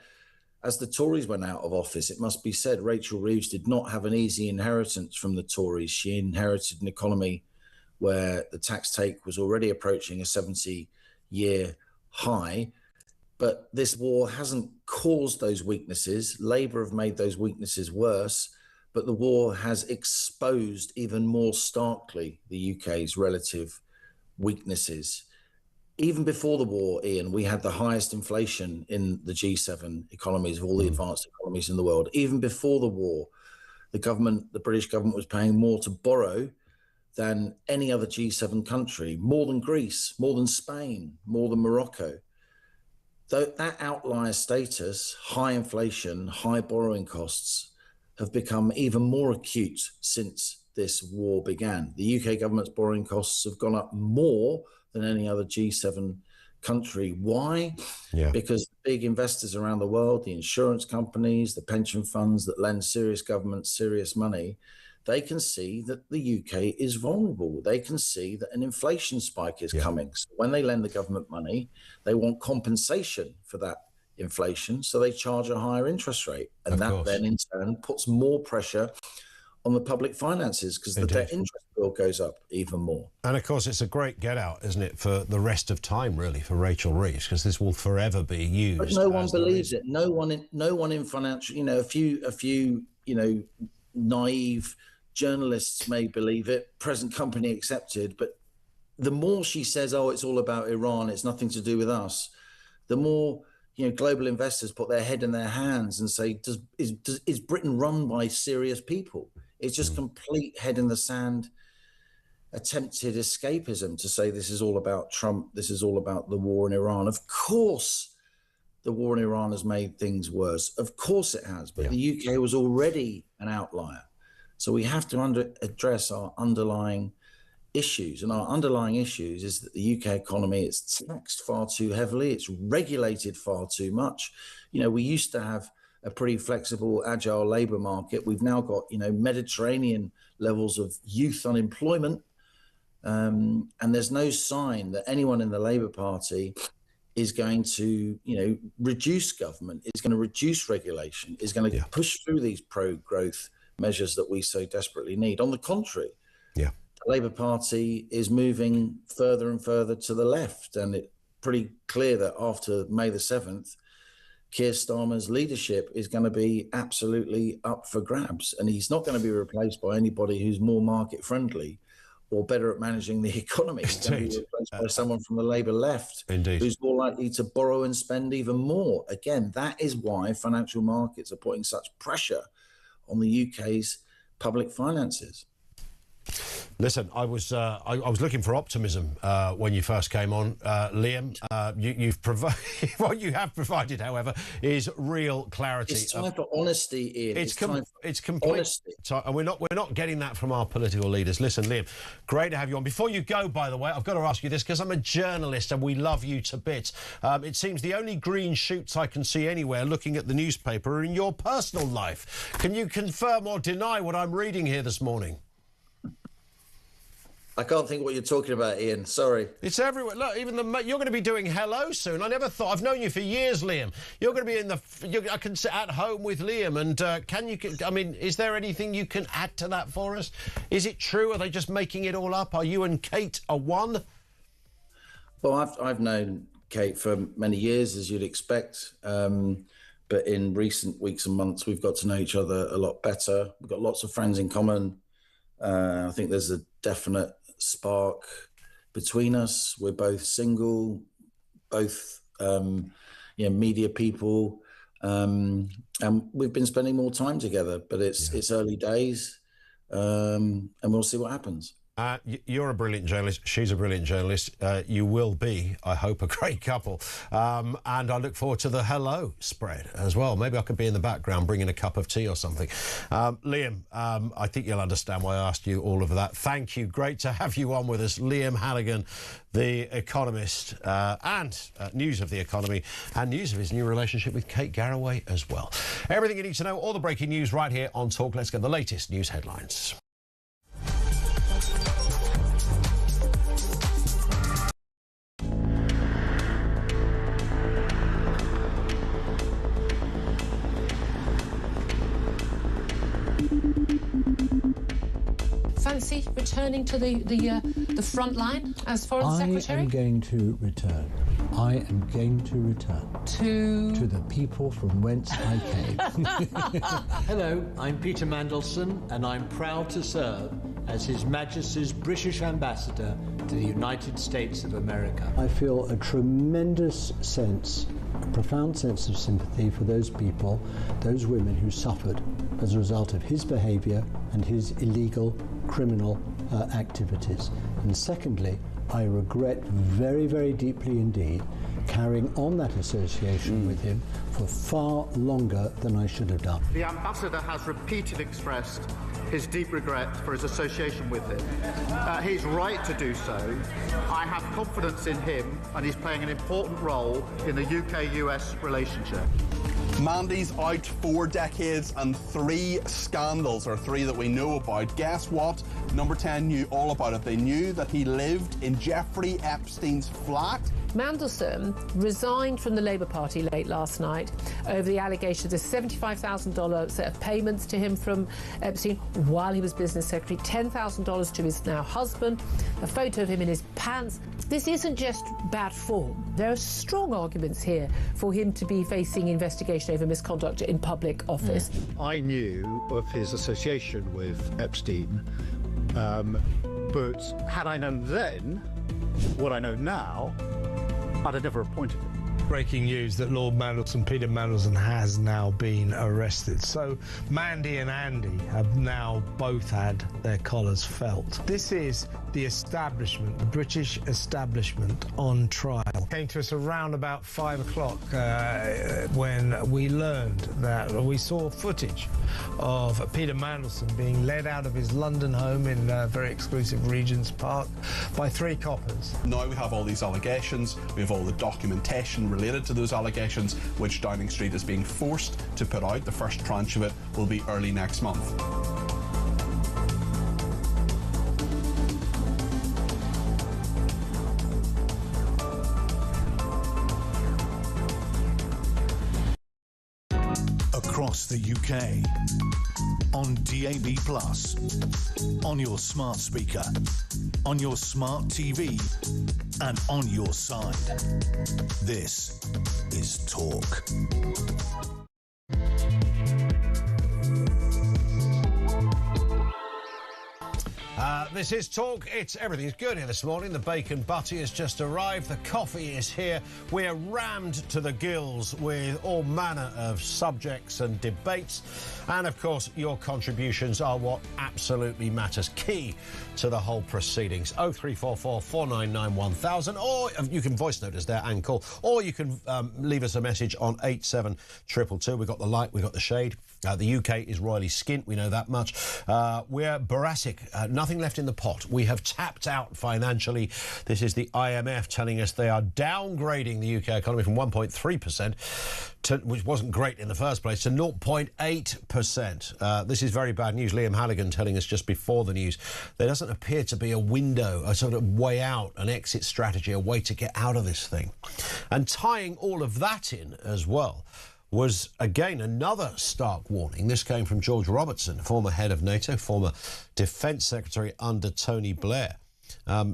as the Tories went out of office. It must be said, Rachel Reeves did not have an easy inheritance from the Tories. She inherited an economy where the tax take was already approaching a 70-year high. But this war hasn't caused those weaknesses. Labour have made those weaknesses worse, but the war has exposed even more starkly the UK's relative weaknesses. Even before the war, Ian, we had the highest inflation in the G7 economies of all the advanced economies in the world. Even before the war, the British government was paying more to borrow than any other G7 country, more than Greece, more than Spain, more than Morocco. That outlier status, high inflation, high borrowing costs, have become even more acute since this war began. The UK government's borrowing costs have gone up more than any other G7 country. Why? Because big investors around the world, the insurance companies, the pension funds that lend serious governments serious money, they can see that the UK is vulnerable. They can see that an inflation spike is coming. So when they lend the government money, they want compensation for that inflation, so they charge a higher interest rate. And that then in turn puts more pressure on the public finances because the debt interest bill goes up even more. And of course, it's a great get out, isn't it, for the rest of time, really, for Rachel Reeves, because this will forever be used. But no one believes it. No one in financial, you know, a few, you know, naive journalists may believe it, present company accepted. But the more she says, oh, it's all about Iran, it's nothing to do with us, the more, you know, global investors put their head in their hands and say, is Britain run by serious people? It's just complete head in the sand, attempted escapism to say this is all about Trump, this is all about the war in Iran. Of course, the war in Iran has made things worse. Of course it has, but the UK was already an outlier. So we have to address our underlying issues. And our underlying issues is that the UK economy is taxed far too heavily. It's regulated far too much. You know, we used to have a pretty flexible, agile labour market. We've now got, you know, Mediterranean levels of youth unemployment. And there's no sign that anyone in the Labour Party is going to, you know, reduce government, is going to reduce regulation, is going to push through these pro-growth measures that we so desperately need. On the contrary, the Labour Party is moving further and further to the left. And it's pretty clear that after May the 7th, Keir Starmer's leadership is going to be absolutely up for grabs. And he's not going to be replaced by anybody who's more market friendly or better at managing the economy. He's going to be replaced by someone from the Labour left who's more likely to borrow and spend even more. Again, that is why financial markets are putting such pressure on the UK's public finances. Listen, I was looking for optimism when you first came on, Liam. You've provided what you have provided, however, is real clarity. It's time for honesty, Ian. It's complete honesty, and we're not getting that from our political leaders. Listen, Liam, great to have you on. Before you go, by the way, I've got to ask you this because I'm a journalist and we love you to bits. It seems the only green shoots I can see anywhere looking at the newspaper are in your personal life. Can you confirm or deny what I'm reading here this morning? I can't think what you're talking about, Ian. Sorry. It's everywhere. Look, even you're going to be doing Hello soon. I never thought. I've known you for years, Liam. You're going to be in I can sit at home with Liam. And I mean, is there anything you can add to that for us? Is it true? Are they just making it all up? Are you and Kate a one? Well, I've known Kate for many years, as you'd expect. But in recent weeks and months, we've got to know each other a lot better. We've got lots of friends in common. I think there's a definite spark between us. We're both single, both media people, and we've been spending more time together. But it's early days, and we'll see what happens. You're a brilliant journalist. She's a brilliant journalist. You will be, I hope, a great couple. And I look forward to the Hello spread as well. Maybe I could be in the background bringing a cup of tea or something. Liam, I think you'll understand why I asked you all of that. Thank you. Great to have you on with us. Liam Halligan, The Economist, and news of the economy and news of his new relationship with Kate Garraway as well. Everything you need to know, all the breaking news right here on Talk. Let's get the latest news headlines. Fancy returning to the front line as Foreign Secretary? I am going to return. I am going to return. To the people from whence I came. Hello, I'm Peter Mandelson, and I'm proud to serve as His Majesty's British Ambassador to the United States of America. I feel a tremendous sense, a profound sense of sympathy for those people, those women who suffered as a result of his behaviour and his illegal criminal activities. And secondly, I regret very, very deeply indeed carrying on that association with him for far longer than I should have done. The Ambassador has repeatedly expressed his deep regret for his association with him. He's right to do so. I have confidence in him, and he's playing an important role in the UK-US relationship. Mandy's out 4 decades and 3 scandals, or 3 that we know about. Guess what? Number 10 knew all about it. They knew that he lived in Jeffrey Epstein's flat. Mandelson resigned from the Labour Party late last night over the allegation of the $75,000 set of payments to him from Epstein while he was business secretary, $10,000 to his now husband, a photo of him in his pants. This isn't just bad form. There are strong arguments here for him to be facing investigation over misconduct in public office. I knew of his association with Epstein, but had I known then what I know now, I'd have never appointed him. Breaking news that Lord Mandelson, Peter Mandelson, has now been arrested. So Mandy and Andy have now both had their collars felt. This is the establishment, the British establishment on trial. Came to us around about 5 o'clock when we learned that we saw footage of Peter Mandelson being led out of his London home in very exclusive Regent's Park by 3 coppers. Now we have all these allegations, we have all the documentation related to those allegations, which Downing Street is being forced to put out. The first tranche of it will be early next month. Across the UK, on DAB+, on your smart speaker, on your smart TV, and on your side. This is Talk. This is Talk. Everything's good here this morning. The bacon butty has just arrived. The coffee is here. We're rammed to the gills with all manner of subjects and debates. And, of course, your contributions are what absolutely matters. Key to the whole proceedings. 0344 499 1000. Or you can voice note us there and call. Or you can leave us a message on 87222. We've got the light, we've got the shade. The UK is royally skint, we know that much. We're Boracic, nothing left in the pot. We have tapped out financially. This is the IMF telling us they are downgrading the UK economy from 1.3%, which wasn't great in the first place, to 0.8%. This is very bad news. Liam Halligan telling us just before the news, there doesn't appear to be a window, a sort of way out, an exit strategy, a way to get out of this thing. And tying all of that in as well was, again, another stark warning. This came from George Robertson, former head of NATO, former defence secretary under Tony Blair,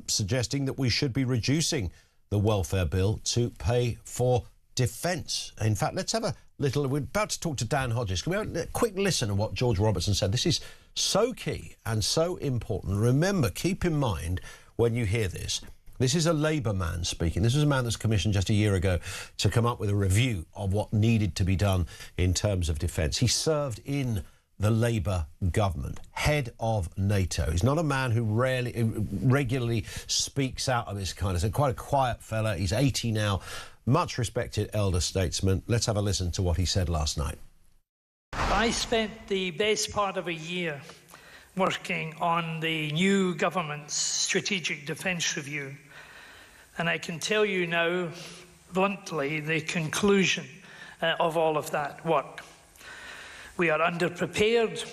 suggesting that we should be reducing the welfare bill to pay for defence. In fact, let's have a little... We're about to talk to Dan Hodges. Can we have a quick listen to what George Robertson said? This is so key and so important. Remember, keep in mind when you hear this, this is a Labour man speaking. This was a man that's commissioned just a year ago to come up with a review of what needed to be done in terms of defence. He served in the Labour government, head of NATO. He's not a man who regularly speaks out of this kind of thing. Quite a quiet fella. He's 80 now. Much respected elder statesman. Let's have a listen to what he said last night. I spent the best part of a year working on the new government's strategic defence review. And I can tell you now, bluntly, the conclusion of all of that work. We are underprepared,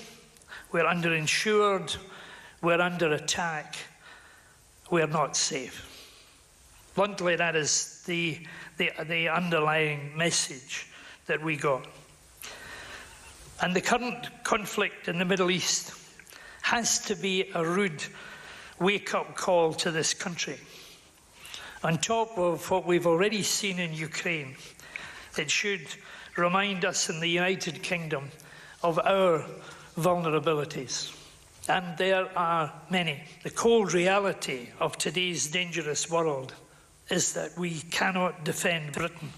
we're underinsured, we're under attack, we're not safe. Bluntly, that is the underlying message that we got. And the current conflict in the Middle East has to be a rude wake-up call to this country. On top of what we've already seen in Ukraine, it should remind us in the United Kingdom of our vulnerabilities. And there are many. The cold reality of today's dangerous world is that we cannot defend Britain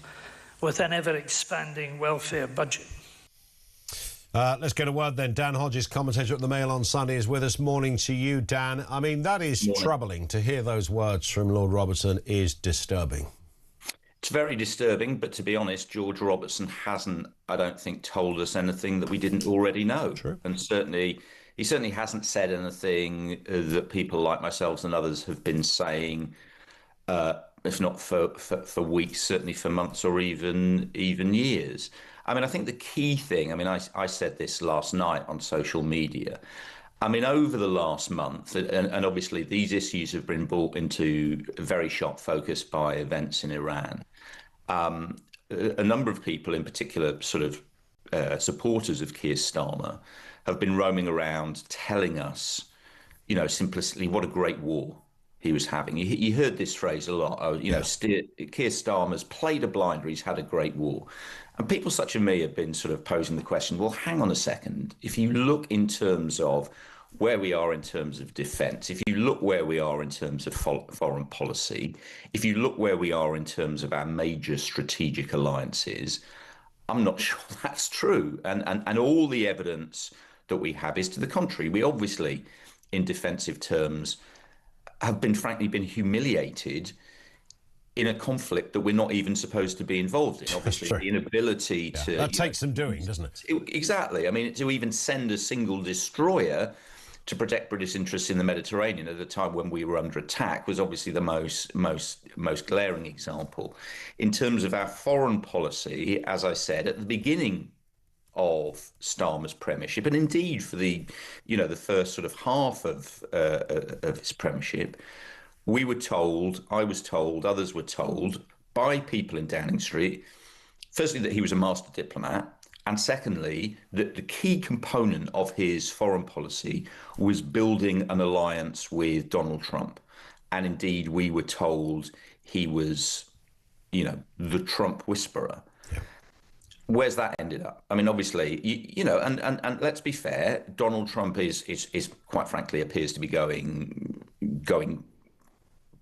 with an ever-expanding welfare budget. Let's get a word then. Dan Hodges, commentator at the Mail on Sunday, is with us. Morning to you, Dan. I mean, that is troubling. To hear those words from Lord Robertson is disturbing. It's very disturbing, but to be honest, George Robertson hasn't, I don't think, told us anything that we didn't already know. True. And he certainly hasn't said anything that people like myself and others have been saying if not for weeks, certainly for months or even years. I mean, I think the key thing, I mean, I said this last night on social media. I mean, over the last month, and obviously these issues have been brought into very sharp focus by events in Iran. A number of people, in particular, sort of supporters of Keir Starmer, have been roaming around telling us, simplistically, what a great war he was having. You heard this phrase a lot. Oh, Keir Starmer's played a blinder. He's had a great war. And people such as me have been sort of posing the question, well, hang on a second. If you look in terms of where we are in terms of defence, if you look where we are in terms of foreign policy, if you look where we are in terms of our major strategic alliances, I'm not sure that's true. And all the evidence that we have is to the contrary. We obviously, in defensive terms, have frankly been humiliated in a conflict that we're not even supposed to be involved in. Obviously, the inability to... That takes some doing, doesn't it? Exactly. I mean, to even send a single destroyer to protect British interests in the Mediterranean at a time when we were under attack was obviously the most glaring example. In terms of our foreign policy, as I said, at the beginning of Starmer's premiership, and indeed for the first sort of half of his premiership, we were told, I was told, others were told by people in Downing Street, firstly, that he was a master diplomat, and secondly, that the key component of his foreign policy was building an alliance with Donald Trump. And indeed, we were told he was, the Trump whisperer. Yeah. Where's that ended up? I mean, obviously, and let's be fair, Donald Trump is quite frankly appears to be going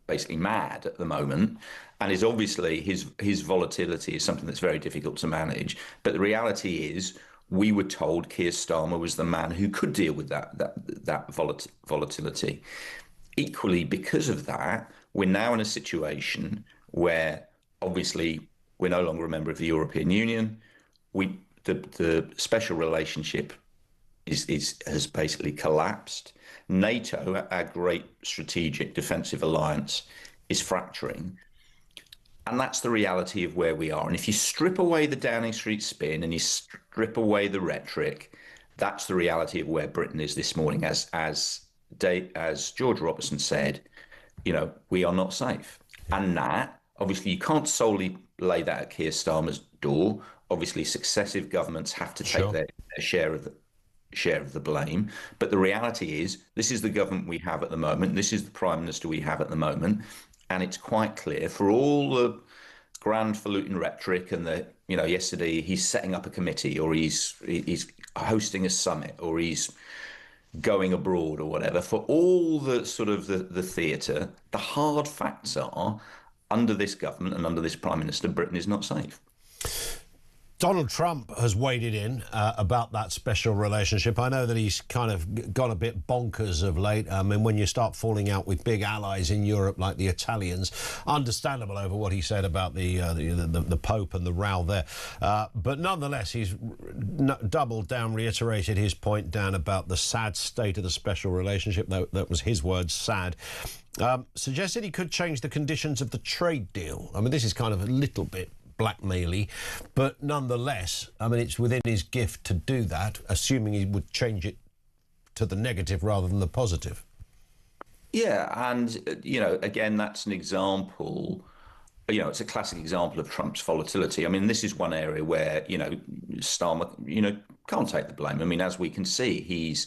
basically mad at the moment, and is obviously his volatility is something that's very difficult to manage. But the reality is, we were told Keir Starmer was the man who could deal with that volatility. Equally, because of that, we're now in a situation where obviously we're no longer a member of the European Union. The special relationship has basically collapsed. NATO, our great strategic defensive alliance, is fracturing. And that's the reality of where we are. And if you strip away the Downing Street spin and you strip away the rhetoric, that's the reality of where Britain is this morning. As George Robertson said, we are not safe. And that, obviously, you can't solely lay that at Keir Starmer's door. Obviously, successive governments have to take their share of the blame. But the reality is, this is the government we have at the moment. This is the Prime Minister we have at the moment. And it's quite clear, for all the grand-falutin rhetoric and yesterday he's setting up a committee, or he's hosting a summit, or he's going abroad or whatever, for all the sort of the theatre, the hard facts are, under this government and under this Prime Minister, Britain is not safe. Donald Trump has waded in about that special relationship. I know that he's kind of gone a bit bonkers of late. I mean, when you start falling out with big allies in Europe like the Italians, understandable over what he said about the Pope and the row there. But nonetheless, he's doubled down, reiterated his point down about the sad state of the special relationship. That was his words, sad. Suggested he could change the conditions of the trade deal. I mean, this is kind of a little bit blackmaily, but nonetheless, I mean, it's within his gift to do that, assuming he would change it to the negative rather than the positive. Yeah, and, again, that's an example, it's a classic example of Trump's volatility. I mean, this is one area where, Starmer, can't take the blame. I mean, as we can see, he's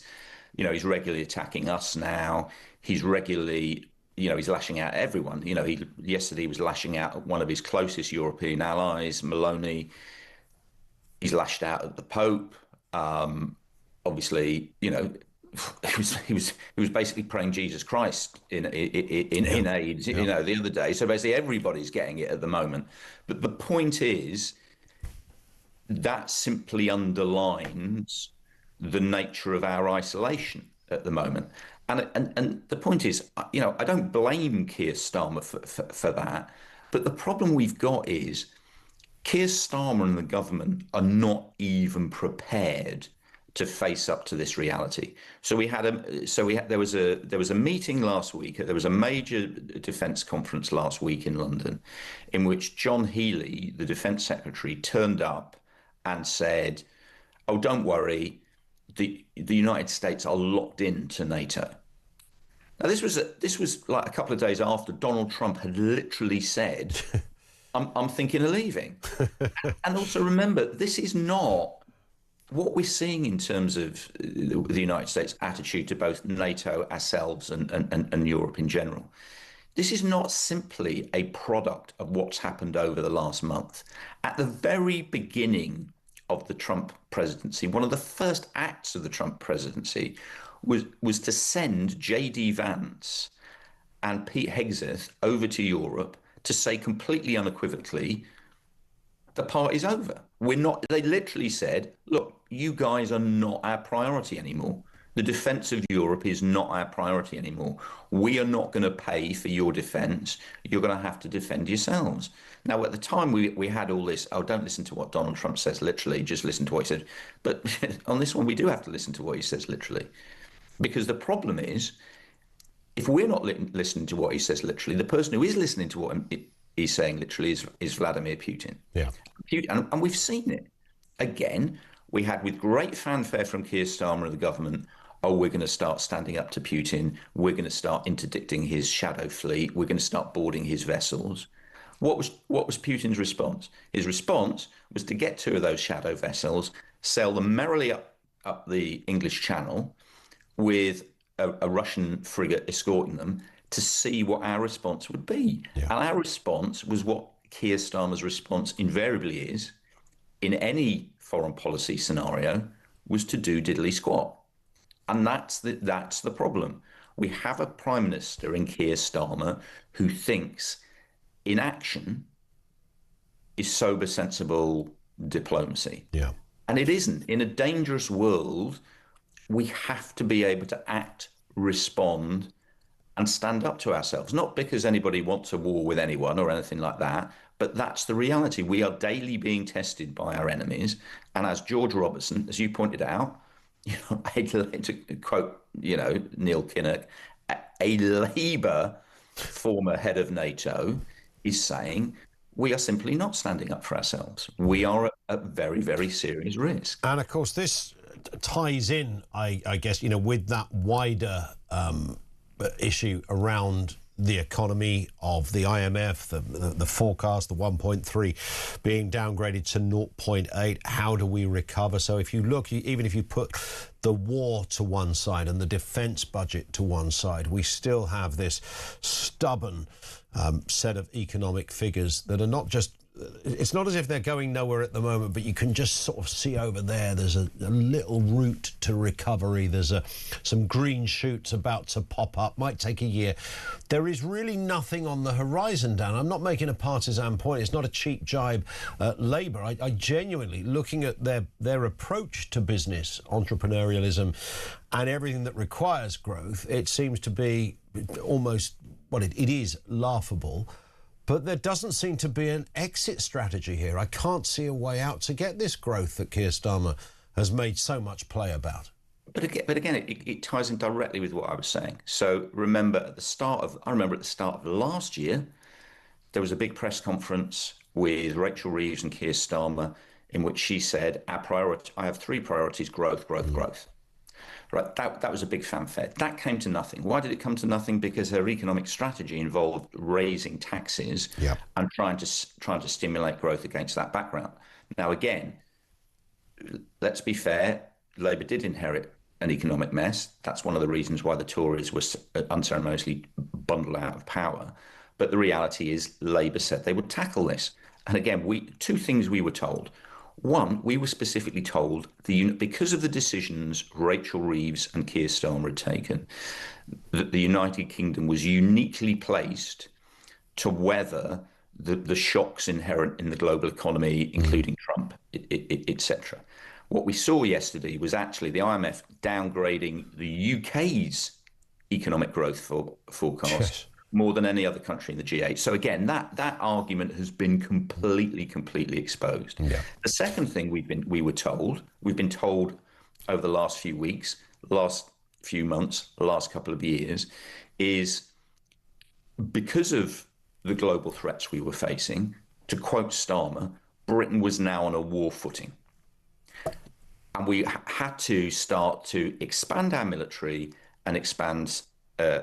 regularly attacking us now. He's regularly... he's lashing out at everyone. Yesterday he was lashing out at one of his closest European allies, Maloney. He's lashed out at the Pope. Obviously, he was basically praying Jesus Christ in AIDS, the other day. So basically everybody's getting it at the moment. But the point is, that simply underlines the nature of our isolation at the moment. And the point is, I don't blame Keir Starmer for that. But the problem we've got is Keir Starmer and the government are not even prepared to face up to this reality. So there was a meeting last week. There was a major defence conference last week in London, in which John Healey, the Defence Secretary, turned up and said, "Oh, don't worry, the United States are locked into NATO." Now, this was like a couple of days after Donald Trump had literally said, I'm thinking of leaving. And also remember, this is not what we're seeing in terms of the United States' attitude to both NATO, ourselves, and Europe in general. This is not simply a product of what's happened over the last month. At the very beginning of the Trump presidency, one of the first acts of the Trump presidency was to send J.D. Vance and Pete Hegseth over to Europe to say completely unequivocally, the party's over. They literally said, look, you guys are not our priority anymore. The defence of Europe is not our priority anymore. We are not going to pay for your defence. You're going to have to defend yourselves. Now, at the time, we had all this, oh, don't listen to what Donald Trump says literally, just listen to what he said. But on this one, we do have to listen to what he says literally. Because the problem is, if we're not listening to what he says literally, the person who is listening to what he's saying literally is Vladimir Putin. Yeah. And we've seen it. Again, we had with great fanfare from Keir Starmer and the government, oh, we're going to start standing up to Putin. We're going to start interdicting his shadow fleet. We're going to start boarding his vessels. What was Putin's response? His response was to get two of those shadow vessels, sail them merrily up the English Channel with a Russian frigate escorting them to see what our response would be. Yeah. And our response was what Keir Starmer's response invariably is in any foreign policy scenario, was to do diddly squat. And that's the problem. We have a Prime Minister in Keir Starmer who thinks inaction is sober, sensible diplomacy. Yeah. And it isn't. In a dangerous world, we have to be able to act, respond, and stand up to ourselves. Not because anybody wants a war with anyone or anything like that, but that's the reality. We are daily being tested by our enemies. And as George Robertson, as you pointed out, to quote, Neil Kinnock, a Labour former head of NATO is saying, we are simply not standing up for ourselves. We are at very, very serious risk. And of course, this ties in, I guess, with that wider issue around the economy of the IMF, the forecast, the 1.3 being downgraded to 0.8. How do we recover? So if you look, even if you put the war to one side and the defence budget to one side, we still have this stubborn set of economic figures that are not just, it's not as if they're going nowhere at the moment, but you can just sort of see over there, there's a little route to recovery. There's some green shoots about to pop up. Might take a year. There is really nothing on the horizon, Dan. I'm not making a partisan point. It's not a cheap jibe at Labour. I genuinely, looking at their approach to business, entrepreneurialism, and everything that requires growth, it seems to be almost, it is laughable. But there doesn't seem to be an exit strategy here. I can't see a way out to get this growth that Keir Starmer has made so much play about. But again, it ties in directly with what I was saying. So remember at the start of last year, there was a big press conference with Rachel Reeves and Keir Starmer in which she said, I have three priorities: growth, growth, growth. Right, that was a big fanfare. That came to nothing. Why did it come to nothing? Because her economic strategy involved raising taxes and trying to stimulate growth against that background. Now, again, let's be fair, Labour did inherit an economic mess. That's one of the reasons why the Tories were unceremoniously bundled out of power. But the reality is Labour said they would tackle this. And again, two things we were told. One, we were specifically told, because of the decisions Rachel Reeves and Keir Starmer had taken, that the United Kingdom was uniquely placed to weather the shocks inherent in the global economy, including Trump, etc. What we saw yesterday was actually the IMF downgrading the UK's economic growth forecast more than any other country in the G8. So again, that argument has been completely exposed. Yeah. The second thing we've been told over the last few weeks, last few months, the last couple of years, is because of the global threats we were facing, to quote Starmer, Britain was now on a war footing. And we had to start to expand our military and expand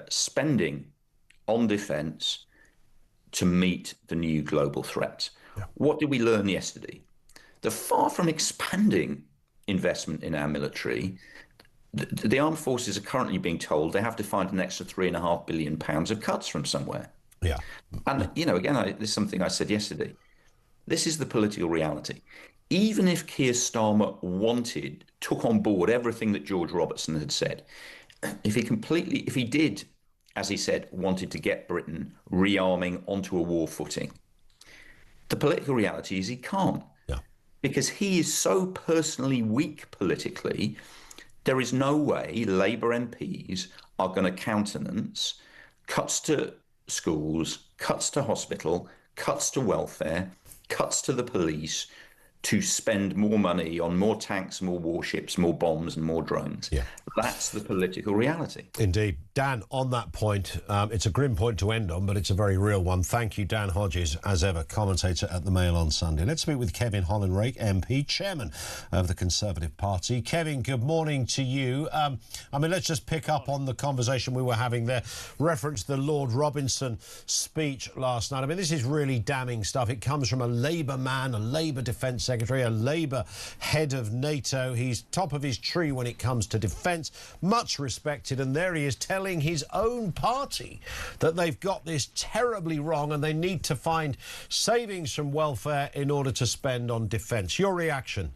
spending on defence to meet the new global threats. Yeah. What did we learn yesterday? That far from expanding investment in our military, the armed forces are currently being told they have to find an extra £3.5 billion of cuts from somewhere. Yeah. And, you know, again, this is something I said yesterday. This is the political reality. Even if Keir Starmer took on board everything that George Robertson had said, if he did, as he said, wanted to get Britain rearming onto a war footing, the political reality is he can't. Yeah. Because he is so personally weak politically, there is no way Labour MPs are going to countenance cuts to schools, cuts to hospital, cuts to welfare, cuts to the police, to spend more money on more tanks, more warships, more bombs and more drones. Yeah. That's the political reality. Indeed. Dan, on that point, it's a grim point to end on, but it's a very real one. Thank you, Dan Hodges, as ever, commentator at the Mail on Sunday. Let's speak with Kevin Holland-Rake, MP, chairman of the Conservative Party. Kevin, good morning to you. Let's just pick up on the conversation we were having there. Reference the Lord Robinson speech last night. This is really damning stuff. It comes from a Labour man, a Labour Defence Secretary, a Labour head of NATO. He's top of his tree when it comes to defence, much respected, and there he is telling his own party that they've got this terribly wrong and they need to find savings from welfare in order to spend on defence. Your reaction?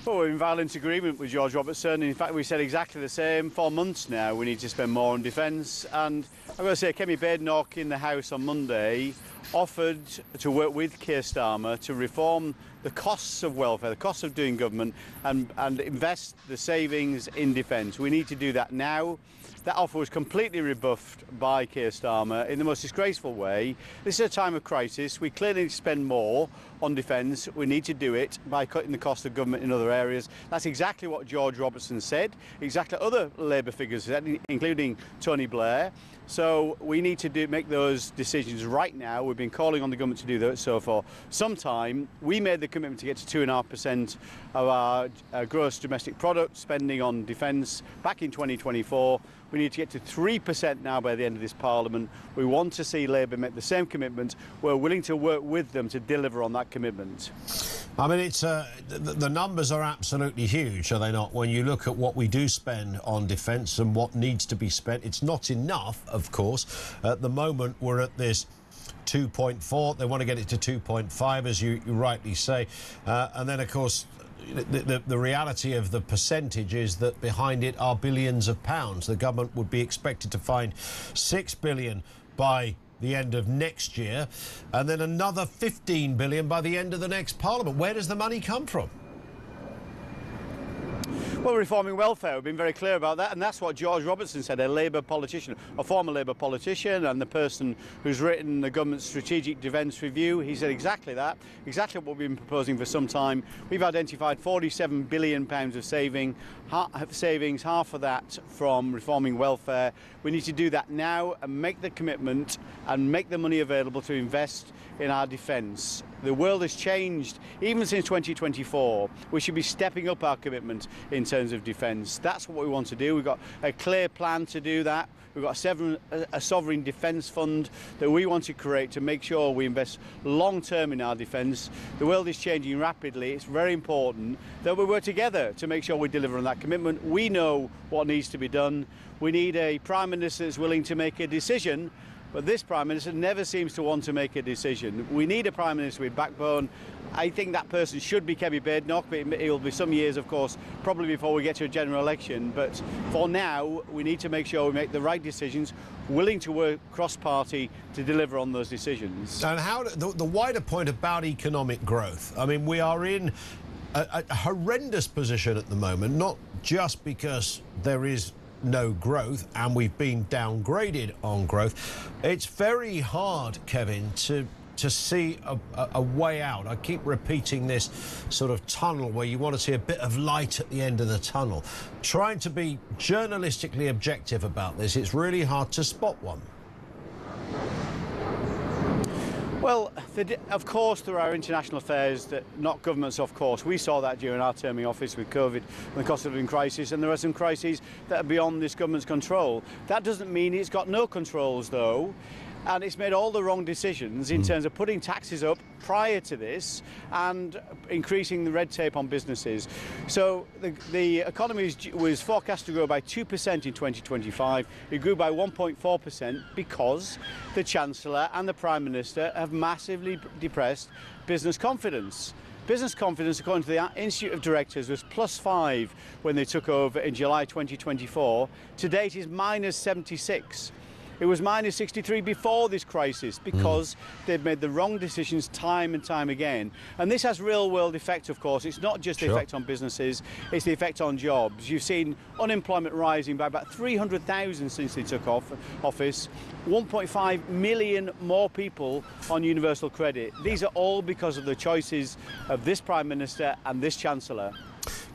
Well, we're in violent agreement with George Robertson. In fact, we said exactly the same for months now. We need to spend more on defence. And I've got to say, Kemi Badenoch in the House on Monday offered to work with Keir Starmer to reform the costs of welfare, the costs of doing government, and invest the savings in defence. We need to do that now. That offer was completely rebuffed by Keir Starmer in the most disgraceful way. This is a time of crisis. We clearly need to spend more on defence. We need to do it by cutting the cost of government in other areas. That's exactly what George Robertson said, exactly other Labour figures said, including Tony Blair. So we need to make those decisions right now. We've been calling on the government to do that so for some time. We made the commitment to get to 2.5% of our gross domestic product spending on defence back in 2024. We need to get to 3% now by the end of this Parliament. We want to see Labour make the same commitment. We're willing to work with them to deliver on that commitment. It's the numbers are absolutely huge, are they not? When you look at what we do spend on defence and what needs to be spent, it's not enough, of course. At the moment, we're at this 2.4. They want to get it to 2.5, as you rightly say. And then, of course, the reality of the percentage is that behind it are billions of pounds. The government would be expected to find £6 billion by the end of next year, and then another 15 billion by the end of the next Parliament. Where does the money come from? Well, reforming welfare, we've been very clear about that, and that's what George Robertson said, a Labour politician, a former Labour politician, and the person who's written the government's strategic defence review. He said exactly that, exactly what we've been proposing for some time. We've identified £47 billion of savings, half of that from reforming welfare. We need to do that now and make the commitment and make the money available to invest in our defence. The world has changed even since 2024. We should be stepping up our commitment in terms of defence. That's what we want to do. We've got a clear plan to do that. We've got a sovereign defence fund that we want to create to make sure we invest long term in our defence. The world is changing rapidly. It's very important that we work together to make sure we deliver on that commitment. We know what needs to be done. We need a Prime Minister that's willing to make a decision. But this Prime Minister never seems to want to make a decision. We need a Prime Minister with backbone. I think that person should be Kemi Badenoch, but it will be some years, of course, probably before we get to a general election. But for now, we need to make sure we make the right decisions, willing to work cross-party to deliver on those decisions. And how the wider point about economic growth, we are in a horrendous position at the moment, not just because there is no growth and we've been downgraded on growth. It's very hard, Kevin, to to see a way out? I keep repeating this sort of tunnel where you want to see a bit of light at the end of the tunnel. Trying to be journalistically objective about this, it's really hard to spot one. Well, of course there are international affairs that not governments, of course. We saw that during our term in office with COVID and the cost of living crisis, and there are some crises that are beyond this government's control. That doesn't mean it's got no controls, though, and it's made all the wrong decisions in terms of putting taxes up prior to this and increasing the red tape on businesses. So the economy was forecast to grow by 2% in 2025. It grew by 1.4% because the Chancellor and the Prime Minister have massively depressed business confidence. Business confidence, according to the Institute of Directors, was +5 when they took over in July 2024. To date is -76. It was -63 before this crisis because they've made the wrong decisions time and time again. And this has real-world effect, of course. It's not just the effect on businesses, it's the effect on jobs. You've seen unemployment rising by about 300,000 since they took office, 1.5 million more people on universal credit. These are all because of the choices of this Prime Minister and this Chancellor.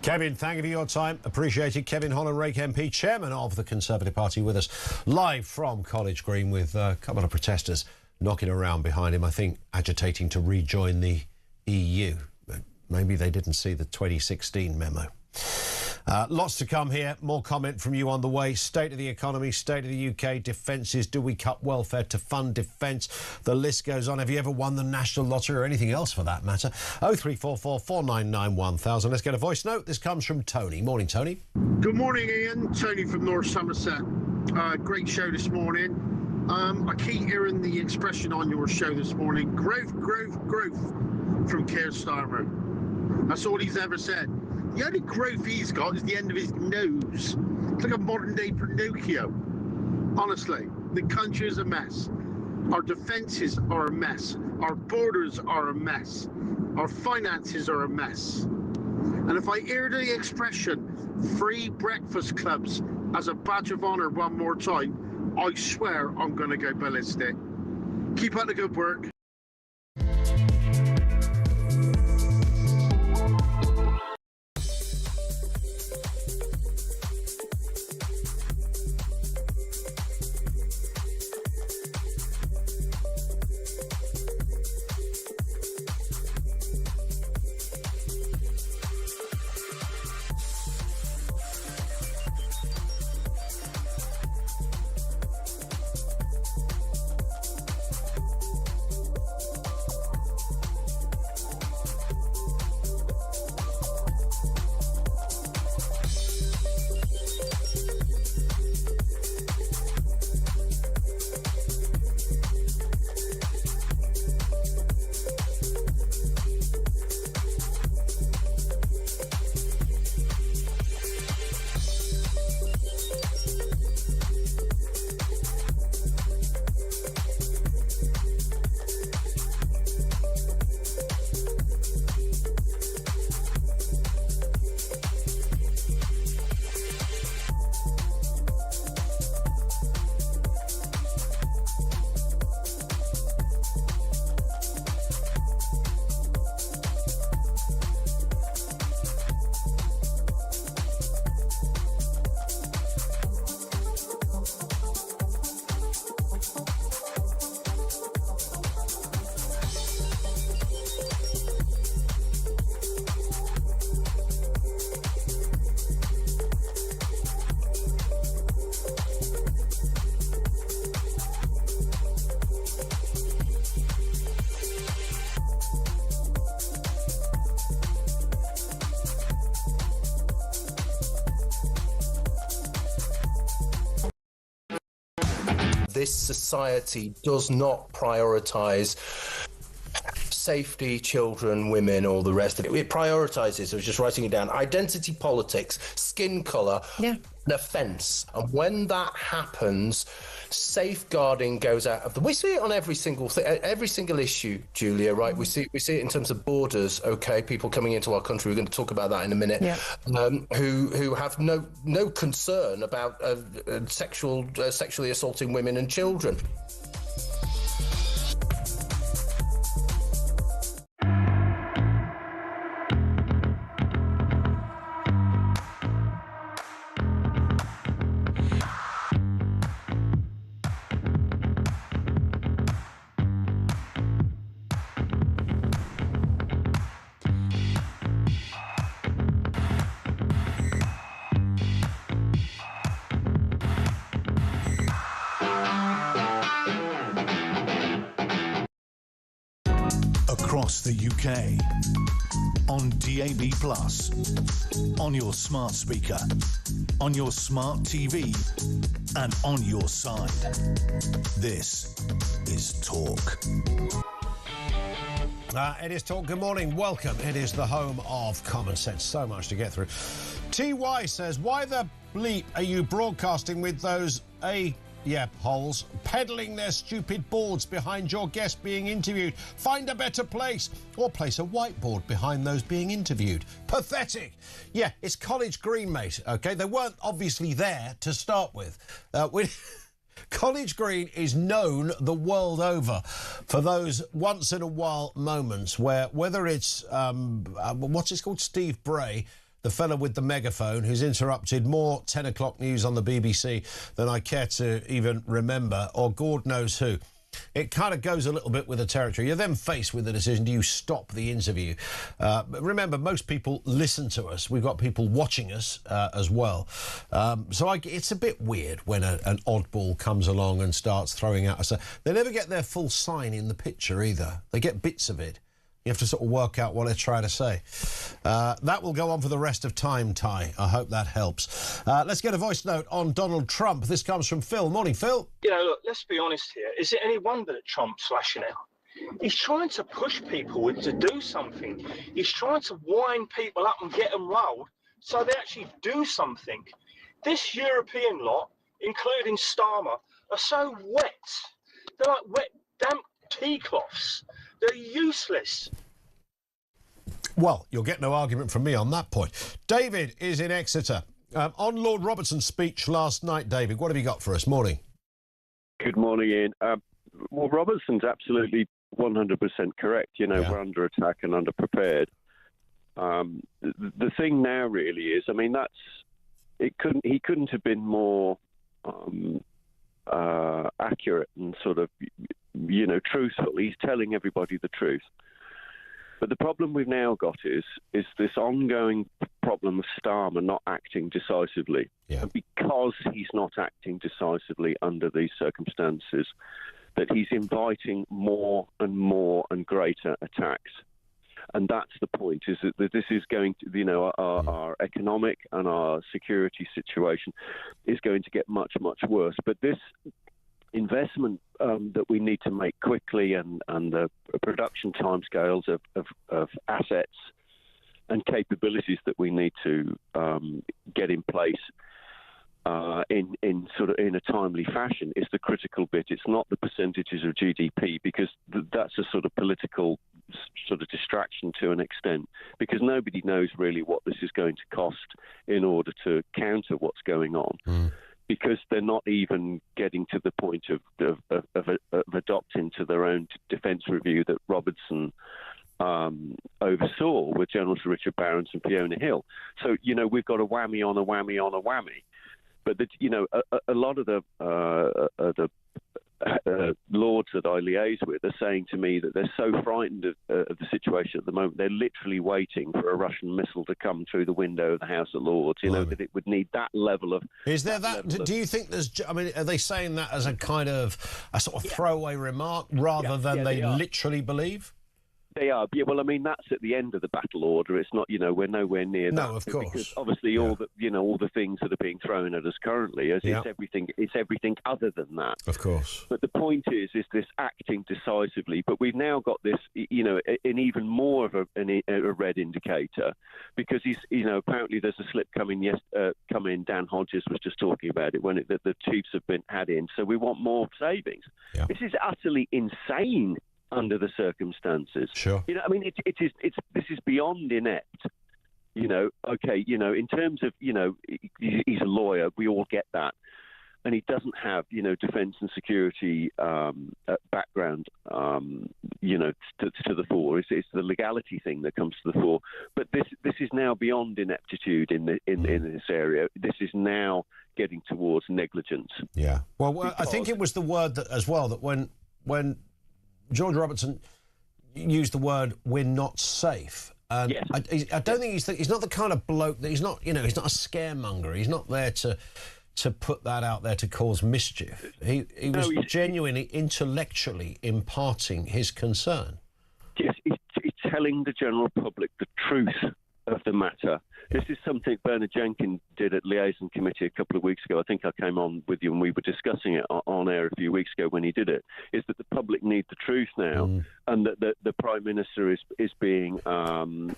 Kevin, thank you for your time. Appreciate it. Kevin Holland-Rake MP, chairman of the Conservative Party, with us live from College Green with a couple of protesters knocking around behind him, I think agitating to rejoin the EU. But maybe they didn't see the 2016 memo. Lots to come here. More comment from you on the way. State of the economy, state of the UK, defences. Do we cut welfare to fund defence? The list goes on. Have you ever won the National Lottery or anything else for that matter? 0344 499 1000. Let's get a voice note. This comes from Tony. Morning, Tony. Good morning, Ian. Tony from North Somerset. Great show this morning. I keep hearing the expression on your show this morning, growth, growth, growth, from Keir Starmer. That's all he's ever said. The only growth he's got is the end of his nose. It's like a modern-day Pinocchio. Honestly, the country is a mess. Our defences are a mess. Our borders are a mess. Our finances are a mess. And if I hear the expression, free breakfast clubs, as a badge of honour one more time, I swear I'm going to go ballistic. Keep up the good work. This society does not prioritise safety, children, women, all the rest of it. It prioritises, I was just writing it down, identity politics, skin colour, an offence. And when that happens, safeguarding goes out of the... We see it on every single thing, every single issue, Julia, right? We see it in terms of borders, okay, people coming into our country, we're going to talk about that in a minute, who have no concern about sexually assaulting women and children. across the UK, on DAB+, on your smart speaker, on your smart TV, and on your side. This is Talk. It is Talk. Good morning. Welcome. It is the home of common sense. So much to get through. TY says, why the bleep are you broadcasting with those holes peddling their stupid boards behind your guest being interviewed? Find a better place, or place a whiteboard behind those being interviewed. Pathetic. Yeah, it's College Green, mate, OK? They weren't obviously there to start with. College Green is known the world over for those once-in-a-while moments where, whether it's, what's it called, Steve Bray, the fellow with the megaphone who's interrupted more 10 o'clock news on the BBC than I care to even remember, or God knows who. It kind of goes a little bit with the territory. You're then faced with the decision, do you stop the interview? But remember, most people listen to us. We've got people watching us as well. It's a bit weird when an oddball comes along and starts throwing out a... They never get their full sign in the picture either. They get bits of it. You have to sort of work out what they're trying to say. That will go on for the rest of time, Ty. I hope that helps. Let's get a voice note on Donald Trump. This comes from Phil. Morning, Phil. You know, look, let's be honest here. Is it any wonder that Trump's lashing out? He's trying to push people to do something. He's trying to wind people up and get them rolled so they actually do something. This European lot, including Starmer, are so wet. They're like wet, damp tea cloths. They're useless. Well, you'll get no argument from me on that point. David is in Exeter. On Lord Robertson's speech last night, David, what have you got for us? Morning. Good morning, Ian. Well, Robertson's absolutely 100% correct. You know, we're under attack and underprepared. The thing now really is, I mean, he couldn't have been more accurate and sort of, you know, truthful. He's telling everybody the truth. But the problem we've now got is this ongoing problem of Starmer not acting decisively. Yeah. And because he's not acting decisively under these circumstances, that he's inviting more and more and greater attacks. And that's the point, is that this is going to, you know, our economic and our security situation is going to get much, much worse. But this investment that we need to make quickly and the production timescales of assets and capabilities that we need to get in place in a timely fashion is the critical bit. It's not the percentages of GDP, because that's a sort of political sort of distraction to an extent, because nobody knows really what this is going to cost in order to counter what's going on. Because they're not even getting to the point of adopting to their own defence review that Robertson oversaw with Generals Richard Barrons and Fiona Hill. So, you know, we've got a whammy on a whammy on a whammy. But, you know, a lot of the lords that I liaise with are saying to me that they're so frightened of the situation at the moment, they're literally waiting for a Russian missile to come through the window of the House of Lords, you know, that it would need that level of... Is there that... Do you think there's... I mean, are they saying that as a kind of a sort of throwaway remark rather than they literally believe? They are. Yeah, well, I mean, that's at the end of the battle order. It's not, you know, we're nowhere near that. No, of course. Because obviously all the things that are being thrown at us currently, it's everything other than that. Of course. But the point is this acting decisively. But we've now got this, you know, an even more of a red indicator, because he's, you know, apparently there's a slip coming. Dan Hodges was just talking about it when the chiefs have been had in. So we want more savings. Yeah. This is utterly insane under the circumstances. Sure. You know, I mean, this is beyond inept. You know, okay, you know, in terms of, you know, he's a lawyer, we all get that. And he doesn't have, you know, defence and security background, you know, to the fore. It's the legality thing that comes to the fore. But this is now beyond ineptitude in this area. This is now getting towards negligence. Yeah. Well, I think it was the word that as well, that when George Robertson used the word "we're not safe," and yes. I don't think he's not the kind of bloke that he's not a scaremonger. He's not there to put that out there to cause mischief. He was genuinely intellectually imparting his concern. Yes, telling the general public the truth of the matter. This is something Bernard Jenkins did at Liaison Committee a couple of weeks ago. I think I came on with you and we were discussing it on air a few weeks ago when he did it, is that the public need the truth now, and that the Prime Minister is being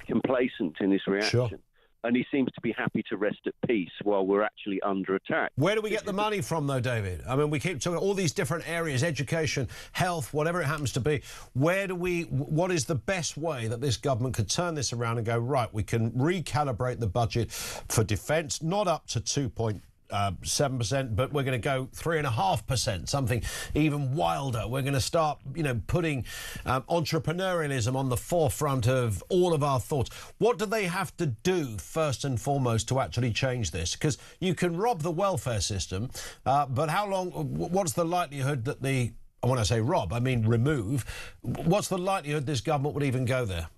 complacent in his reaction. Sure. And he seems to be happy to rest at peace while we're actually under attack. Where do we get the money from, though, David? I mean, we keep talking all these different areas, education, health, whatever it happens to be. What is the best way that this government could turn this around and go, right, we can recalibrate the budget for defence, not up to 2.7%, but we're going to go 3.5%, something even wilder. We're going to start, putting entrepreneurialism on the forefront of all of our thoughts. What do they have to do first and foremost to actually change this? Because you can rob the welfare system, but how long? What's the likelihood that when I say rob, I mean remove. What's the likelihood this government would even go there?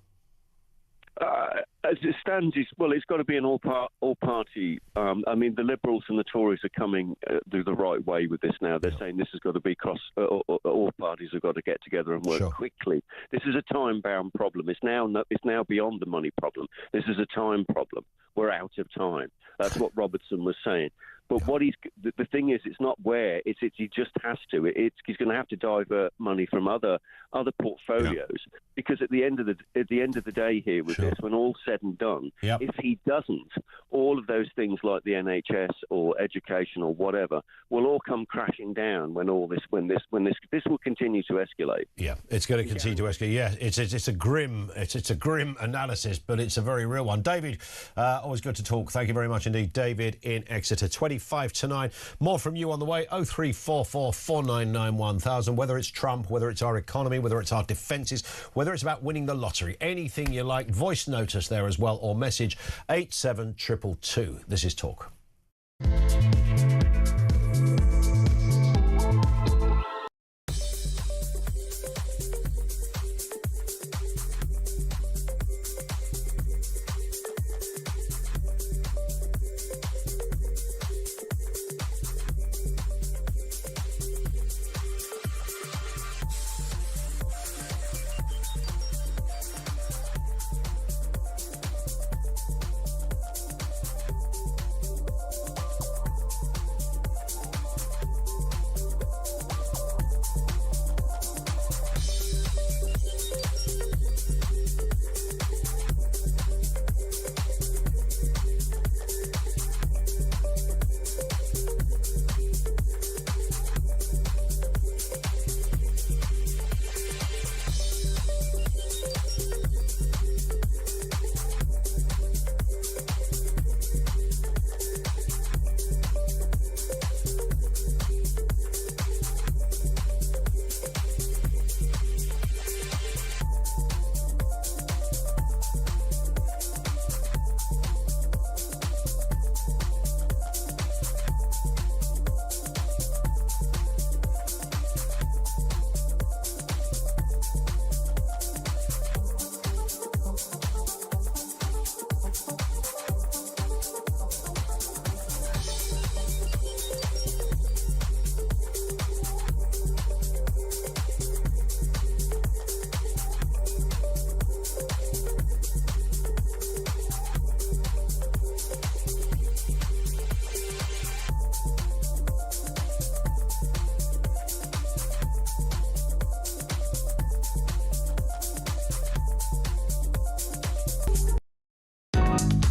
As it stands, it's got to be an all-party. I mean, the Liberals and the Tories are coming the right way with this now. They're saying this has got to be all parties have got to get together and work quickly. This is a time-bound problem. It's now beyond the money problem. This is a time problem. We're out of time. That's what Robertson was saying. But the thing is, it's not where, he just has to. He's going to have to divert money from other portfolios, because at the end of the day here with this, when all's said and done, if he doesn't, all of those things like the NHS or education or whatever will all come crashing down when this will continue to escalate. Yeah, it's going to continue to escalate. Yeah, it's a grim analysis, but it's a very real one. David, always good to talk. Thank you very much indeed, David in Exeter. 25 to 9. More from you on the way. 0344 499 1000. Whether it's Trump, whether it's our economy, whether it's our defences, whether it's about winning the lottery, anything you like, voice note us there as well, or message 87222. This is Talk.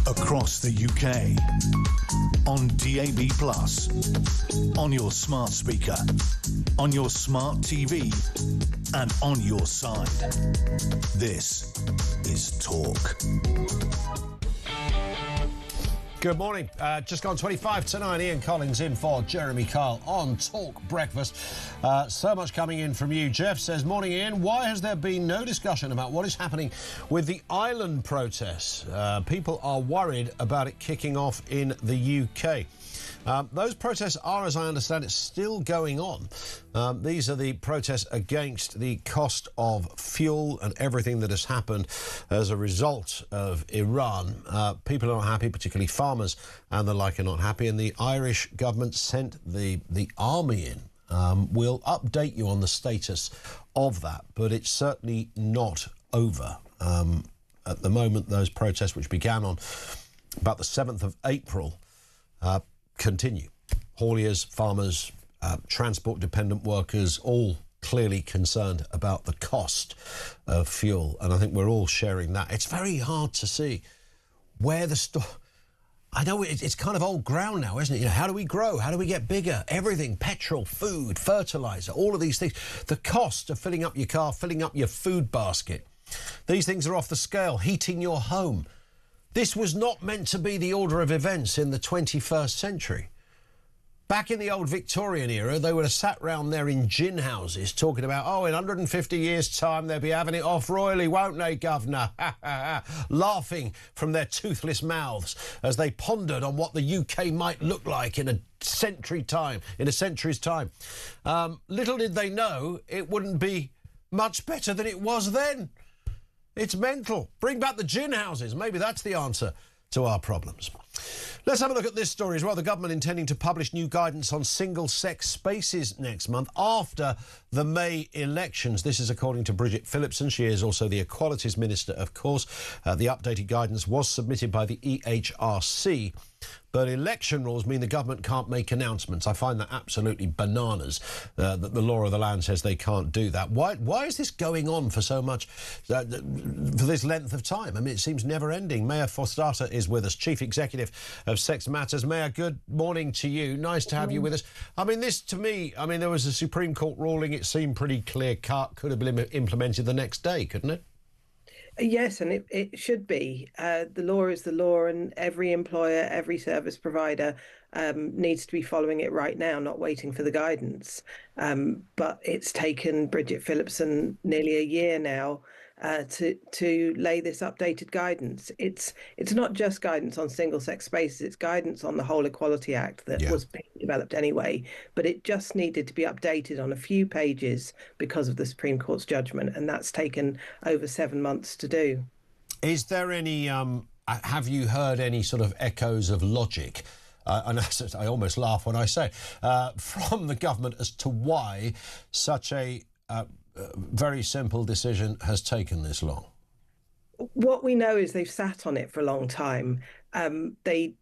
Across the UK, on DAB+, on your smart speaker, on your smart TV, and on your side. This is Talk. Good morning. Just gone 25 to 9. Ian Collins in for Jeremy Kyle on Talk Breakfast. So much coming in from you. Jeff says, morning Ian, why has there been no discussion about what is happening with the island protests? People are worried about it kicking off in the UK. Those protests are, as I understand it, still going on. These are the protests against the cost of fuel and everything that has happened as a result of Iran. People are not happy, particularly farmers and the like are not happy, and the Irish government sent the army in. We'll update you on the status of that, but it's certainly not over. At the moment, those protests, which began on about the 7th of April, continue. Hauliers, farmers, transport-dependent workers, all clearly concerned about the cost of fuel. And I think we're all sharing that. It's very hard to see where the I know it's kind of old ground now, isn't it? You know, how do we grow? How do we get bigger? Everything, petrol, food, fertiliser, all of these things. The cost of filling up your car, filling up your food basket. These things are off the scale. Heating your home. This was not meant to be the order of events in the 21st century. Back in the old Victorian era, they would have sat round there in gin houses talking about, oh, in 150 years' time, they'll be having it off royally, won't they, governor? Laughing from their toothless mouths as they pondered on what the UK might look like in a century's time. Little did they know it wouldn't be much better than it was then. It's mental. Bring back the gin houses. Maybe that's the answer to our problems. Let's have a look at this story as well. The government intending to publish new guidance on single-sex spaces next month after the May elections. This is according to Bridget Phillipson. She is also the Equalities Minister, of course. The updated guidance was submitted by the EHRC. But election rules mean the government can't make announcements. I find that absolutely bananas, that the law of the land says they can't do that. Why is this going on for so much, for this length of time? I mean, it seems never-ending. Mayor Fossata is with us, Chief Executive of Sex Matters. Mayor, good morning to you. Nice to have you with us. I mean, this, to me, I mean, there was a Supreme Court ruling. It seemed pretty clear-cut. Could have been implemented the next day, couldn't it? Yes, and it should be. The law is the law, and every employer, every service provider needs to be following it right now, not waiting for the guidance. But it's taken Bridget Phillipson nearly a year now to lay this updated guidance. It's not just guidance on single-sex spaces, it's guidance on the whole Equality Act that was being developed anyway, but it just needed to be updated on a few pages because of the Supreme Court's judgment, and that's taken over 7 months to do. Is there any, have you heard any sort of echoes of logic? And I almost laugh when I say from the government as to why such a very simple decision has taken this long? What we know is they've sat on it for a long time. They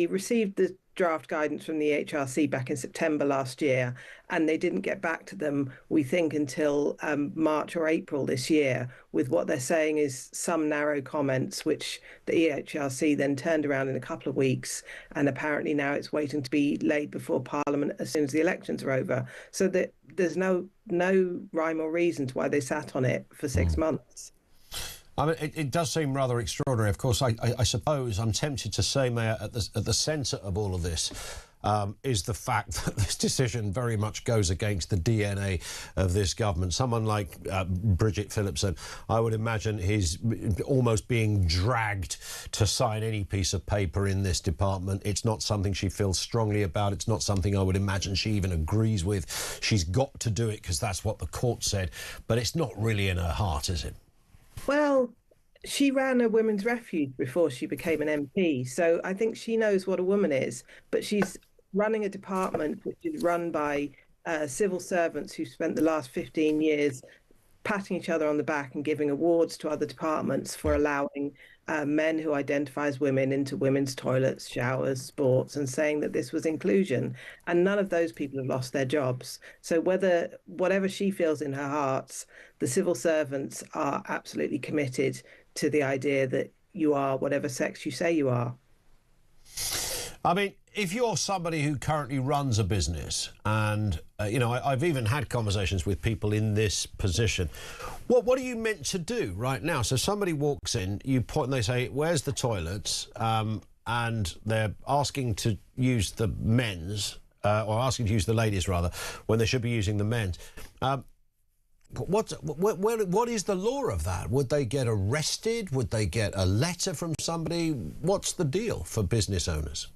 received the draft guidance from the HRC back in September last year, and they didn't get back to them, we think, until March or April this year, with what they're saying is some narrow comments, which the EHRC then turned around in a couple of weeks, and apparently now it's waiting to be laid before Parliament as soon as the elections are over. So that there's no rhyme or reason to why they sat on it for 6 months. I mean, it does seem rather extraordinary. Of course, I suppose I'm tempted to say, Mayor, at the centre of all of this is the fact that this decision very much goes against the DNA of this government. Someone like Bridget Phillipson, I would imagine, is almost being dragged to sign any piece of paper in this department. It's not something she feels strongly about. It's not something I would imagine she even agrees with. She's got to do it because that's what the court said. But it's not really in her heart, is it? Well, she ran a women's refuge before she became an MP, so I think she knows what a woman is, but she's running a department which is run by civil servants who spent the last 15 years patting each other on the back and giving awards to other departments for allowing men who identify as women into women's toilets, showers, sports, and saying that this was inclusion. And none of those people have lost their jobs. So whatever she feels in her heart, the civil servants are absolutely committed to the idea that you are whatever sex you say you are. I mean, if you're somebody who currently runs a business, and, you know, I've even had conversations with people in this position, what are you meant to do right now? So somebody walks in, you point and they say, where's the toilets? And they're asking to use the men's, or asking to use the ladies, rather, when they should be using the men's. What is the law of that? Would they get arrested? Would they get a letter from somebody? What's the deal for business owners?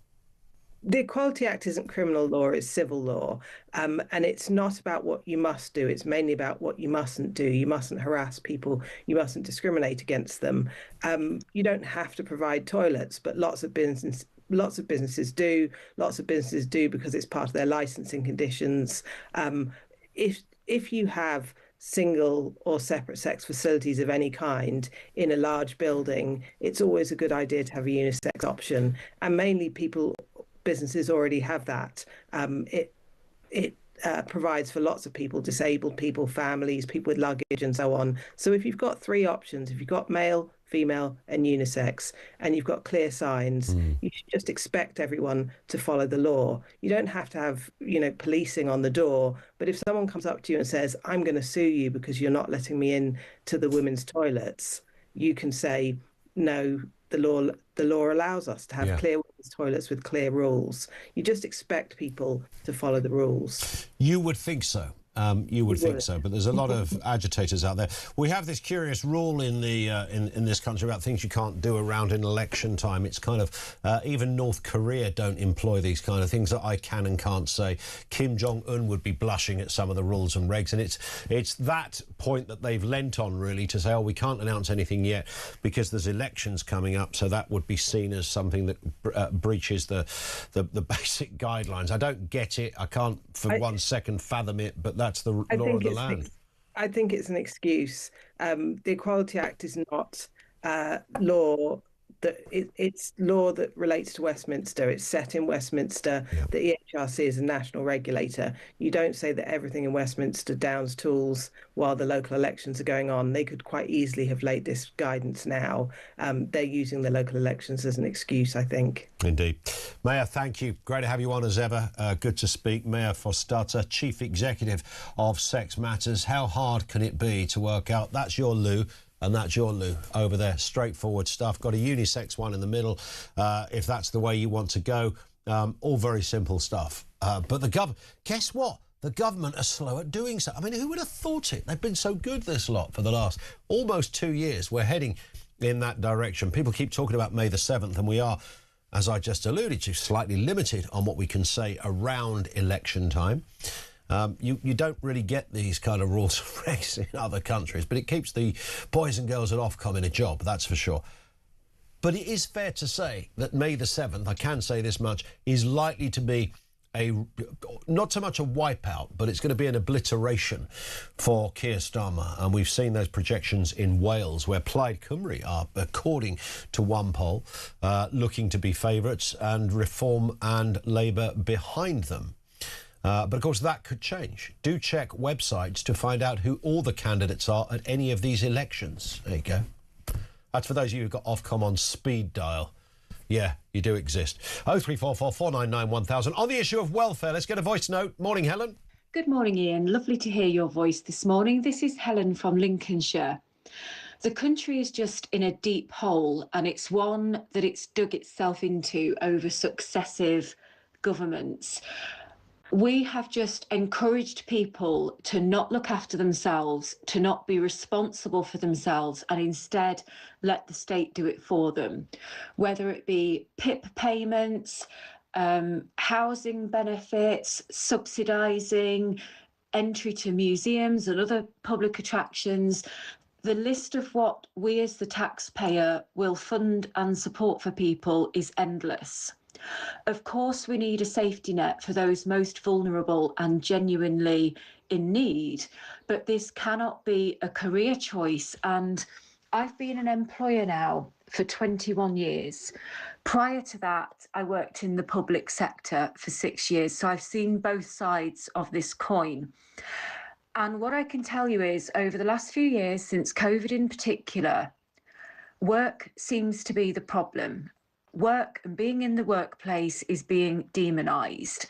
The Equality Act isn't criminal law, it's civil law. And it's not about what you must do, it's mainly about what you mustn't do. You mustn't harass people, you mustn't discriminate against them. You don't have to provide toilets, but lots of businesses do. Lots of businesses do because it's part of their licensing conditions. If you have single or separate sex facilities of any kind in a large building, it's always a good idea to have a unisex option. And mainly businesses already have that. It provides for lots of people, disabled people, families, people with luggage and so on. So if you've got three options, if you've got male, female and unisex, and you've got clear signs, you should just expect everyone to follow the law. You don't have to have, policing on the door, but if someone comes up to you and says, I'm going to sue you because you're not letting me in to the women's toilets, you can say, no, the law allows us to have clear women's toilets with clear rules. You just expect people to follow the rules. You would think so. You would think so, but there's a lot of agitators out there. We have this curious rule in the in this country about things you can't do around an election time. It's kind of even North Korea don't employ these kind of things that I can and can't say. Kim Jong-un would be blushing at some of the rules and regs, and it's that point that they've lent on really to say, oh, we can't announce anything yet because there's elections coming up, so that would be seen as something that breaches the basic guidelines. I don't get it. I can't for 1 second fathom it, but that's the law of the land. I think it's an excuse. The Equality Act is not law. It's law that relates to Westminster. It's set in Westminster. The EHRC is a national regulator. You don't say that everything in Westminster downs tools while the local elections are going on. They could quite easily have laid this guidance now. They're using the local elections as an excuse, I think. Indeed. Mayor, thank you. Great to have you on as ever. Good to speak. Mayor Fostata, Chief Executive of Sex Matters. How hard can it be to work out? That's your Lou. And that's your Lou over there. Straightforward stuff. Got a unisex one in the middle, if that's the way you want to go. All very simple stuff. But the government, guess what? The government are slow at doing so. I mean, who would have thought it? They've been so good, this lot, for the last almost 2 years. We're heading in that direction. People keep talking about May the 7th, and we are, as I just alluded to, slightly limited on what we can say around election time. You don't really get these kind of rules and regs in other countries, but it keeps the boys and girls at Ofcom in a job, that's for sure. But it is fair to say that May the 7th, I can say this much, is likely to be not so much a wipeout, but it's going to be an obliteration for Keir Starmer. And we've seen those projections in Wales, where Plaid Cymru are, according to one poll, looking to be favourites, and Reform and Labour behind them. But, of course, that could change. Do check websites to find out who all the candidates are at any of these elections. There you go. That's for those of you who've got Ofcom on speed dial. Yeah, you do exist. 0344 499 1000. On the issue of welfare, let's get a voice note. Morning, Helen. Good morning, Ian. Lovely to hear your voice this morning. This is Helen from Lincolnshire. The country is just in a deep hole, and it's one that it's dug itself into over successive governments. We have just encouraged people to not look after themselves, to not be responsible for themselves, and instead let the state do it for them. Whether it be PIP payments, housing benefits, subsidising, entry to museums and other public attractions. The list of what we as the taxpayer will fund and support for people is endless. Of course, we need a safety net for those most vulnerable and genuinely in need, but this cannot be a career choice. And I've been an employer now for 21 years. Prior to that, I worked in the public sector for 6 years, so I've seen both sides of this coin. And what I can tell you is, over the last few years, since COVID in particular, work seems to be the problem. Work and being in the workplace is being demonised.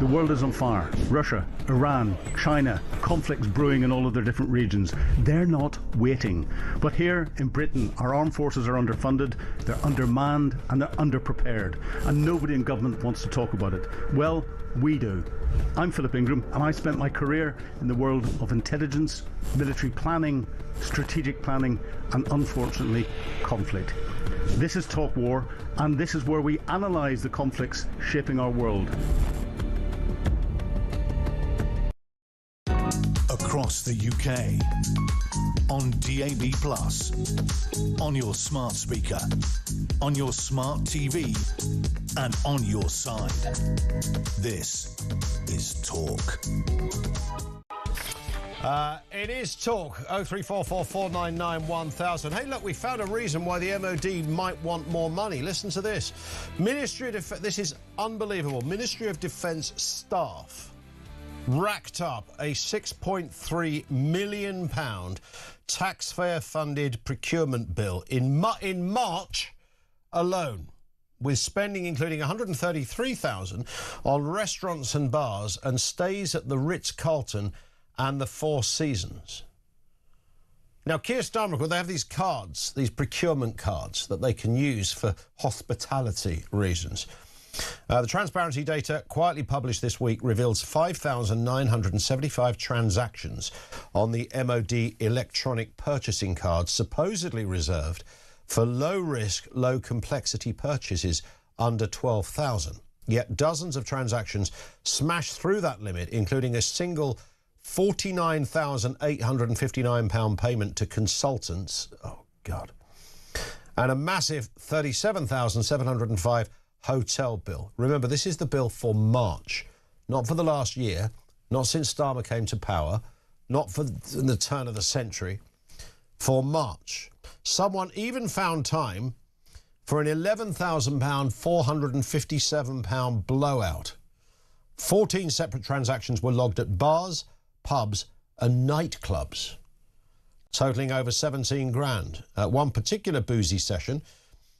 The world is on fire. Russia, Iran, China, conflicts brewing in all of their different regions. They're not waiting. But here in Britain, our armed forces are underfunded, they're undermanned, and they're underprepared. And nobody in government wants to talk about it. Well, we do. I'm Philip Ingram, and I spent my career in the world of intelligence, military planning, strategic planning, and unfortunately, conflict. This is Talk War, and this is where we analyse the conflicts shaping our world. Across the UK, on DAB+, on your smart speaker, on your smart TV, and on your side. This is Talk. It is Talk. 0344 499 1000. Hey, look, we found a reason why the MOD might want more money. Listen to this. Ministry of Defence, this is unbelievable. Ministry of Defence staff racked up a £6.3 million taxpayer-funded procurement bill in March alone, with spending including $133,000 on restaurants and bars and stays at the Ritz-Carlton and the Four Seasons. Now, Keir Starmer, they have these cards, these procurement cards that they can use for hospitality reasons. The transparency data quietly published this week reveals 5,975 transactions on the MOD electronic purchasing cards supposedly reserved for low-risk, low-complexity purchases under 12,000. Yet dozens of transactions smashed through that limit, including a single £49,859 payment to consultants, oh God, and a massive £37,705 hotel bill. Remember, this is the bill for March, not for the last year, not since Starmer came to power, not for the turn of the century, for March. Someone even found time for an £11,000, £457 blowout. 14 separate transactions were logged at bars, pubs and nightclubs, totalling over 17 grand. One particular boozy session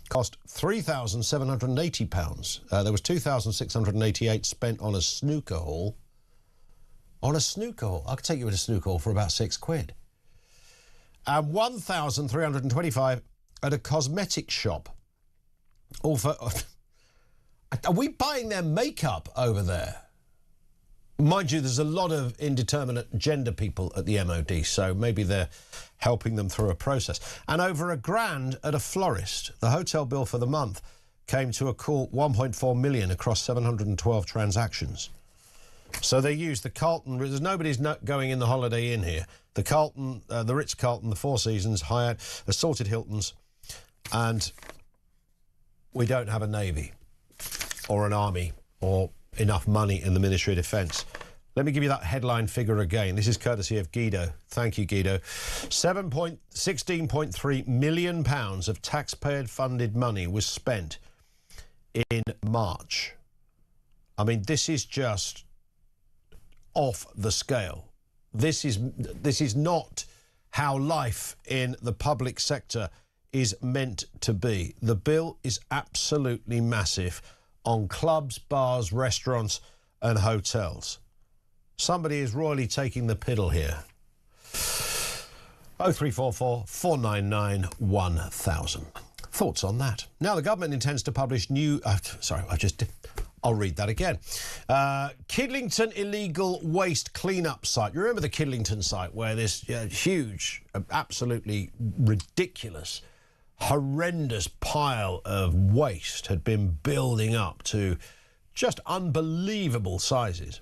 cost £3,780. There was £2,688 spent on a snooker hall. On a snooker hall? I could take you to a snooker hall for about £6. And £1,325 at a cosmetic shop. All for... Are we buying their makeup over there? Mind you, there's a lot of indeterminate gender people at the MOD, so maybe they're helping them through a process. And over £1,000 at a florist. The hotel bill for the month came to a cool $1.4 million across 712 transactions. So they used the Carlton. There's nobody's going in the Holiday Inn here. The Carlton, the Ritz-Carlton, the Four Seasons, Hyatt, assorted Hiltons, and we don't have a Navy or an Army or enough money in the Ministry of Defence. Let me give you that headline figure again. This is courtesy of Guido. Thank you, Guido. £16.3 million of taxpayer-funded money was spent in March. I mean, this is just off the scale. This is not how life in the public sector is meant to be. The bill is absolutely massive on clubs, bars, restaurants and hotels. Somebody is royally taking the piddle here. 0344 499 1000. Thoughts on that? Now, the government intends to publish new... I'll read that again. Kidlington illegal waste clean-up site. You remember the Kidlington site where this huge, absolutely ridiculous, horrendous pile of waste had been building up to just unbelievable sizes.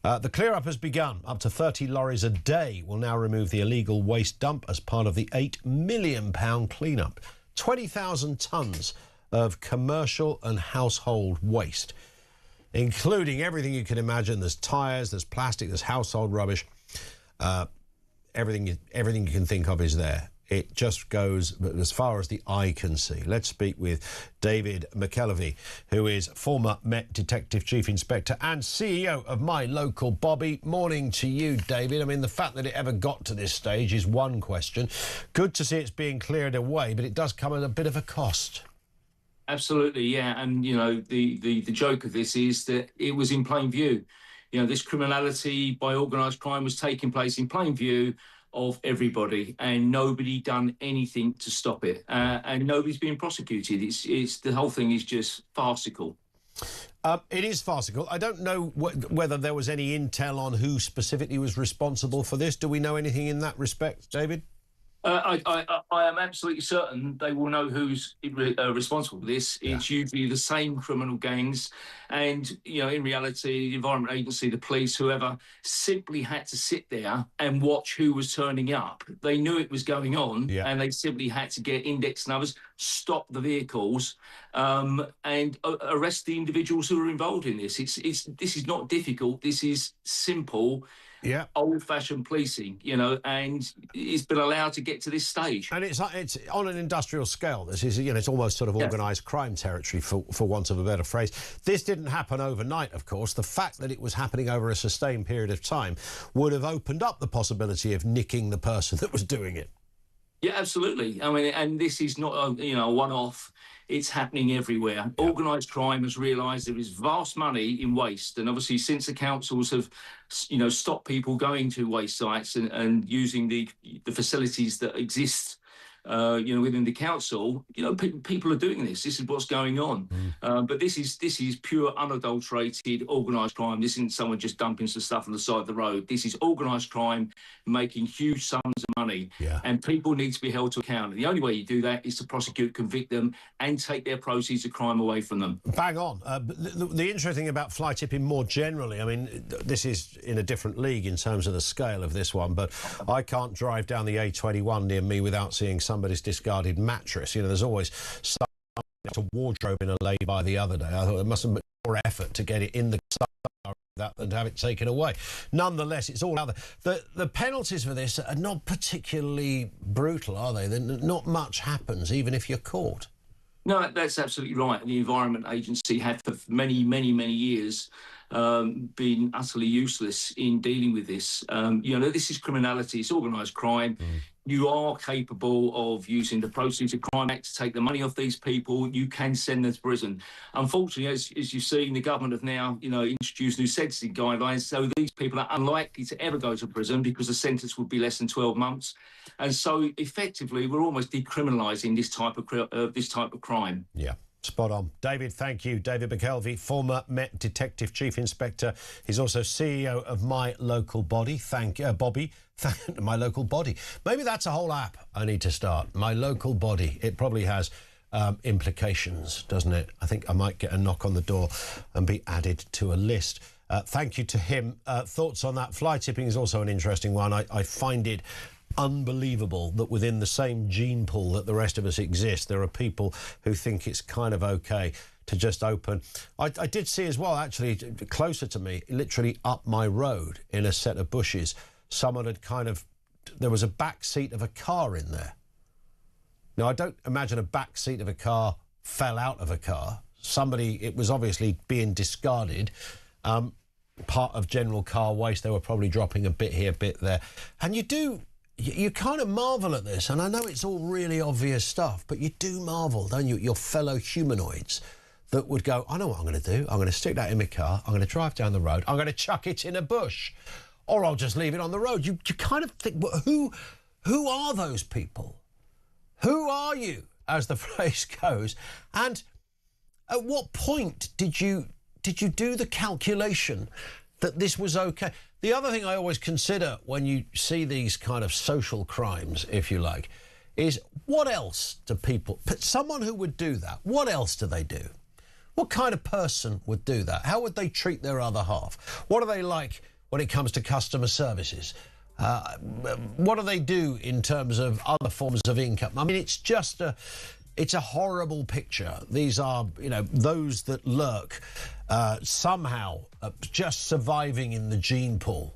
The clear-up has begun. Up to 30 lorries a day will now remove the illegal waste dump as part of the £8 million clean-up. 20,000 tonnes of commercial and household waste, including everything you can imagine. There's tyres, there's plastic, there's household rubbish. Everything you can think of is there. It just goes as far as the eye can see. Let's speak with David McKelvey, who is former Met Detective Chief Inspector and CEO of My Local Bobby. Morning to you, David. I mean, the fact that it ever got to this stage is one question. Good to see it's being cleared away, but it does come at a bit of a cost. Absolutely, yeah. And, you know, the joke of this is that it was in plain view. You know, this criminality by organised crime was taking place in plain view of everybody, and nobody done anything to stop it. And nobody's being prosecuted. It's the whole thing is just farcical. It is farcical. I don't know whether there was any intel on who specifically was responsible for this. Do we know anything in that respect, David? I am absolutely certain they will know who's responsible for this. Yeah. It's usually the same criminal gangs. And, you know, in reality, the Environment Agency, the police, whoever, simply had to sit there and watch who was turning up. They knew it was going on, and they simply had to get index numbers, stop the vehicles, and arrest the individuals who were involved in this. This is not difficult. This is simple. Yeah, old-fashioned policing, you know, and it's been allowed to get to this stage. And it's on an industrial scale. This is, you know, it's almost sort of organised crime territory, for want of a better phrase. This didn't happen overnight, of course. The fact that it was happening over a sustained period of time would have opened up the possibility of nicking the person that was doing it. Yeah, absolutely. I mean, and this is not a one-off. It's happening everywhere. Yeah. Organised crime has realised there is vast money in waste, and obviously since the councils have, you know, stopped people going to waste sites and using the facilities that exist, you know, within the council, you know, people are doing this. This is what's going on. But this is pure, unadulterated, organised crime. This isn't someone just dumping some stuff on the side of the road. This is organised crime making huge sums of money, and people need to be held to account. And the only way you do that is to prosecute, convict them, and take their proceeds of crime away from them. Bang on. The interesting about fly tipping more generally, I mean, this is in a different league in terms of the scale of this one, but I can't drive down the A21 near me without seeing somebody's discarded mattress. You know, there's always some wardrobe in a lay-by the other day. I thought there must have been more effort to get it in the that than to have it taken away. Nonetheless, it's all out there. The penalties for this are not particularly brutal, are they? Not much happens, even if you're caught. No, that's absolutely right. The Environment Agency have for many, many, many years been utterly useless in dealing with this. You know, this is criminality. It's organised crime. You are capable of using the Proceeds of Crime Act to take the money off these people. You can send them to prison. Unfortunately, as you've seen, the government have now, you know, introduced new sentencing guidelines. So these people are unlikely to ever go to prison because the sentence would be less than 12 months. And so effectively, we're almost decriminalising this type of crime. Yeah. Spot on. David, thank you. David McKelvey, former Met Detective Chief Inspector. He's also CEO of My Local Body. Bobby. My Local Body. Maybe that's a whole app I need to start. My Local Body. It probably has implications, doesn't it? I think I might get a knock on the door and be added to a list. Thank you to him. Thoughts on that? Fly tipping is also an interesting one. I find it unbelievable that within the same gene pool that the rest of us exist, there are people who think it's kind of okay to just open. I did see as well, actually, closer to me, literally up my road in a set of bushes, someone had there was a back seat of a car in there. Now, I don't imagine a back seat of a car fell out of a car. It was obviously being discarded. Part of general car waste, they were probably dropping a bit here, a bit there. And you kind of marvel at this, and I know it's all really obvious stuff, but you do marvel, don't you, your fellow humanoids that would go, I know what I'm going to do. I'm going to stick that in my car. I'm going to drive down the road. I'm going to chuck it in a bush, or I'll just leave it on the road. You kind of think, well, who are those people? Who are you, as the phrase goes? And at what point did you do the calculation that this was okay? The other thing I always consider when you see these kind of social crimes, if you like, is what else do people... Someone who would do that, what else do they do? What kind of person would do that? How would they treat their other half? What are they like when it comes to customer services? What do they do in terms of other forms of income? I mean, it's just it's a horrible picture. These are, you know, those that lurk somehow just surviving in the gene pool.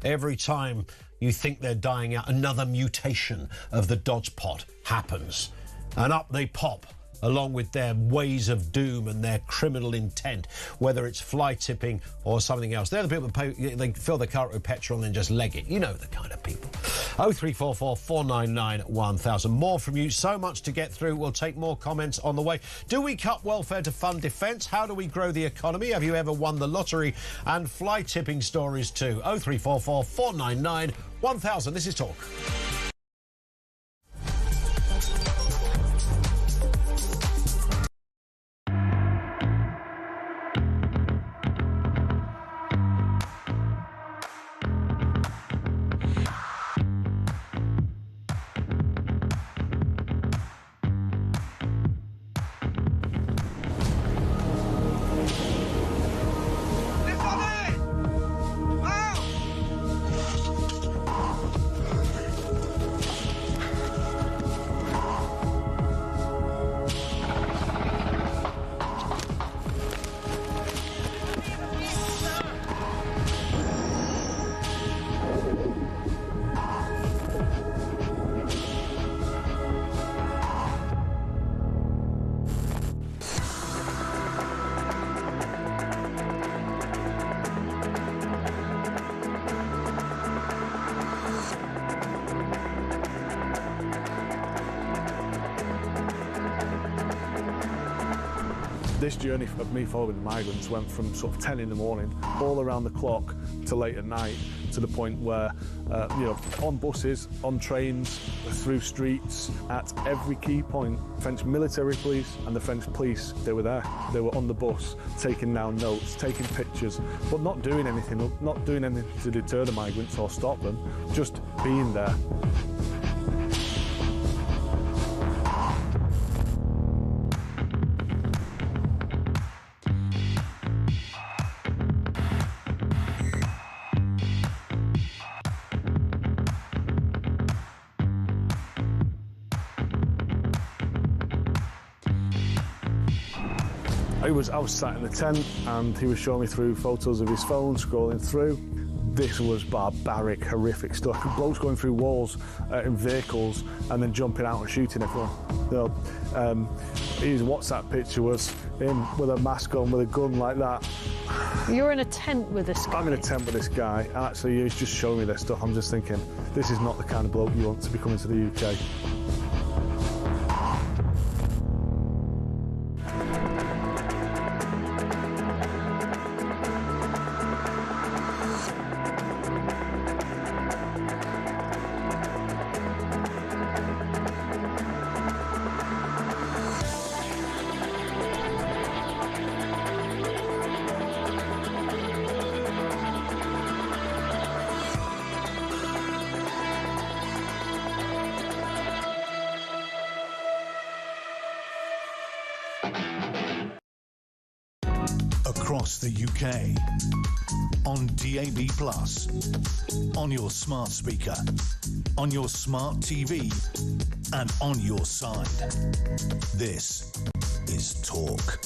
Every time you think they're dying out, another mutation of the Dodge pot happens. And up they pop, along with their ways of doom and their criminal intent, whether it's fly tipping or something else. They're the people that they fill the car with petrol and then just leg it. You know the kind of people. 0344 499 1000. More from you. So much to get through. We'll take more comments on the way. Do we cut welfare to fund defence? How do we grow the economy? Have you ever won the lottery? And fly tipping stories too. 0344 499 1000. This is Talk. This journey of me following migrants went from sort of 10 in the morning all around the clock to late at night, to the point where, on buses, on trains, through streets, at every key point, French military police and the French police, they were there. They were on the bus, taking down notes, taking pictures, but not doing anything to deter the migrants or stop them, just being there. I was sat in the tent and he was showing me through photos of his phone, scrolling through. This was barbaric, horrific stuff. Blokes going through walls in vehicles and then jumping out and shooting everyone. His WhatsApp picture was him with a mask on, with a gun like that. You're in a tent with this guy? I'm in a tent with this guy, and actually he's just showing me this stuff. I'm just thinking, this is not the kind of bloke you want to be coming to the UK. Across the UK, on DAB+, on your smart speaker, on your smart TV, and on your side. This is Talk.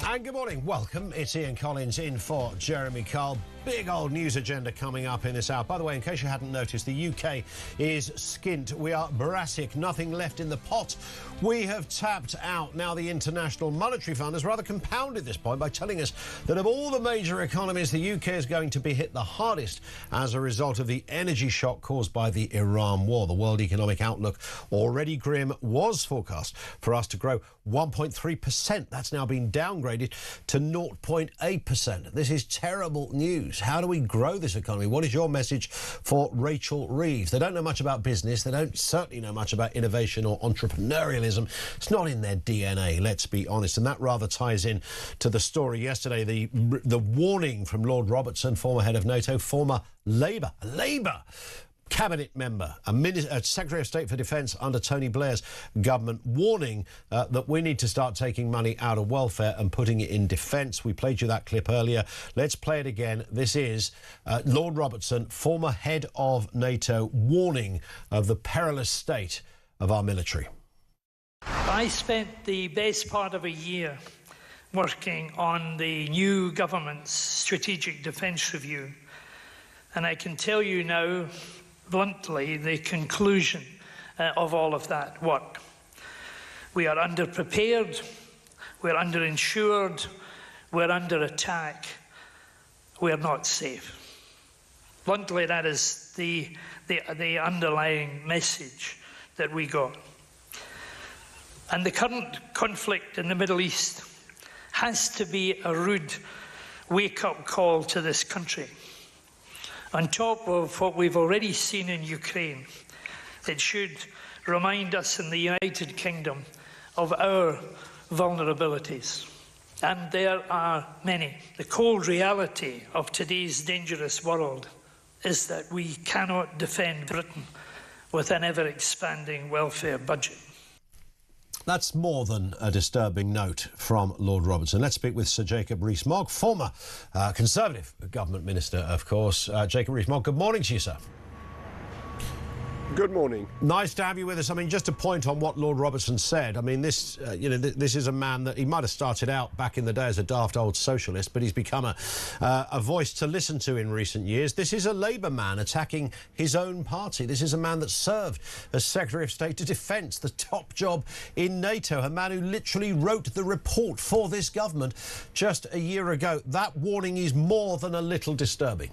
And good morning, welcome. It's Ian Collins in for Jeremy Carl. Big old news agenda coming up in this hour. By the way, in case you hadn't noticed, the UK is skint. We are brassic, nothing left in the pot. We have tapped out. Now the International Monetary Fund has rather compounded this point by telling us that of all the major economies, the UK is going to be hit the hardest as a result of the energy shock caused by the Iran war. The World Economic Outlook, already grim, was forecast for us to grow 1.3%. That's now been downgraded to 0.8%. This is terrible news. How do we grow this economy? What is your message for Rachel Reeves? They don't know much about business. They don't certainly know much about innovation or entrepreneurialism. It's not in their DNA, let's be honest. And that rather ties in to the story yesterday, the warning from Lord Robertson, former head of NATO, former Labour cabinet member, a Secretary of State for Defence under Tony Blair's government, warning that we need to start taking money out of welfare and putting it in defence. We played you that clip earlier. Let's play it again. This is Lord Robertson, former head of NATO, warning of the perilous state of our military. I spent the best part of a year working on the new government's strategic defence review, and I can tell you now, bluntly, the conclusion of all of that work. We are underprepared, we're underinsured, we're under attack, we're not safe. Bluntly, that is the underlying message that we got. And the current conflict in the Middle East has to be a rude wake-up call to this country. On top of what we've already seen in Ukraine, it should remind us in the United Kingdom of our vulnerabilities. And there are many. The cold reality of today's dangerous world is that we cannot defend Britain with an ever-expanding welfare budget. That's more than a disturbing note from Lord Robertson. Let's speak with Sir Jacob Rees-Mogg, former Conservative government minister, of course. Jacob Rees-Mogg, good morning to you, sir. Good morning. Nice to have you with us. I mean, just to point on what Lord Robertson said, I mean, this, this is a man that he might have started out back in the day as a daft old socialist, but he's become a voice to listen to in recent years. This is a Labour man attacking his own party. This is a man that served as Secretary of State to Defence, the top job in NATO, a man who literally wrote the report for this government just a year ago. That warning is more than a little disturbing.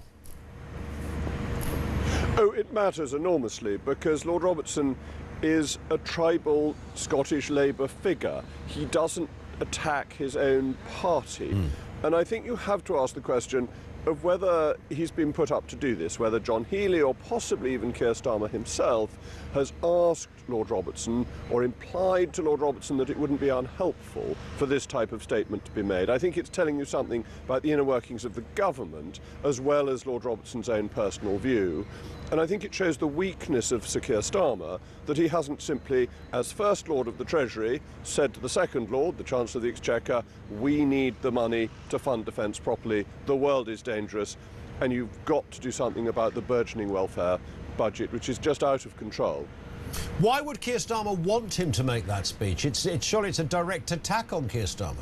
Oh, it matters enormously because Lord Robertson is a tribal Scottish Labour figure. He doesn't attack his own party. And I think you have to ask the question of whether he's been put up to do this, whether John Healey or possibly even Keir Starmer himself has asked Lord Robertson or implied to Lord Robertson that it wouldn't be unhelpful for this type of statement to be made. I think it's telling you something about the inner workings of the government as well as Lord Robertson's own personal view. And I think it shows the weakness of Sir Keir Starmer that he hasn't simply, as First Lord of the Treasury, said to the Second Lord, the Chancellor of the Exchequer, we need the money to fund defence properly, the world is dangerous, and you've got to do something about the burgeoning welfare budget, which is just out of control. Why would Keir Starmer want him to make that speech? Surely it's a direct attack on Keir Starmer.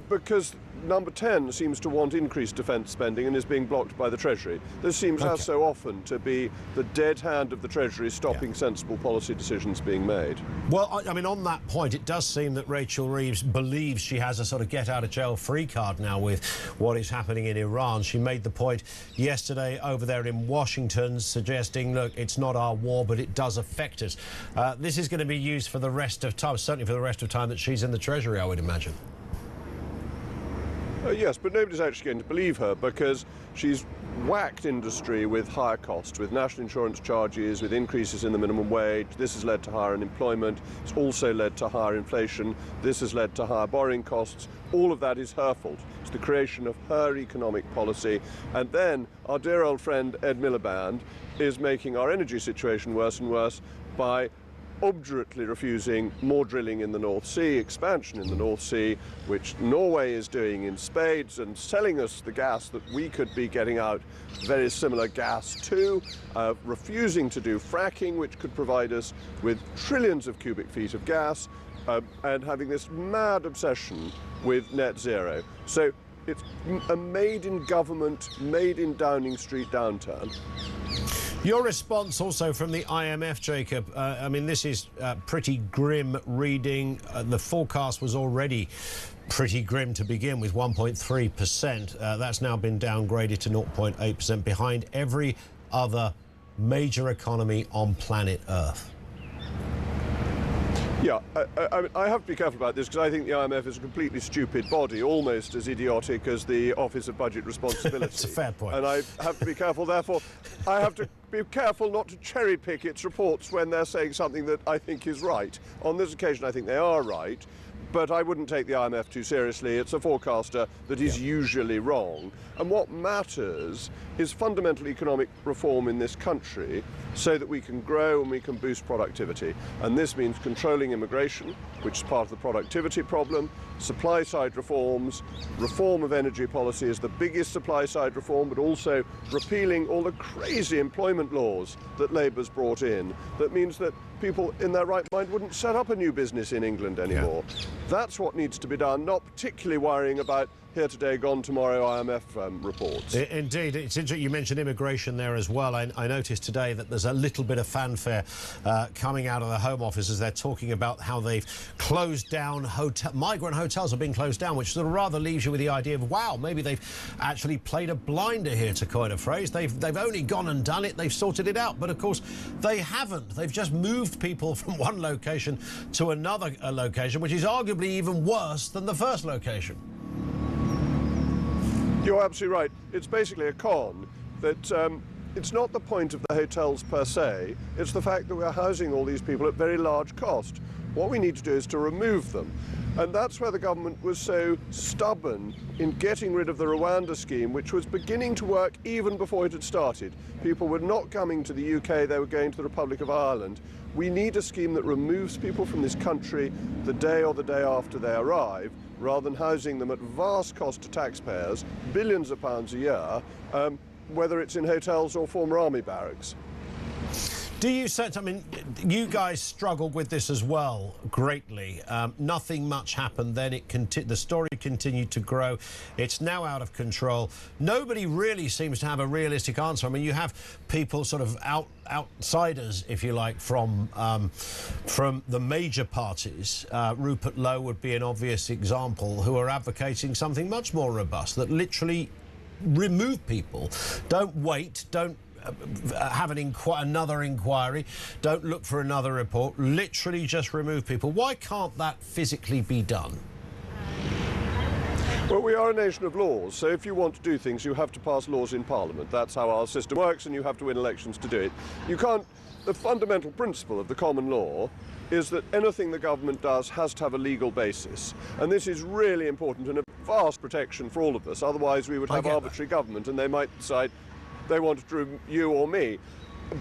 Because Number 10 seems to want increased defence spending and is being blocked by the Treasury. This seems, as so often, to be the dead hand of the Treasury stopping sensible policy decisions being made. Well, I mean, on that point, it does seem that Rachel Reeves believes she has a sort of get-out-of-jail-free card now with what is happening in Iran. She made the point yesterday over there in Washington, suggesting, look, it's not our war, but it does affect us. This is going to be used for the rest of time, certainly for the rest of time that she's in the Treasury, I would imagine. Yes, but nobody's actually going to believe her because she's whacked industry with higher costs, with national insurance charges, with increases in the minimum wage. This has led to higher unemployment. It's also led to higher inflation. This has led to higher borrowing costs. All of that is her fault. It's the creation of her economic policy. And then our dear old friend Ed Miliband is making our energy situation worse and worse by obdurately refusing more drilling in the North Sea, expansion in the North Sea, which Norway is doing in spades, and selling us the gas that we could be getting out very similar gas to, refusing to do fracking, which could provide us with trillions of cubic feet of gas, and having this mad obsession with net zero. So it's a made-in-government, made-in-Downing Street downturn. Your response also from the IMF, Jacob. I mean, this is pretty grim reading. The forecast was already pretty grim to begin with, 1.3%. That's now been downgraded to 0.8%, behind every other major economy on planet Earth. Yeah, I have to be careful about this because I think the IMF is a completely stupid body, almost as idiotic as the Office of Budget Responsibility. It's a fair point. And I have to be careful, therefore, I have to be careful not to cherry-pick its reports when they're saying something that I think is right. On this occasion, I think they are right, but I wouldn't take the IMF too seriously. It's a forecaster that is usually wrong. And what matters is fundamental economic reform in this country so that we can grow and we can boost productivity. And this means controlling immigration, which is part of the productivity problem, supply-side reforms, reform of energy policy is the biggest supply-side reform, but also repealing all the crazy employment laws that Labour's brought in. That means that people in their right mind wouldn't set up a new business in England anymore. Yeah. That's what needs to be done, not particularly worrying about here today, gone tomorrow IMF reports. Indeed. It's interesting you mentioned immigration there as well. I noticed today that there's a little bit of fanfare coming out of the Home Office as they're talking about how they've closed down migrant hotels are being closed down, which sort of rather leaves you with the idea of, wow, maybe they've actually played a blinder here, to coin a phrase. They've only gone and done it, they've sorted it out. But of course, they haven't. They've just moved people from one location to another location, which is arguably even worse than the first location. You're absolutely right. It's basically a con that it's not the point of the hotels per se, it's the fact that we're housing all these people at very large cost. What we need to do is to remove them. And that's where the government was so stubborn in getting rid of the Rwanda scheme, which was beginning to work even before it had started. People were not coming to the UK, they were going to the Republic of Ireland. We need a scheme that removes people from this country the day or the day after they arrive, rather than housing them at vast cost to taxpayers, billions of pounds a year, whether it's in hotels or former army barracks. Do you sense, I mean, you guys struggled with this as well, greatly. Nothing much happened then. The story continued to grow. It's now out of control. Nobody really seems to have a realistic answer. I mean, you have people sort of outsiders, if you like, from the major parties. Rupert Lowe would be an obvious example, who are advocating something much more robust, that literally remove people. Don't wait, don't have another inquiry, don't look for another report, literally just remove people. Why can't that physically be done? Well, we are a nation of laws, so if you want to do things, you have to pass laws in Parliament. That's how our system works, and you have to win elections to do it. You can't... The fundamental principle of the common law is that anything the government does has to have a legal basis. And this is really important and a vast protection for all of us. Otherwise, we would have arbitrary government, and they might decide they wanted to remove you or me.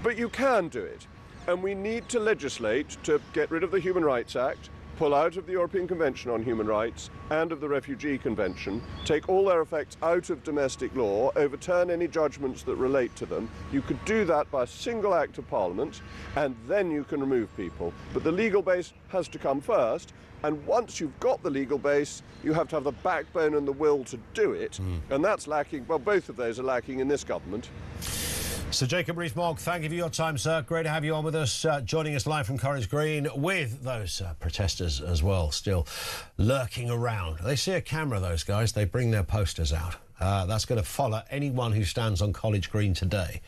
But you can do it. And we need to legislate to get rid of the Human Rights Act, pull out of the European Convention on Human Rights and of the Refugee Convention, take all their effects out of domestic law, overturn any judgments that relate to them. You could do that by a single act of Parliament, and then you can remove people. But the legal base has to come first, and once you've got the legal base, you have to have the backbone and the will to do it, and that's lacking. Well, both of those are lacking in this government. Sir Jacob Rees-Mogg, thank you for your time, sir. Great to have you on with us, joining us live from Corridge Green with those protesters as well, still lurking around. They see a camera, those guys. They bring their posters out. That's going to follow anyone who stands on College Green today.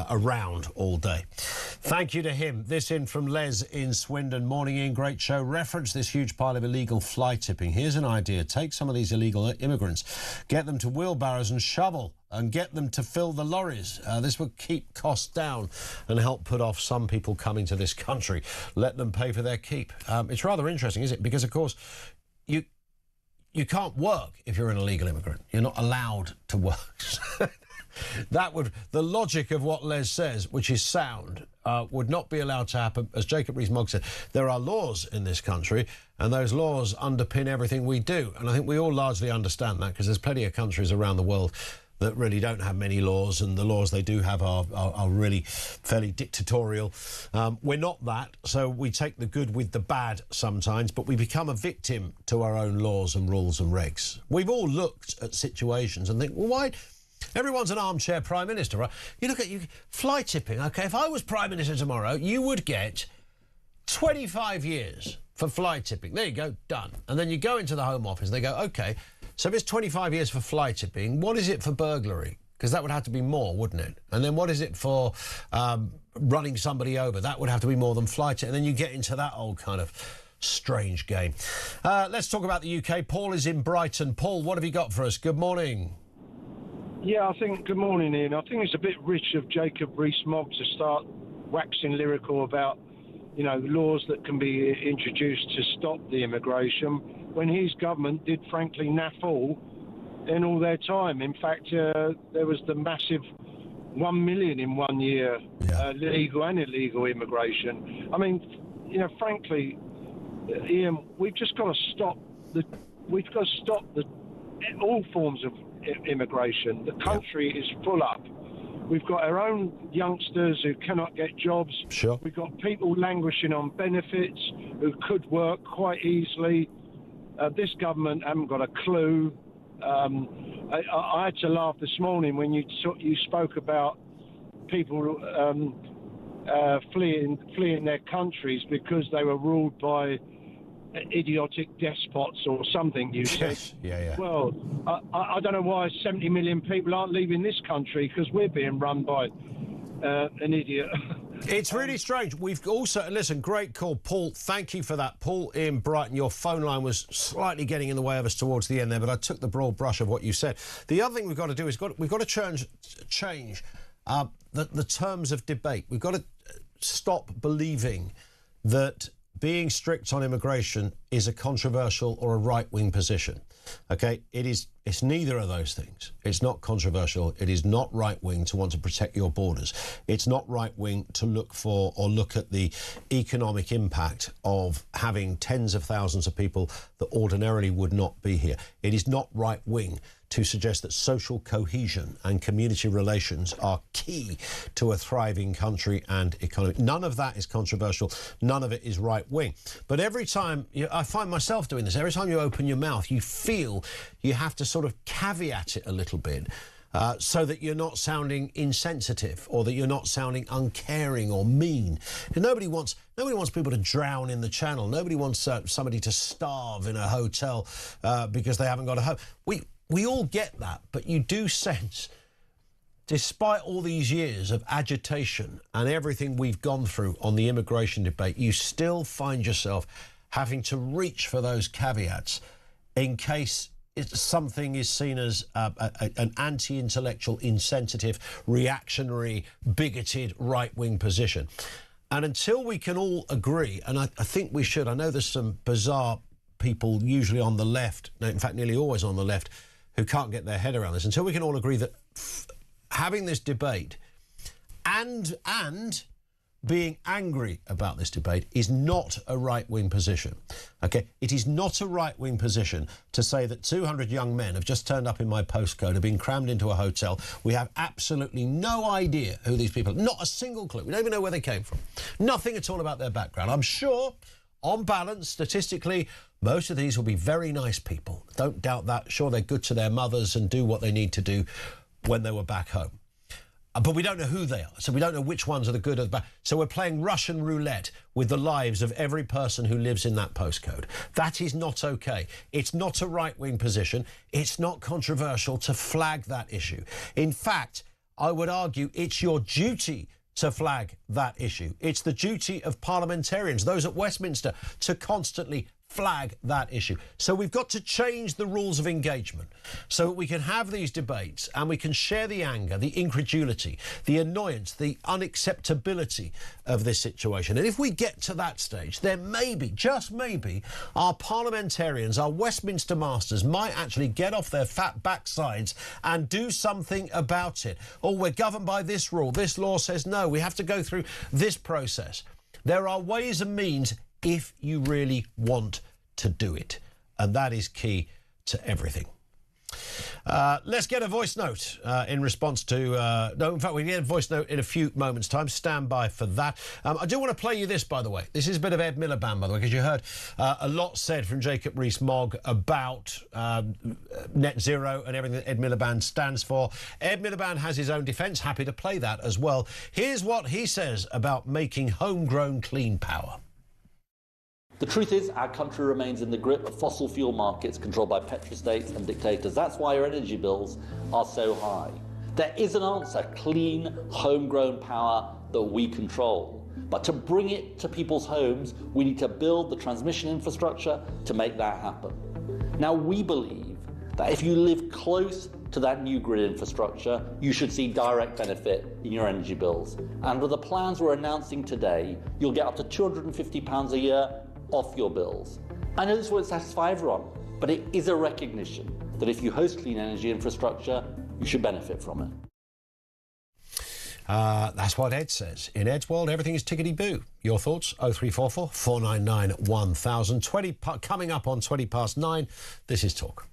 Around all day. Thank you to him. This in from Les in Swindon. Morning, Ian. Great show. Reference this huge pile of illegal fly tipping. Here's an idea. Take some of these illegal immigrants, get them to wheelbarrows and shovel, and get them to fill the lorries. This would keep costs down and help put off some people coming to this country. Let them pay for their keep. It's rather interesting, isn't it? Because, of course, you can't work if you're an illegal immigrant. You're not allowed to work. The logic of what Les says, which is sound, would not be allowed to happen. As Jacob Rees-Mogg said, there are laws in this country, and those laws underpin everything we do. And I think we all largely understand that, because there's plenty of countries around the world that really don't have many laws, and the laws they do have are really fairly dictatorial. We're not that, so we take the good with the bad sometimes, but we become a victim to our own laws and rules and regs. We've all looked at situations and think, well, why... Everyone's an armchair Prime Minister, right? You look at fly tipping, OK? If I was Prime Minister tomorrow, you would get 25 years for fly tipping. There you go, done. And then you go into the Home Office, they go, OK, so if it's 25 years for fly tipping, what is it for burglary? Because that would have to be more, wouldn't it? And then what is it for running somebody over? That would have to be more than fly tipping. And then you get into that old kind of strange game. Let's talk about the UK. Paul is in Brighton. Paul, what have you got for us? Good morning. Yeah, good morning, Ian. I think it's a bit rich of Jacob Rees-Mogg to start waxing lyrical about, laws that can be introduced to stop the immigration, when his government did, frankly, naff all in all their time. In fact, there was the massive 1 million in 1 year, legal and illegal immigration. I mean, frankly, Ian, we've just got to stop all forms of immigration. The country is full up. We've got our own youngsters who cannot get jobs. Sure. We've got people languishing on benefits who could work quite easily. This government haven't got a clue. I had to laugh this morning when you spoke about people fleeing their countries because they were ruled by idiotic despots or something, you said. Yeah. Well, I don't know why 70 million people aren't leaving this country, because we're being run by an idiot. It's really strange. We've also, listen, great call, Paul. Thank you for that. Paul in Brighton, your phone line was slightly getting in the way of us towards the end there, but I took the broad brush of what you said. The other thing we've got to do is we've got to change the terms of debate. We've got to stop believing that being strict on immigration is a controversial or a right-wing position. OK, it's neither of those things. It's not controversial. It is not right-wing to want to protect your borders. It's not right-wing to look for or look at the economic impact of having tens of thousands of people that ordinarily would not be here. It is not right-wing to suggest that social cohesion and community relations are key to a thriving country and economy. None of that is controversial. None of it is right-wing. But every time, I find myself doing this, every time you open your mouth, you feel you have to sort of caveat it a little bit so that you're not sounding insensitive or that you're not sounding uncaring or mean. And nobody wants people to drown in the Channel. Nobody wants somebody to starve in a hotel because they haven't got a home. We all get that, but you do sense, despite all these years of agitation and everything we've gone through on the immigration debate, you still find yourself having to reach for those caveats in case something is seen as an anti-intellectual, insensitive, reactionary, bigoted, right-wing position. And until we can all agree, and I think we should, I know there's some bizarre people, usually on the left, in fact, nearly always on the left, who can't get their head around this. Until we can all agree that having this debate and being angry about this debate is not a right-wing position, OK? It is not a right-wing position to say that 200 young men have just turned up in my postcode, have been crammed into a hotel. We have absolutely no idea who these people are, not a single clue. We don't even know where they came from. Nothing at all about their background. I'm sure, on balance, statistically, most of these will be very nice people. Don't doubt that. Sure, they're good to their mothers and do what they need to do when they were back home. But we don't know who they are, so we don't know which ones are the good or the bad. So we're playing Russian roulette with the lives of every person who lives in that postcode. That is not OK. It's not a right-wing position. It's not controversial to flag that issue. In fact, I would argue it's your duty to flag that issue. It's the duty of parliamentarians, those at Westminster, to constantly flag that issue. So we've got to change the rules of engagement so that we can have these debates and we can share the anger, the incredulity, the annoyance, the unacceptability of this situation. And if we get to that stage, then maybe, just maybe, our parliamentarians, our Westminster masters might actually get off their fat backsides and do something about it. Oh, we're governed by this rule. This law says no. We have to go through this process. There are ways and means if you really want to do it. And that is key to everything. Let's get a voice note in response to... no, in fact, we get a voice note in a few moments' time. Stand by for that. I do want to play you this, by the way. This is a bit of Ed Miliband, by the way, because you heard a lot said from Jacob Rees-Mogg about net zero and everything that Ed Miliband stands for. Ed Miliband has his own defence. Happy to play that as well. Here's what he says about making homegrown clean power. The truth is, our country remains in the grip of fossil fuel markets controlled by petrostates and dictators. That's why our energy bills are so high. There is an answer: clean, homegrown power that we control. But to bring it to people's homes, we need to build the transmission infrastructure to make that happen. Now, we believe that if you live close to that new grid infrastructure, you should see direct benefit in your energy bills. And with the plans we're announcing today, you'll get up to £250 a year off your bills. I know this won't satisfy everyone, but it is a recognition that if you host clean energy infrastructure, you should benefit from it. That's what Ed says. In Ed's world, everything is tickety-boo. Your thoughts? 0344 499 1000. Coming up on 20 past 9. This is Talk.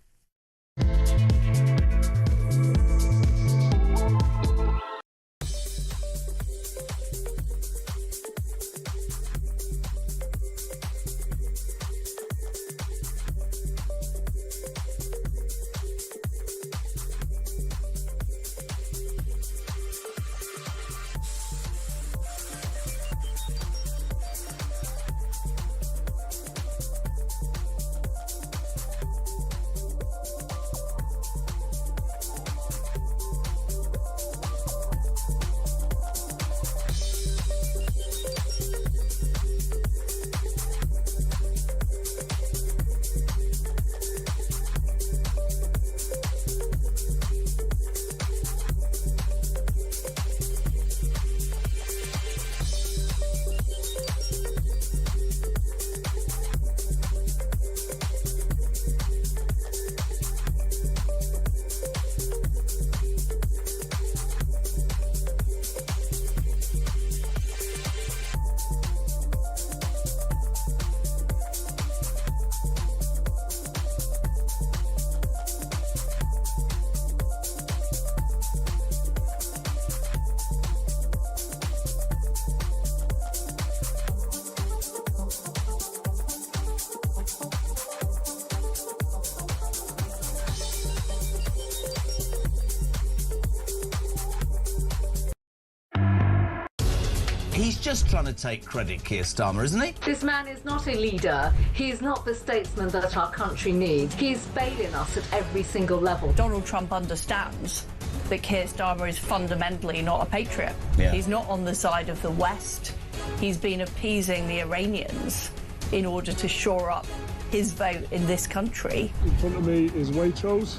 He's just trying to take credit, Keir Starmer, isn't he? This man is not a leader. He is not the statesman that our country needs. He is failing us at every single level. Donald Trump understands that Keir Starmer is fundamentally not a patriot. Yeah. He's not on the side of the West. He's been appeasing the Iranians in order to shore up his vote in this country. In front of me is Waitrose,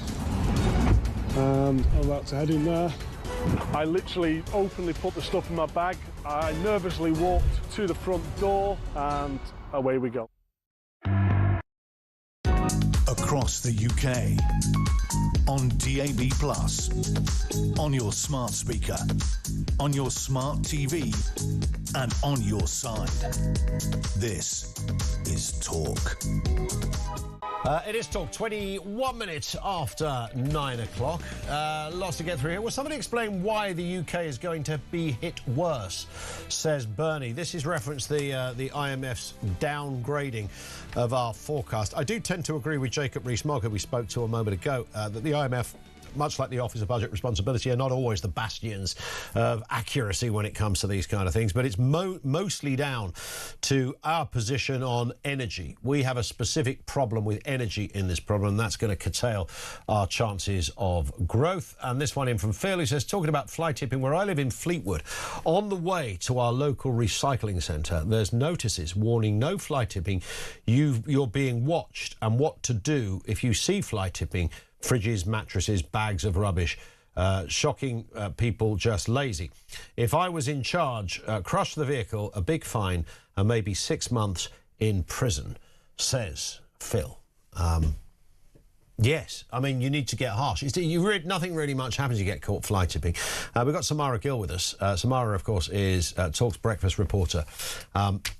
and I'm about to head in there. I literally openly put the stuff in my bag. I nervously walked to the front door, and away we go. Across the UK, on DAB+, on your smart speaker, on your smart TV, and on your side. This is Talk. It is Talk, 21 minutes after 9 o'clock. Lots to get through here. Will somebody explain why the UK is going to be hit worse, says Bernie. This is reference the IMF's downgrading of our forecast. I do tend to agree with Jacob Rees-Mogg, who we spoke to a moment ago, that the IMF, much like the Office of Budget Responsibility, are not always the bastions of accuracy when it comes to these kind of things, but it's mostly down to our position on energy. We have a specific problem with energy in this problem, and that's going to curtail our chances of growth. And this one in from Phil, who says, talking about fly tipping, where I live in Fleetwood, on the way to our local recycling centre, there's notices warning no fly tipping. You're being watched, and what to do if you see fly tipping. Fridges, mattresses, bags of rubbish, shocking people just lazy. If I was in charge, crush the vehicle, a big fine, and maybe 6 months in prison, says Phil. Yes, I mean, you need to get harsh. Nothing really much happens. You get caught fly tipping. We've got Samara Gill with us. Samara, of course, is Talk's breakfast reporter,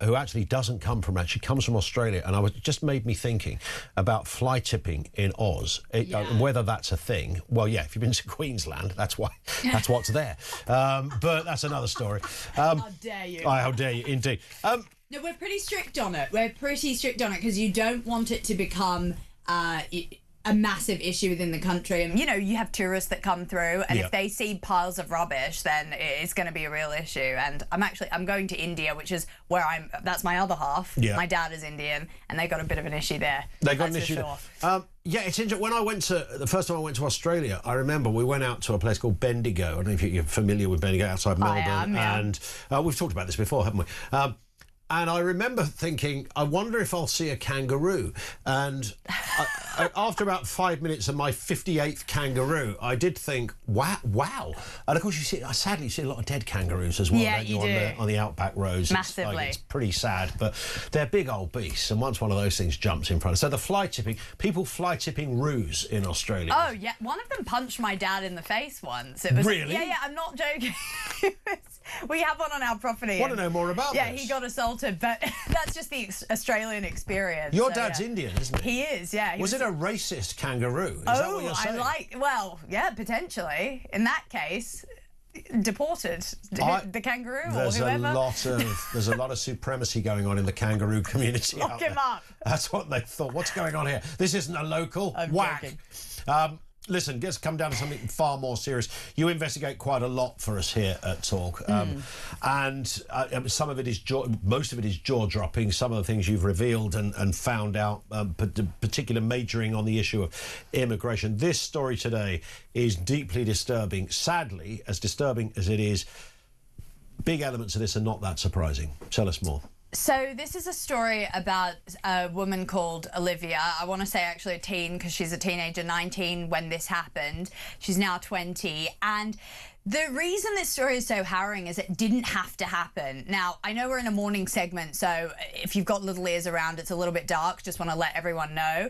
who actually doesn't come from that. She comes from Australia, and it just made me thinking about fly tipping in Oz, and whether that's a thing. Well, yeah, if you've been to Queensland, that's why. That's what's there. But that's another story. How dare you? How dare you, indeed. No, we're pretty strict on it. We're pretty strict on it because you don't want it to become a massive issue within the country. And you know, you have tourists that come through, and if they see piles of rubbish, then it's going to be a real issue. And I'm going to India, which is where that's my other half. Yeah. My dad is Indian, and they got a bit of an issue there. They got an issue there. Yeah, it's interesting. When the first time I went to Australia, I remember we went out to a place called Bendigo. I don't know if you're familiar with Bendigo, outside Melbourne. I am, yeah. And we've talked about this before, haven't we? And I remember thinking, I wonder if I'll see a kangaroo. And after about 5 minutes of my 58th kangaroo, I did think, wow. And of course, sadly, you see a lot of dead kangaroos as well, don't you, on the outback roads. Massively. It's pretty sad, but they're big old beasts. And once one of those things jumps in front of... So the fly tipping, people fly tipping roos in Australia. Oh, yeah. One of them punched my dad in the face once. It was, really? Yeah, I'm not joking. We have one on our property. I want to know more about this. Yeah, he got assaulted, but that's just the Australian experience. Your dad's Indian, isn't he? He is, yeah. Was it a racist kangaroo? Is that what you're saying? Potentially. In that case, deported the kangaroo or There's whoever. a lot of supremacy going on in the kangaroo community. Lock him up. That's what they thought. What's going on here? This isn't a local. I'm whack. joking. Listen, let's come down to something far more serious. You investigate quite a lot for us here at Talk, and some of it is most of it is jaw-dropping. Some of the things you've revealed and found out, particular majoring on the issue of immigration. This story today is deeply disturbing. Sadly, as disturbing as it is, big elements of this are not that surprising. Tell us more. So this is a story about a woman called Olivia. I want to say actually a teen because she's a teenager, 19 when this happened. She's now 20. And the reason this story is so harrowing is it didn't have to happen. Now, I know we're in a morning segment, so if you've got little ears around, it's a little bit dark. Just want to let everyone know,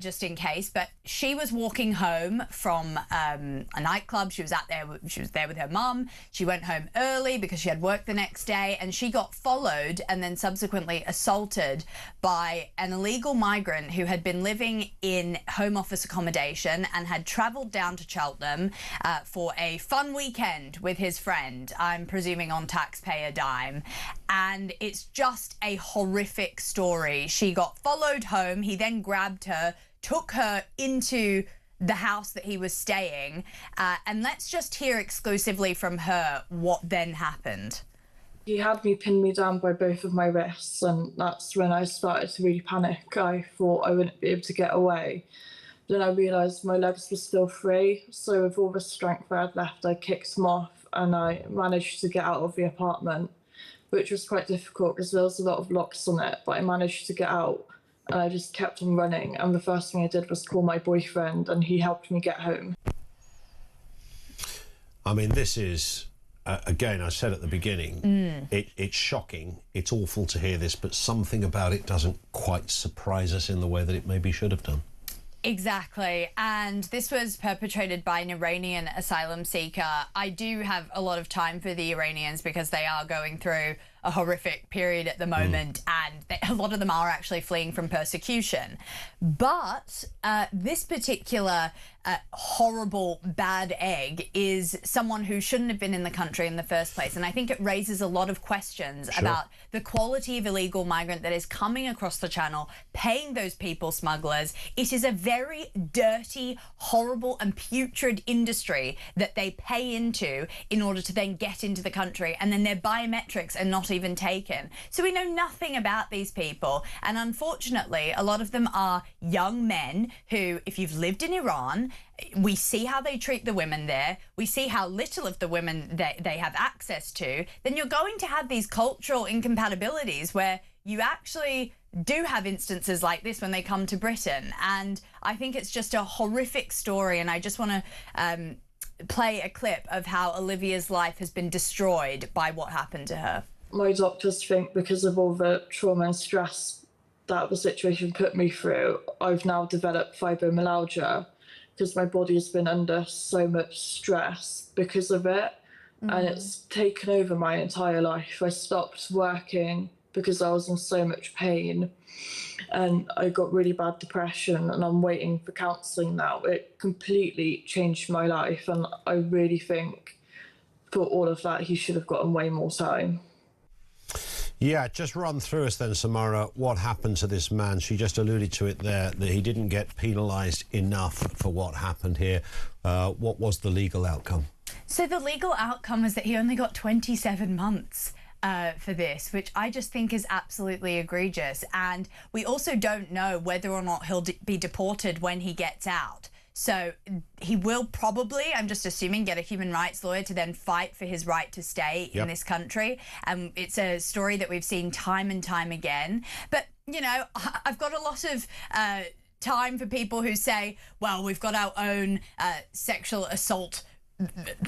just in case. But she was walking home from a nightclub. She was there with her mum. She went home early because she had work the next day, and she got followed and then subsequently assaulted by an illegal migrant who had been living in Home Office accommodation and had travelled down to Cheltenham for a fun weekend with his friend, I'm presuming on taxpayer dime. And it's just a horrific story. She got followed home. He then grabbed her, took her into the house that he was staying. And let's just hear exclusively from her what then happened. He had me down by both of my wrists, and that's when I started to really panic. I thought I wouldn't be able to get away. Then I realised my legs were still free, so with all the strength I had left, I kicked him off and I managed to get out of the apartment, which was quite difficult because there was a lot of locks on it, but I managed to get out and I just kept on running. And the first thing I did was call my boyfriend and he helped me get home. I mean, this is, again, I said at the beginning, it's shocking, it's awful to hear this, but something about it doesn't quite surprise us in the way that it maybe should have done. Exactly. And this was perpetrated by an Iranian asylum seeker. I do have a lot of time for the Iranians because they are going through a horrific period at the moment, and a lot of them are actually fleeing from persecution. But this particular horrible bad egg is someone who shouldn't have been in the country in the first place. And I think it raises a lot of questions about the quality of illegal migrant that is coming across the channel, paying those people smugglers. It is a very dirty, horrible and putrid industry that they pay into in order to then get into the country, and then their biometrics are not even taken. So we know nothing about these people, and unfortunately a lot of them are young men who, if you've lived in Iran, we see how they treat the women there, we see how little of the women they have access to, then you're going to have these cultural incompatibilities where you actually do have instances like this when they come to Britain. And I think it's just a horrific story, and I just want to play a clip of how Olivia's life has been destroyed by what happened to her. My doctors think because of all the trauma and stress that the situation put me through, I've now developed fibromyalgia because my body has been under so much stress because of it. And it's taken over my entire life. I stopped working because I was in so much pain, and I got really bad depression, and I'm waiting for counselling now. It completely changed my life, and I really think for all of that he should have gotten way more time. Yeah, just run through us then, Samara, what happened to this man. She just alluded to it there, that he didn't get penalised enough for what happened here. What was the legal outcome? So the legal outcome was that he only got 27 months. For this, which I just think is absolutely egregious. And we also don't know whether or not he'll be deported when he gets out. So he will probably, I'm just assuming, get a human rights lawyer to then fight for his right to stay in this country. And it's a story that we've seen time and time again. But, you know, I've got a lot of time for people who say, well, we've got our own sexual assault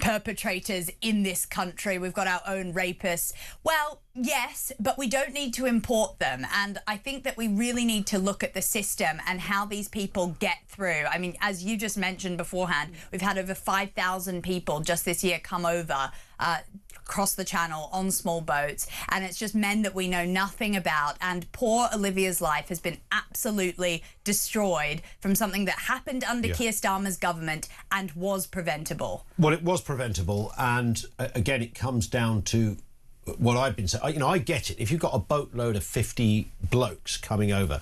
perpetrators in this country, we've got our own rapists. Well, yes, but we don't need to import them. And I think that we really need to look at the system and how these people get through. I mean, as you just mentioned beforehand, we've had over 5,000 people just this year come over across the channel on small boats, and it's just men that we know nothing about. And poor Olivia's life has been absolutely destroyed from something that happened under Keir Starmer's government and was preventable. Well, it was preventable, and again, it comes down to what I've been saying. You know, I get it. If you've got a boatload of 50 blokes coming over,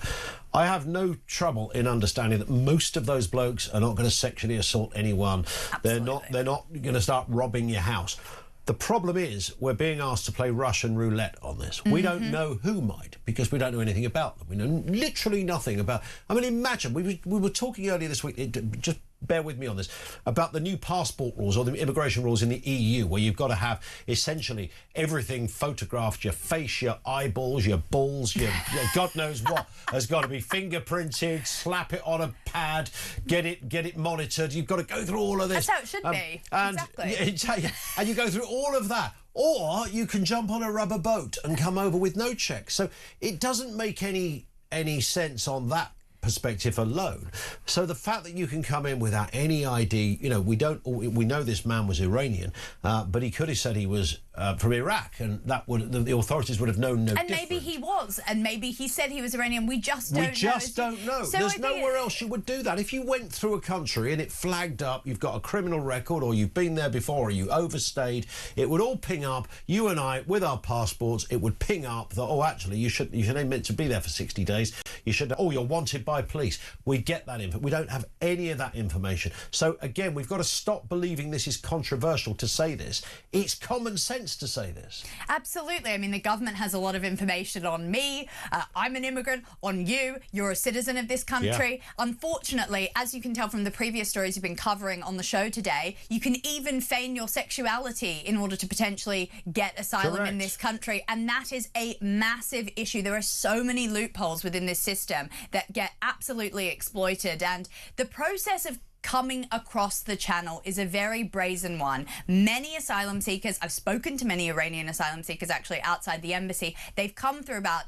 I have no trouble in understanding that most of those blokes are not going to sexually assault anyone. Absolutely. They're not going to start robbing your house. The problem is we're being asked to play Russian roulette on this. We don't know who might, because we don't know anything about them. We know literally nothing about... I mean, imagine, we were talking earlier this week, just bear with me on this, about the new passport rules or the immigration rules in the EU, where you've got to have essentially everything photographed, your face, your eyeballs, your balls, your God knows what, has got to be fingerprinted, slap it on a pad, get it monitored. You've got to go through all of this. That's how it should be. And, exactly. And you go through all of that. Or you can jump on a rubber boat and come over with no check. So it doesn't make any sense on that perspective alone. So the fact that you can come in without any ID, you know, we know this man was Iranian, but he could have said he was from Iraq, and that would the authorities would have known no different. And maybe he was, and maybe he said he was Iranian. We just don't know. We just don't know. So there's nowhere else you would do that. If you went through a country and it flagged up, you've got a criminal record, or you've been there before, or you overstayed, it would all ping up. You and I, with our passports, it would ping up that, oh, actually, you should ain't meant to be there for 60 days. You should, oh, you're wanted by police. We get that info. We don't have any of that information. So again, we've got to stop believing this is controversial to say this. It's common sense. sense to say this. Absolutely. I mean, the government has a lot of information on me. I'm an immigrant. On you. You're a citizen of this country. Yeah. Unfortunately, as you can tell from the previous stories you've been covering on the show today, you can even feign your sexuality in order to potentially get asylum in this country. And that is a massive issue. There are so many loopholes within this system that get absolutely exploited. And the process of coming across the channel is a very brazen one. Many asylum seekers, I've spoken to many Iranian asylum seekers actually outside the embassy, they've come through about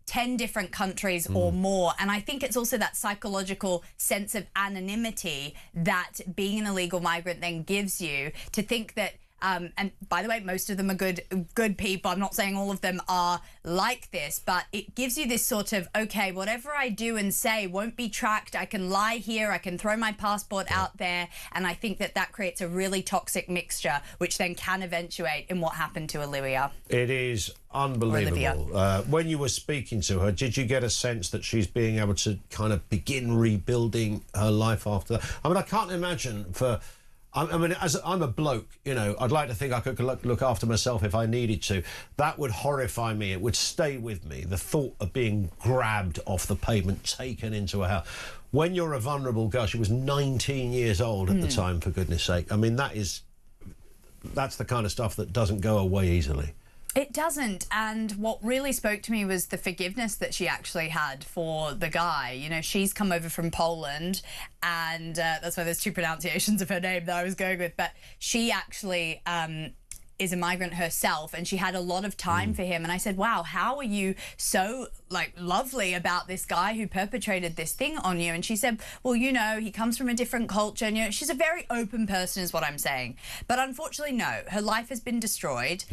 10 different countries or more. And I think it's also that psychological sense of anonymity that being an illegal migrant then gives you, to think that and by the way, most of them are good people. I'm not saying all of them are like this, but it gives you this sort of, okay, whatever I do and say won't be tracked. I can lie here. I can throw my passport out there. And I think that creates a really toxic mixture, which then can eventuate in what happened to Olivia. It is unbelievable. When you were speaking to her, did you get a sense that she's being able to kind of begin rebuilding her life after that? I mean, I can't imagine I mean, as I'm a bloke, you know, I'd like to think I could look after myself if I needed to. That would horrify me. It would stay with me. The thought of being grabbed off the pavement, taken into a house. When you're a vulnerable girl, she was 19 years old at the time, for goodness sake. I mean, that's the kind of stuff that doesn't go away easily. It doesn't, and what really spoke to me was the forgiveness that she actually had for the guy. You know, she's come over from Poland, and that's why there's two pronunciations of her name that I was going with, but she actually is a migrant herself, and she had a lot of time for him. And I said, wow, how are you so lovely about this guy who perpetrated this thing on you? And she said, well, you know, he comes from a different culture, and you know, she's a very open person is what I'm saying. But unfortunately, no, her life has been destroyed.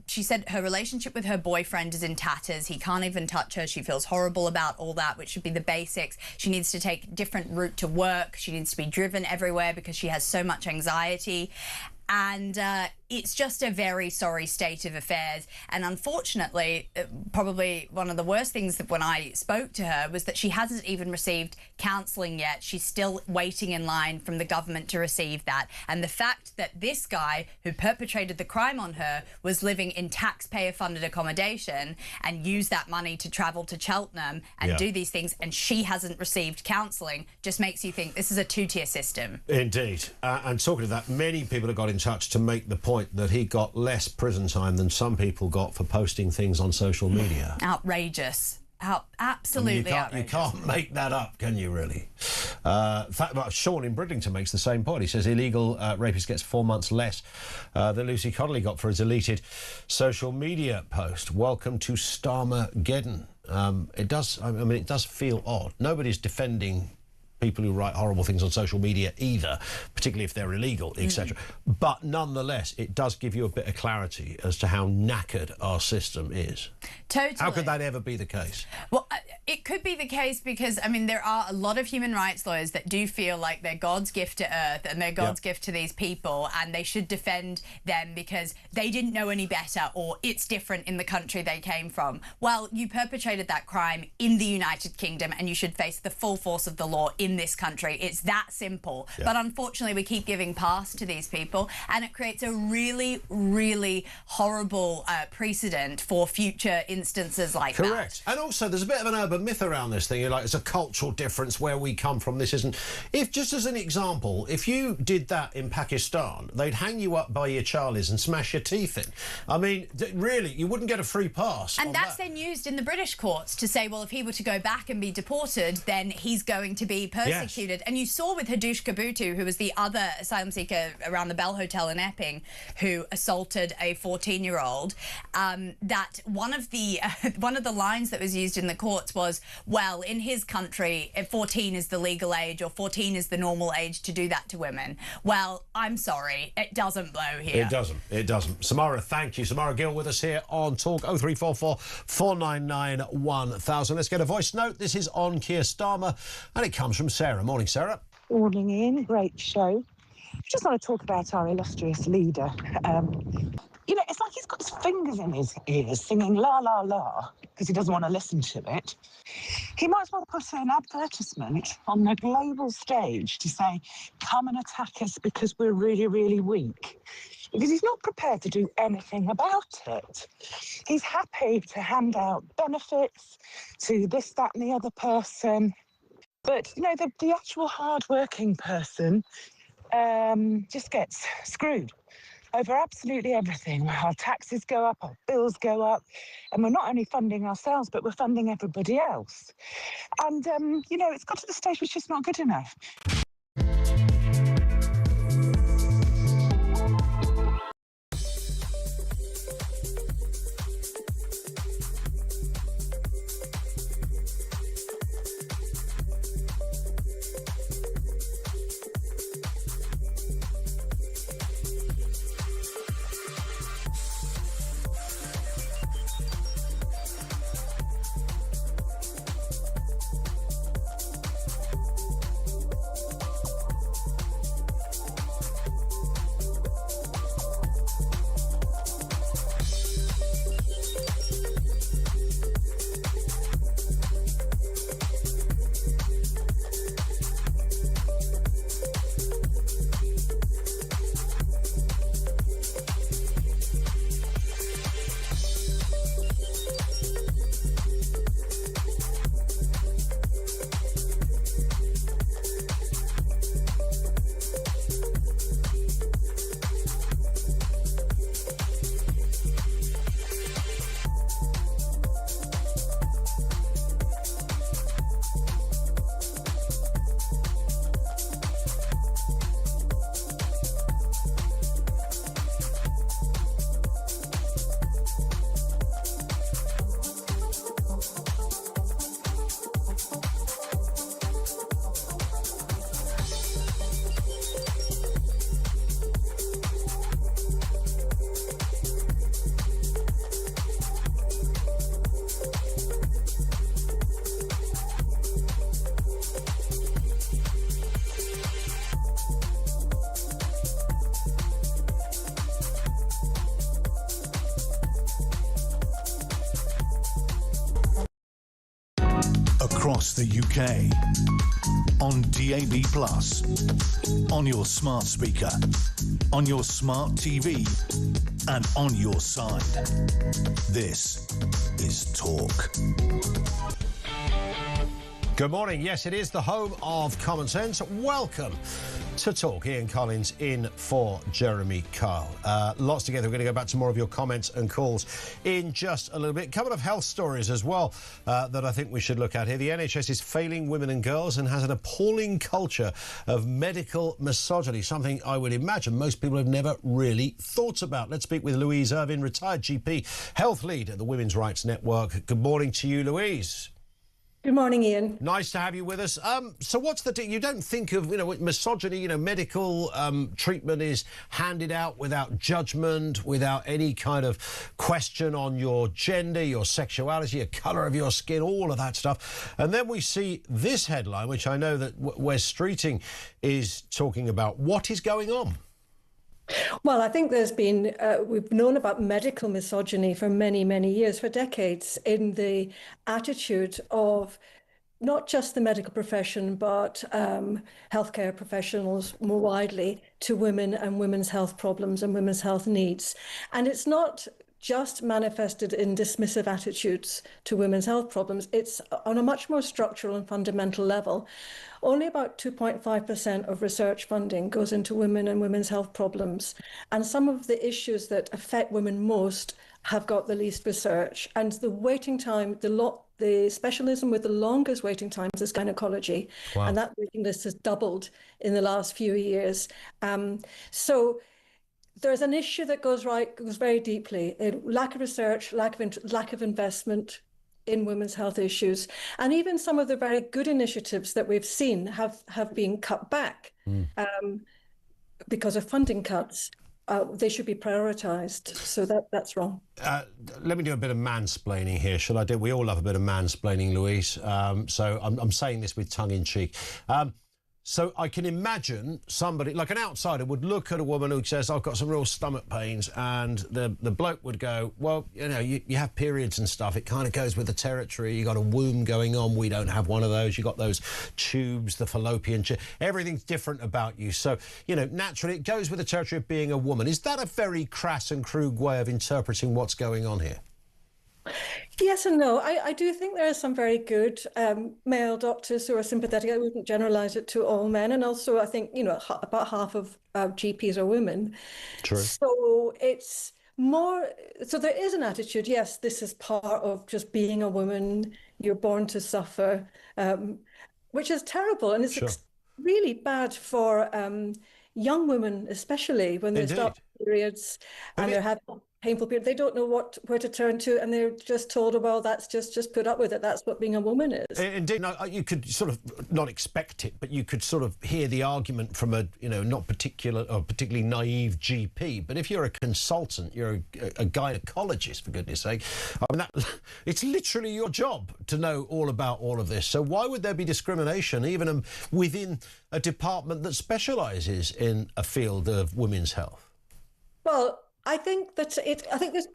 She said her relationship with her boyfriend is in tatters. He can't even touch her. She feels horrible about all that, which should be the basics. She needs to take a different route to work. She needs to be driven everywhere because she has so much anxiety. And it's just a very sorry state of affairs. And unfortunately, probably one of the worst things that when I spoke to her was that she hasn't even received counselling yet. She's still waiting in line from the government to receive that. And the fact that this guy who perpetrated the crime on her was living in taxpayer-funded accommodation and used that money to travel to Cheltenham and do these things, and she hasn't received counselling, just makes you think this is a two-tier system. Indeed. And talking of that, many people have got in touch to make the point that he got less prison time than some people got for posting things on social media. Outrageous. Absolutely outrageous. You can't make that up, can you, really? In fact, Sean in Bridlington makes the same point. He says illegal rapist gets 4 months less than Lucy Connolly got for a deleted social media post. Welcome to Starmageddon. It does feel odd. Nobody's defending people who write horrible things on social media either, particularly if they're illegal, etc. But nonetheless, it does give you a bit of clarity as to how knackered our system is. Totally. How could that ever be the case? Well, it could be the case because, I mean, there are a lot of human rights lawyers that do feel like they're God's gift to earth and they're God's gift to these people, and they should defend them because they didn't know any better, or it's different in the country they came from. Well, you perpetrated that crime in the United Kingdom and you should face the full force of the law in this country. It's that simple. But unfortunately, we keep giving pass to these people, and it creates a really, really horrible precedent for future instances like that. Correct. And also, there's a bit of an urban myth around this thing. You're like, it's a cultural difference where we come from. This isn't. If, just as an example, if you did that in Pakistan, they'd hang you up by your charlies and smash your teeth in. I mean, really, you wouldn't get a free pass. And that's then used in the British courts to say, well, if he were to go back and be deported, then he's going to be persecuted. And you saw with Hadush Kabutu, who was the other asylum seeker around the Bell Hotel in Epping, who assaulted a 14-year-old, that one of the lines that was used in the courts was, well, in his country, 14 is the legal age, or 14 is the normal age to do that to women. Well, I'm sorry, it doesn't blow here. It doesn't. It doesn't. Samara, thank you. Samara Gill with us here on Talk 0344 499 1000. Let's get a voice note. This is on Keir Starmer, and it comes from Sarah. Morning, Sarah. Morning, Ian. Great show. I just want to talk about our illustrious leader. You know, it's like he's got his fingers in his ears singing la la la because he doesn't want to listen to it. He might as well put an advertisement on the global stage to say, come and attack us because we're really, really weak. Because he's not prepared to do anything about it. He's happy to hand out benefits to this, that and the other person. But, you know, the actual hard-working person just gets screwed over absolutely everything. Our taxes go up, our bills go up, and we're not only funding ourselves, but we're funding everybody else. And, you know, it's got to the stage which is not good enough. Across the UK, on DAB+, on your smart speaker, on your smart TV, and on your side. This is Talk. Good morning. Yes, it is the home of common sense. Welcome to Talk. Ian Collins in for Jeremy Kyle. Lots together. We're going to go back to more of your comments and calls in just a little bit. A couple of health stories as well that I think we should look at here. The NHS is failing women and girls and has an appalling culture of medical misogyny, something I would imagine most people have never really thought about. Let's speak with Louise Irvin, retired GP, health lead at the Women's Rights Network. Good morning to you, Louise. Good morning, Ian. Nice to have you with us. So what's you don't think of, misogyny, medical treatment is handed out without judgment, without any kind of question on your gender, your sexuality, your colour of your skin, all of that stuff. And then we see this headline, which I know that Wes Streeting is talking about. What is going on? Well, I think there's been, we've known about medical misogyny for many, many years, for decades, in the attitude of not just the medical profession, but healthcare professionals more widely to women and women's health problems and women's health needs. And it's not just manifested in dismissive attitudes to women's health problems. It's on a much more structural and fundamental level. Only about 2.5% of research funding goes into women and women's health problems. And some of the issues that affect women most have got the least research. And the waiting time, the specialism with the longest waiting times is gynecology. Wow. And that waiting list has doubled in the last few years. So there's an issue that goes very deeply. Lack of research, lack of investment in women's health issues. And even some of the very good initiatives that we've seen have been cut back because of funding cuts. They should be prioritised. So that's wrong. Let me do a bit of mansplaining here, shall I do? We all love a bit of mansplaining, Louise. So I'm saying this with tongue in cheek. So I can imagine somebody, like an outsider, would look at a woman who says, I've got some real stomach pains, and the bloke would go, well, you know, you have periods and stuff. It kind of goes with the territory. You got a womb going on. We don't have one of those. You got those tubes, the fallopian tube. Everything's different about you. So, you know, naturally, it goes with the territory of being a woman. Is that a very crass and crude way of interpreting what's going on here? Yes and no. I do think there are some very good male doctors who are sympathetic. I wouldn't generalize it to all men. And also, I think, you know, about half of GPs are women. True. So it's more, so there is an attitude, yes, this is part of just being a woman. You're born to suffer, which is terrible. And it's really bad for young women, especially when they start periods and they're having painful period. They don't know where to turn to, and they're just told, well, that's just put up with it. That's what being a woman is. Indeed, no, you could sort of not expect it, but you could sort of hear the argument from a, you know, not particularly naive GP. But if you're a consultant, you're a gynecologist, for goodness sake. I mean, it's literally your job to know all about all of this. So why would there be discrimination, even within a department that specialises in a field of women's health? Well, I think that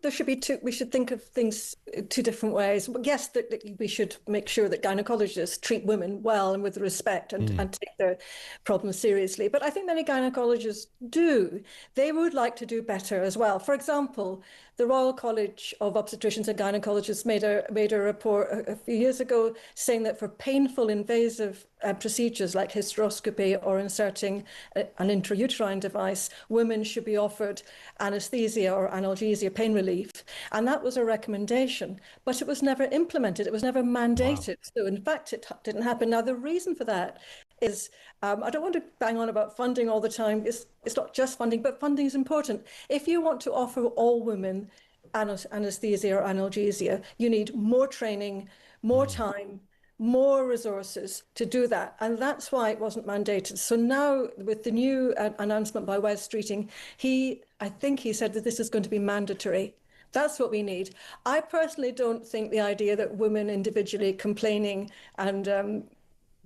there should be two. We should think of things two different ways. Yes, that we should make sure that gynecologists treat women well and with respect and take their problems seriously. But I think many gynecologists do. They would like to do better as well. For example, the Royal College of Obstetricians and Gynecologists made a report a few years ago saying that for painful invasive procedures like hysteroscopy or inserting an intrauterine device, women should be offered anesthesia or analgesia, pain relief. And that was a recommendation, but it was never implemented. It was never mandated. Wow. So in fact, it didn't happen. Now, the reason for that is, I don't want to bang on about funding all the time. It's not just funding, but funding is important. If you want to offer all women anesthesia or analgesia, you need more training, more time, more resources to do that. And that's why it wasn't mandated. So now with the new announcement by Wes Streeting, I think he said that this is going to be mandatory. That's what we need. I personally don't think the idea that women individually complaining and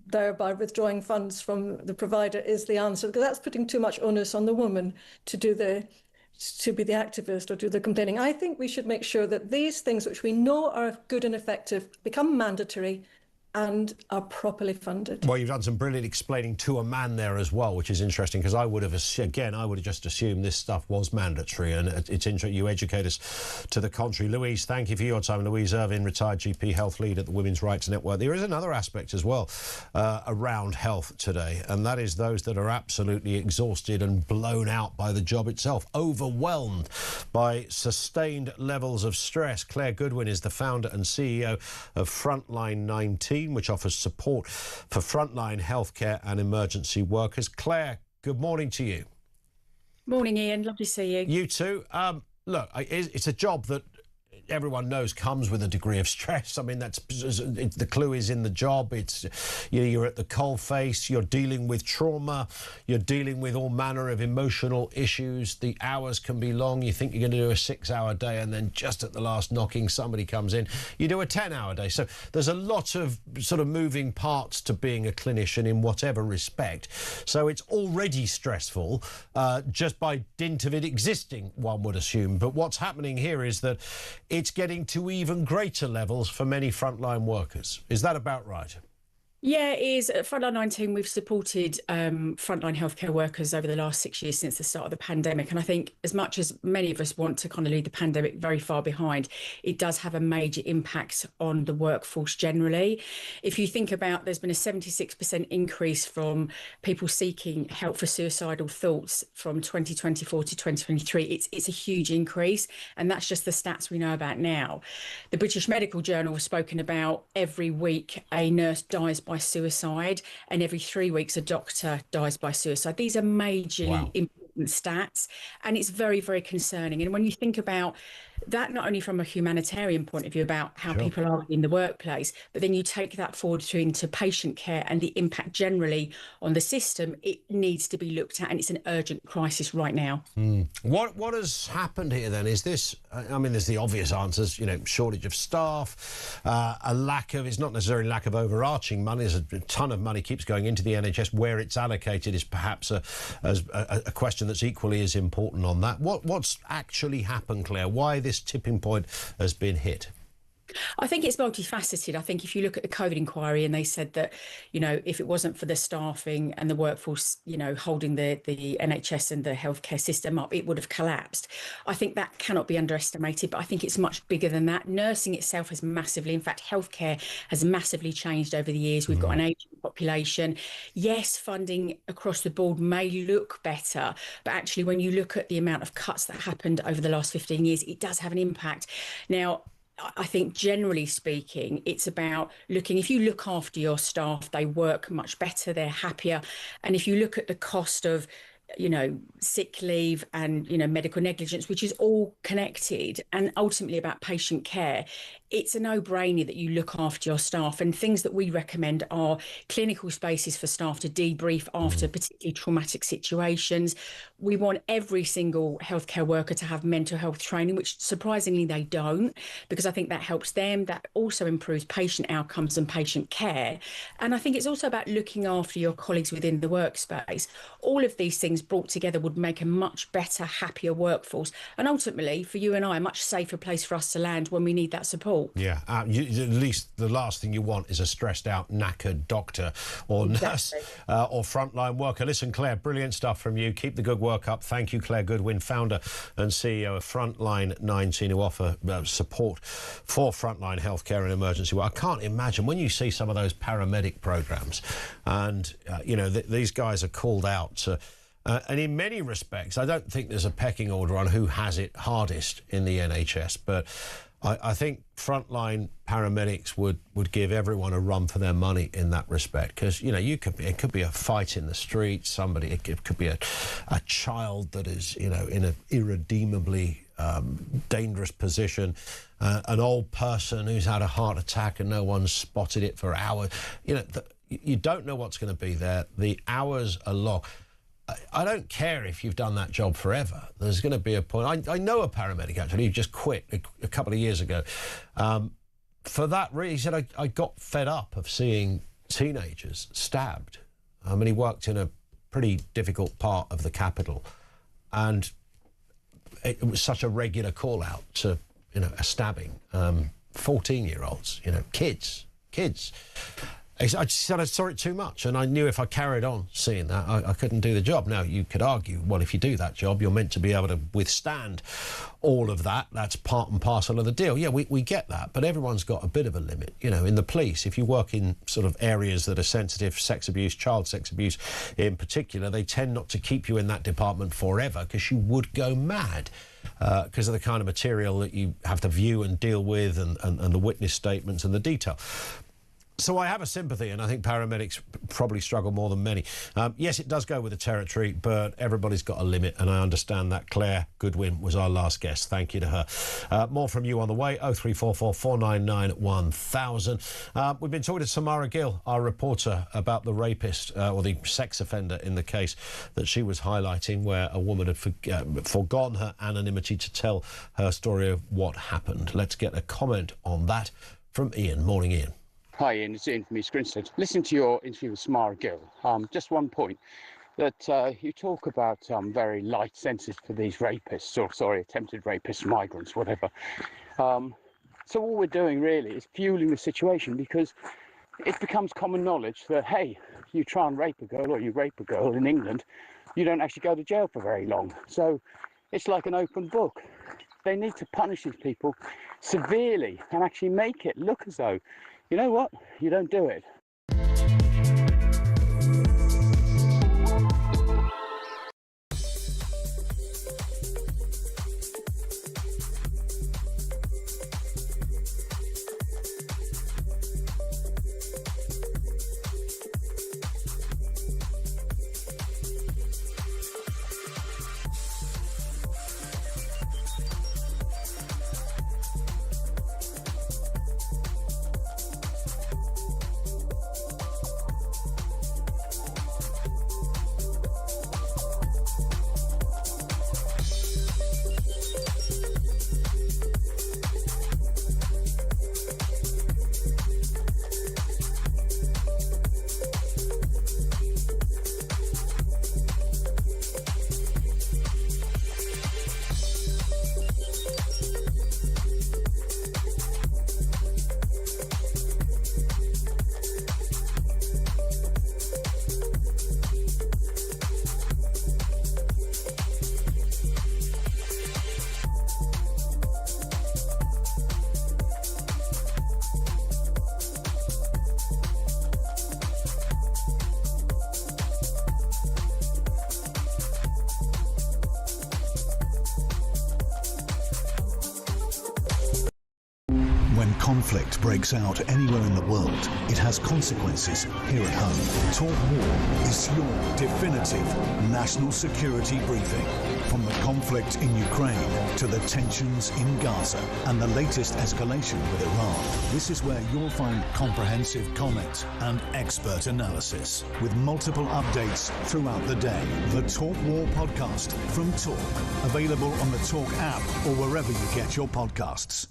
thereby withdrawing funds from the provider is the answer, because that's putting too much onus on the woman to be the activist or do the complaining. I think we should make sure that these things which we know are good and effective become mandatory and are properly funded. Well, you've done some brilliant explaining to a man there as well, which is interesting, because I would have just assumed this stuff was mandatory, and it's interesting you educate us to the contrary. Louise, thank you for your time. Louise Irvin, retired GP health lead at the Women's Rights Network. There is another aspect as well around health today, and that is those that are absolutely exhausted and blown out by the job itself, overwhelmed by sustained levels of stress. Claire Goodwin is the founder and CEO of Frontline 19, which offers support for frontline healthcare and emergency workers. Claire, good morning to you. Morning, Ian. Lovely to see you. You too. Look, it's a job that everyone knows comes with a degree of stress. I mean, the clue is in the job. It's you're at the coalface. You're dealing with trauma. You're dealing with all manner of emotional issues. The hours can be long. You think you're going to do a 6-hour day, and then just at the last knocking, somebody comes in. You do a 10-hour day. So there's a lot of sort of moving parts to being a clinician in whatever respect. So it's already stressful just by dint of it existing, one would assume. But what's happening here is that it's getting to even greater levels for many frontline workers. Is that about right? Yeah, it is. At Frontline 19, we've supported frontline healthcare workers over the last 6 years since the start of the pandemic. And I think as much as many of us want to kind of leave the pandemic very far behind, it does have a major impact on the workforce generally. If you think about, there's been a 76% increase from people seeking help for suicidal thoughts from 2024 to 2023. It's a huge increase. And that's just the stats we know about now. The British Medical Journal has spoken about every week a nurse dies by suicide, and every 3 weeks a doctor dies by suicide. These are majorly important stats, and it's very, very concerning. And when you think about that not only from a humanitarian point of view about how people are in the workplace, but then you take that forward into patient care and the impact generally on the system. It needs to be looked at, and it's an urgent crisis right now. What has happened here then? Is this, I mean, there's the obvious answers, shortage of staff, a lack of, it's not necessarily lack of overarching money. There's a ton of money keeps going into the NHS. Where it's allocated is perhaps a question that's equally as important on that. What's actually happened, Claire? Why this tipping point has been hit? I think it's multifaceted. I think if you look at the COVID inquiry, and they said that, if it wasn't for the staffing and the workforce, holding the NHS and the healthcare system up, it would have collapsed. I think that cannot be underestimated, but I think it's much bigger than that. Nursing itself has massively, in fact, healthcare has massively changed over the years. We've got an aging population. Yes, funding across the board may look better, but actually when you look at the amount of cuts that happened over the last 15 years, it does have an impact. Now, I think generally speaking, it's about looking, if you look after your staff, they work much better, they're happier. And if you look at the cost of, sick leave and, medical negligence, which is all connected and ultimately about patient care, it's a no-brainer that you look after your staff. And things that we recommend are clinical spaces for staff to debrief after particularly traumatic situations. We want every single healthcare worker to have mental health training, which surprisingly they don't, because I think that helps them. That also improves patient outcomes and patient care. And I think it's also about looking after your colleagues within the workspace. All of these things brought together would make a much better, happier workforce. And ultimately, for you and I, a much safer place for us to land when we need that support. Yeah, at least the last thing you want is a stressed out, knackered doctor or nurse or frontline worker. Listen, Claire, brilliant stuff from you. Keep the good work up. Thank you, Claire Goodwin, founder and CEO of Frontline 19, who offer support for frontline healthcare and emergency work. I can't imagine when you see some of those paramedic programs and, these guys are called out to... and in many respects, I don't think there's a pecking order on who has it hardest in the NHS, but I think frontline paramedics would give everyone a run for their money in that respect, because it could be a fight in the street, it could be a child that is in an irredeemably dangerous position, an old person who's had a heart attack and no one's spotted it for hours. You don't know what's going to be there. The hours are long. I don't care if you've done that job forever. There's going to be a point. I know a paramedic, actually, who just quit a couple of years ago. For that reason, he said, I got fed up of seeing teenagers stabbed. I mean, he worked in a pretty difficult part of the capital, and it was such a regular call-out to, a stabbing. 14-year-olds, kids. I said I saw it too much, and I knew if I carried on seeing that, I couldn't do the job. Now, you could argue, well, if you do that job, you're meant to be able to withstand all of that. That's part and parcel of the deal. Yeah, we get that, but everyone's got a bit of a limit. In the police, if you work in sort of areas that are sensitive, sex abuse, child sex abuse in particular, they tend not to keep you in that department forever because you would go mad. Because of the kind of material that you have to view and deal with and the witness statements and the detail. So I have a sympathy, and I think paramedics probably struggle more than many. Yes, it does go with the territory, but everybody's got a limit, and I understand that. Claire Goodwin was our last guest. Thank you to her. More from you on the way, 0344 499 1000. We've been talking to Samara Gill, our reporter, about the rapist, or the sex offender in the case that she was highlighting, where a woman had forgone her anonymity to tell her story of what happened. Let's get a comment on that from Ian. Morning, Ian. Hi Ian, it's Ian from East Grinstead. Listening to your interview with Samara Gill, just one point, that you talk about very light sentences for these rapists, or sorry, attempted rapists, migrants, whatever. So all we're doing really is fueling the situation, because it becomes common knowledge that, hey, you try and rape a girl or you rape a girl in England, you don't actually go to jail for very long. So it's like an open book. They need to punish these people severely and actually make it look as though, you know what, you don't do it. When conflict breaks out anywhere in the world, it has consequences here at home. Talk War is your definitive national security briefing. From the conflict in Ukraine to the tensions in Gaza and the latest escalation with Iran, this is where you'll find comprehensive comment and expert analysis with multiple updates throughout the day. The Talk War podcast from Talk, available on the Talk app or wherever you get your podcasts.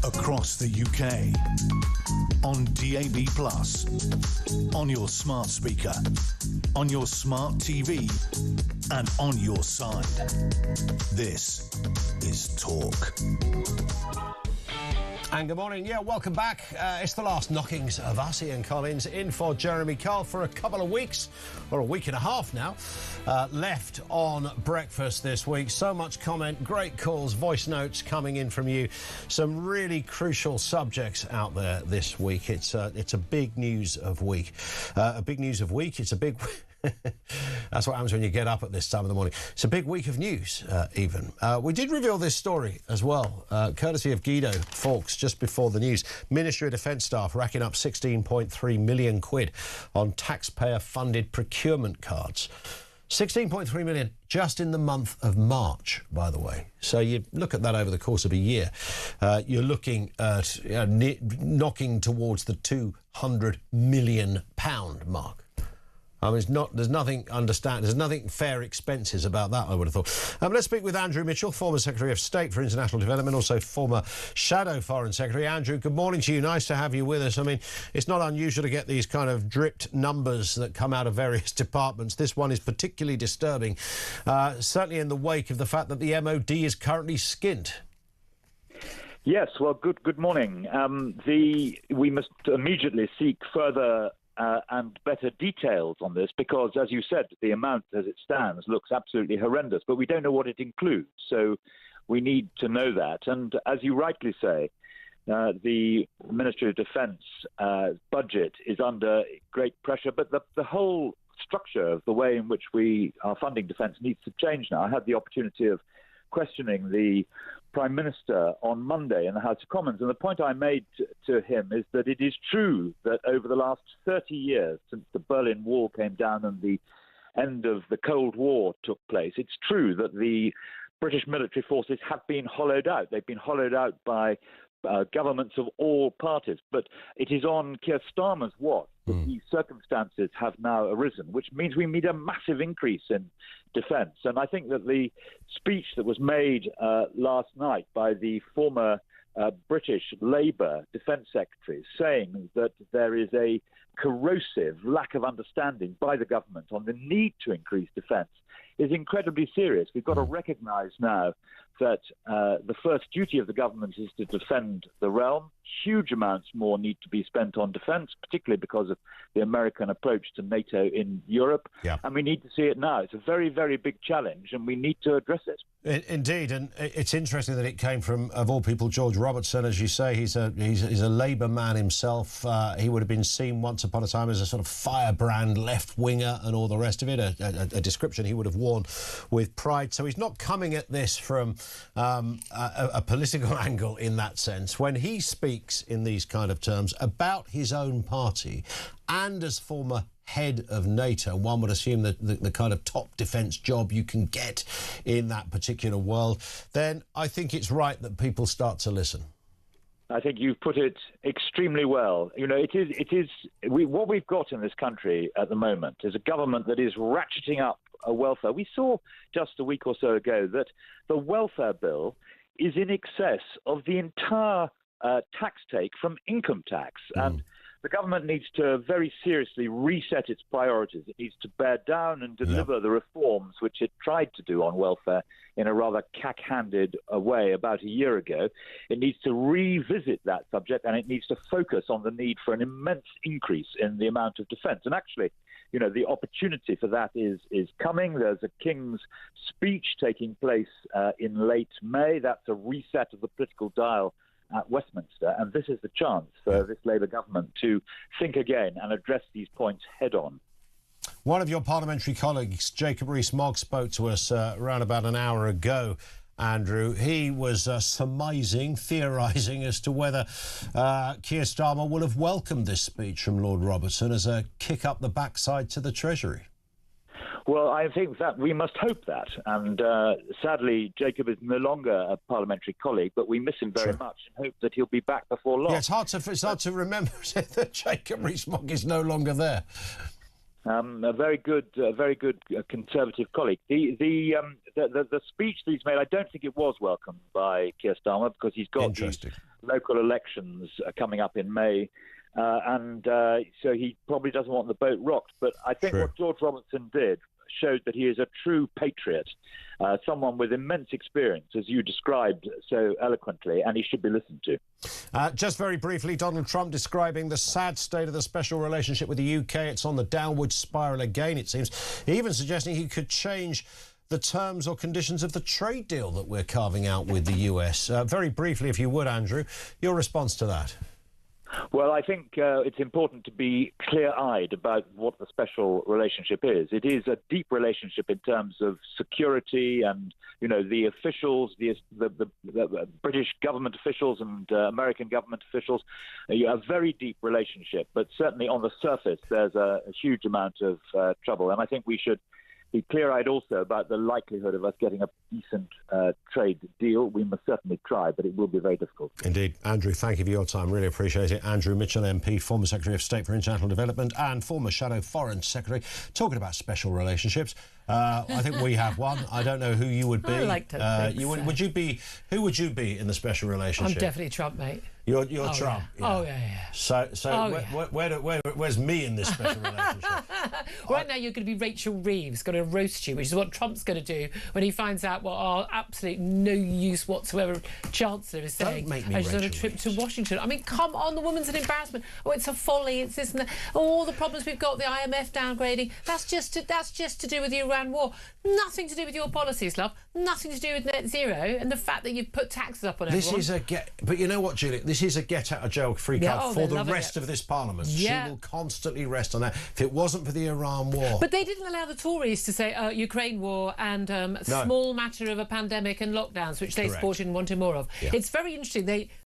Across the UK, on DAB+, on your smart speaker, on your smart TV, and on your side. This is Talk. And good morning. Yeah, welcome back. It's the last knockings of us, Ian Collins, in for Jeremy Carl for a couple of weeks, or a week and a half now, left on breakfast this week. So much comment, great calls, voice notes coming in from you. Some really crucial subjects out there this week. It's a big news of week. A big news of week. It's a big... That's what happens when you get up at this time of the morning. It's a big week of news, even. We did reveal this story as well, courtesy of Guido Fawkes, just before the news. Ministry of Defence staff racking up 16.3 million quid on taxpayer-funded procurement cards. 16.3 million just in the month of March, by the way. So you look at that over the course of a year, you're looking at knocking towards the £200 million mark. I mean, there's nothing fair expenses about that, I would have thought. Let's speak with Andrew Mitchell, former Secretary of State for International Development, also former Shadow Foreign Secretary. Andrew, good morning to you. Nice to have you with us. I mean, it's not unusual to get these kind of dripped numbers that come out of various departments. This one is particularly disturbing, certainly in the wake of the fact that the MOD is currently skint. Yes, well, good morning. We must immediately seek further and better details on this because, as you said, the amount as it stands looks absolutely horrendous, but we don't know what it includes. So we need to know that. And as you rightly say, the Ministry of Defence budget is under great pressure, but the whole structure of the way in which we are funding defence needs to change now. I had the opportunity of questioning the Prime Minister on Monday in the House of Commons, and the point I made to him is that it is true that over the last 30 years, since the Berlin Wall came down and the end of the Cold War took place, it's true that the British military forces have been hollowed out. They've been hollowed out by governments of all parties, but it is on Keir Starmer's watch that these circumstances have now arisen, which means we need a massive increase in defence. And I think that the speech that was made last night by the former British Labour Defence Secretary saying that there is a corrosive lack of understanding by the government on the need to increase defence is incredibly serious. We've got to recognise now that the first duty of the government is to defend the realm. Huge amounts more need to be spent on defence, particularly because of the American approach to NATO in Europe. Yeah. And we need to see it now. It's a very, very big challenge, and we need to address it. Indeed, and it's interesting that it came from, of all people, George Robertson. As you say, he's a Labour man himself. He would have been seen once upon a time as a sort of firebrand left-winger and all the rest of it, a description he would have worn with pride. So he's not coming at this from a political angle in that sense. When he speaks in these kind of terms about his own party and as former head of NATO, one would assume that the kind of top defence job you can get in that particular world, then I think it's right that people start to listen. I think you've put it extremely well. You know, what we've got in this country at the moment is a government that is ratcheting up welfare. We saw just a week or so ago that the welfare bill is in excess of the entire tax take from income tax. And the government needs to very seriously reset its priorities. It needs to bear down and deliver the reforms which it tried to do on welfare in a rather cack-handed way about a year ago. It needs to revisit that subject, and it needs to focus on the need for an immense increase in the amount of defence. And actually, you know, the opportunity for that is coming. There's a King's speech taking place in late May. That's a reset of the political dial at Westminster, and this is the chance for this Labour government to think again and address these points head on. One of your parliamentary colleagues, Jacob Rees-Mogg, spoke to us around about an hour ago, Andrew. He was surmising, theorising as to whether Keir Starmer will have welcomed this speech from Lord Robertson as a kick up the backside to the Treasury. Well, I think that we must hope that. And sadly, Jacob is no longer a parliamentary colleague, but we miss him very much and hope that he'll be back before long. Yeah, it's hard to remember that Jacob Rees-Mogg is no longer there. A very good Conservative colleague. The speech that he's made, I don't think it was welcomed by Keir Starmer because he's got these local elections coming up in May. So he probably doesn't want the boat rocked. But I think what George Robertson did showed that he is a true patriot, someone with immense experience, as you described so eloquently, and he should be listened to. Just very briefly, Donald Trump describing the sad state of the special relationship with the UK. It's on the downward spiral again, it seems. Even suggesting he could change the terms or conditions of the trade deal that we're carving out with the US. Very briefly, if you would, Andrew, your response to that. Well, I think it's important to be clear-eyed about what the special relationship is. It is a deep relationship in terms of security and, you know, the officials, the British government officials and American government officials, a very deep relationship. But certainly on the surface, there's a huge amount of trouble. And I think we should be clear-eyed also about the likelihood of us getting a decent trade deal. We must certainly try, but it will be very difficult. Indeed. Andrew, thank you for your time. Really appreciate it. Andrew Mitchell, MP, former Secretary of State for International Development and former Shadow Foreign Secretary. Talking about special relationships, I think we have one. I don't know who you would be. I like to think would you be? Who would you be in the special relationship? I'm definitely Trump, mate. You're Trump. Yeah. Oh yeah. So where's me in this special relationship? Right now you're going to be Rachel Reeves, going to roast you, which is what Trump's going to do when he finds out what our absolute no use whatsoever Chancellor is saying. Don't make me as she's on a Rachel trip to Washington. I mean, come on, the woman's an embarrassment. Oh, it's a folly. It's this and that. All the problems we've got, the IMF downgrading. That's just to do with the Iran war. Nothing to do with your policies, love. Nothing to do with net zero and the fact that you've put taxes up on everyone. But you know what, Julie? This is a get-out-of-jail-free card for the rest of this Parliament. Yeah. She will constantly rest on that. If it wasn't for the Iran war... But they didn't allow the Tories to say Ukraine war and small matter of a pandemic and lockdowns, which they supported and wanted more of. Yeah. It's very interesting.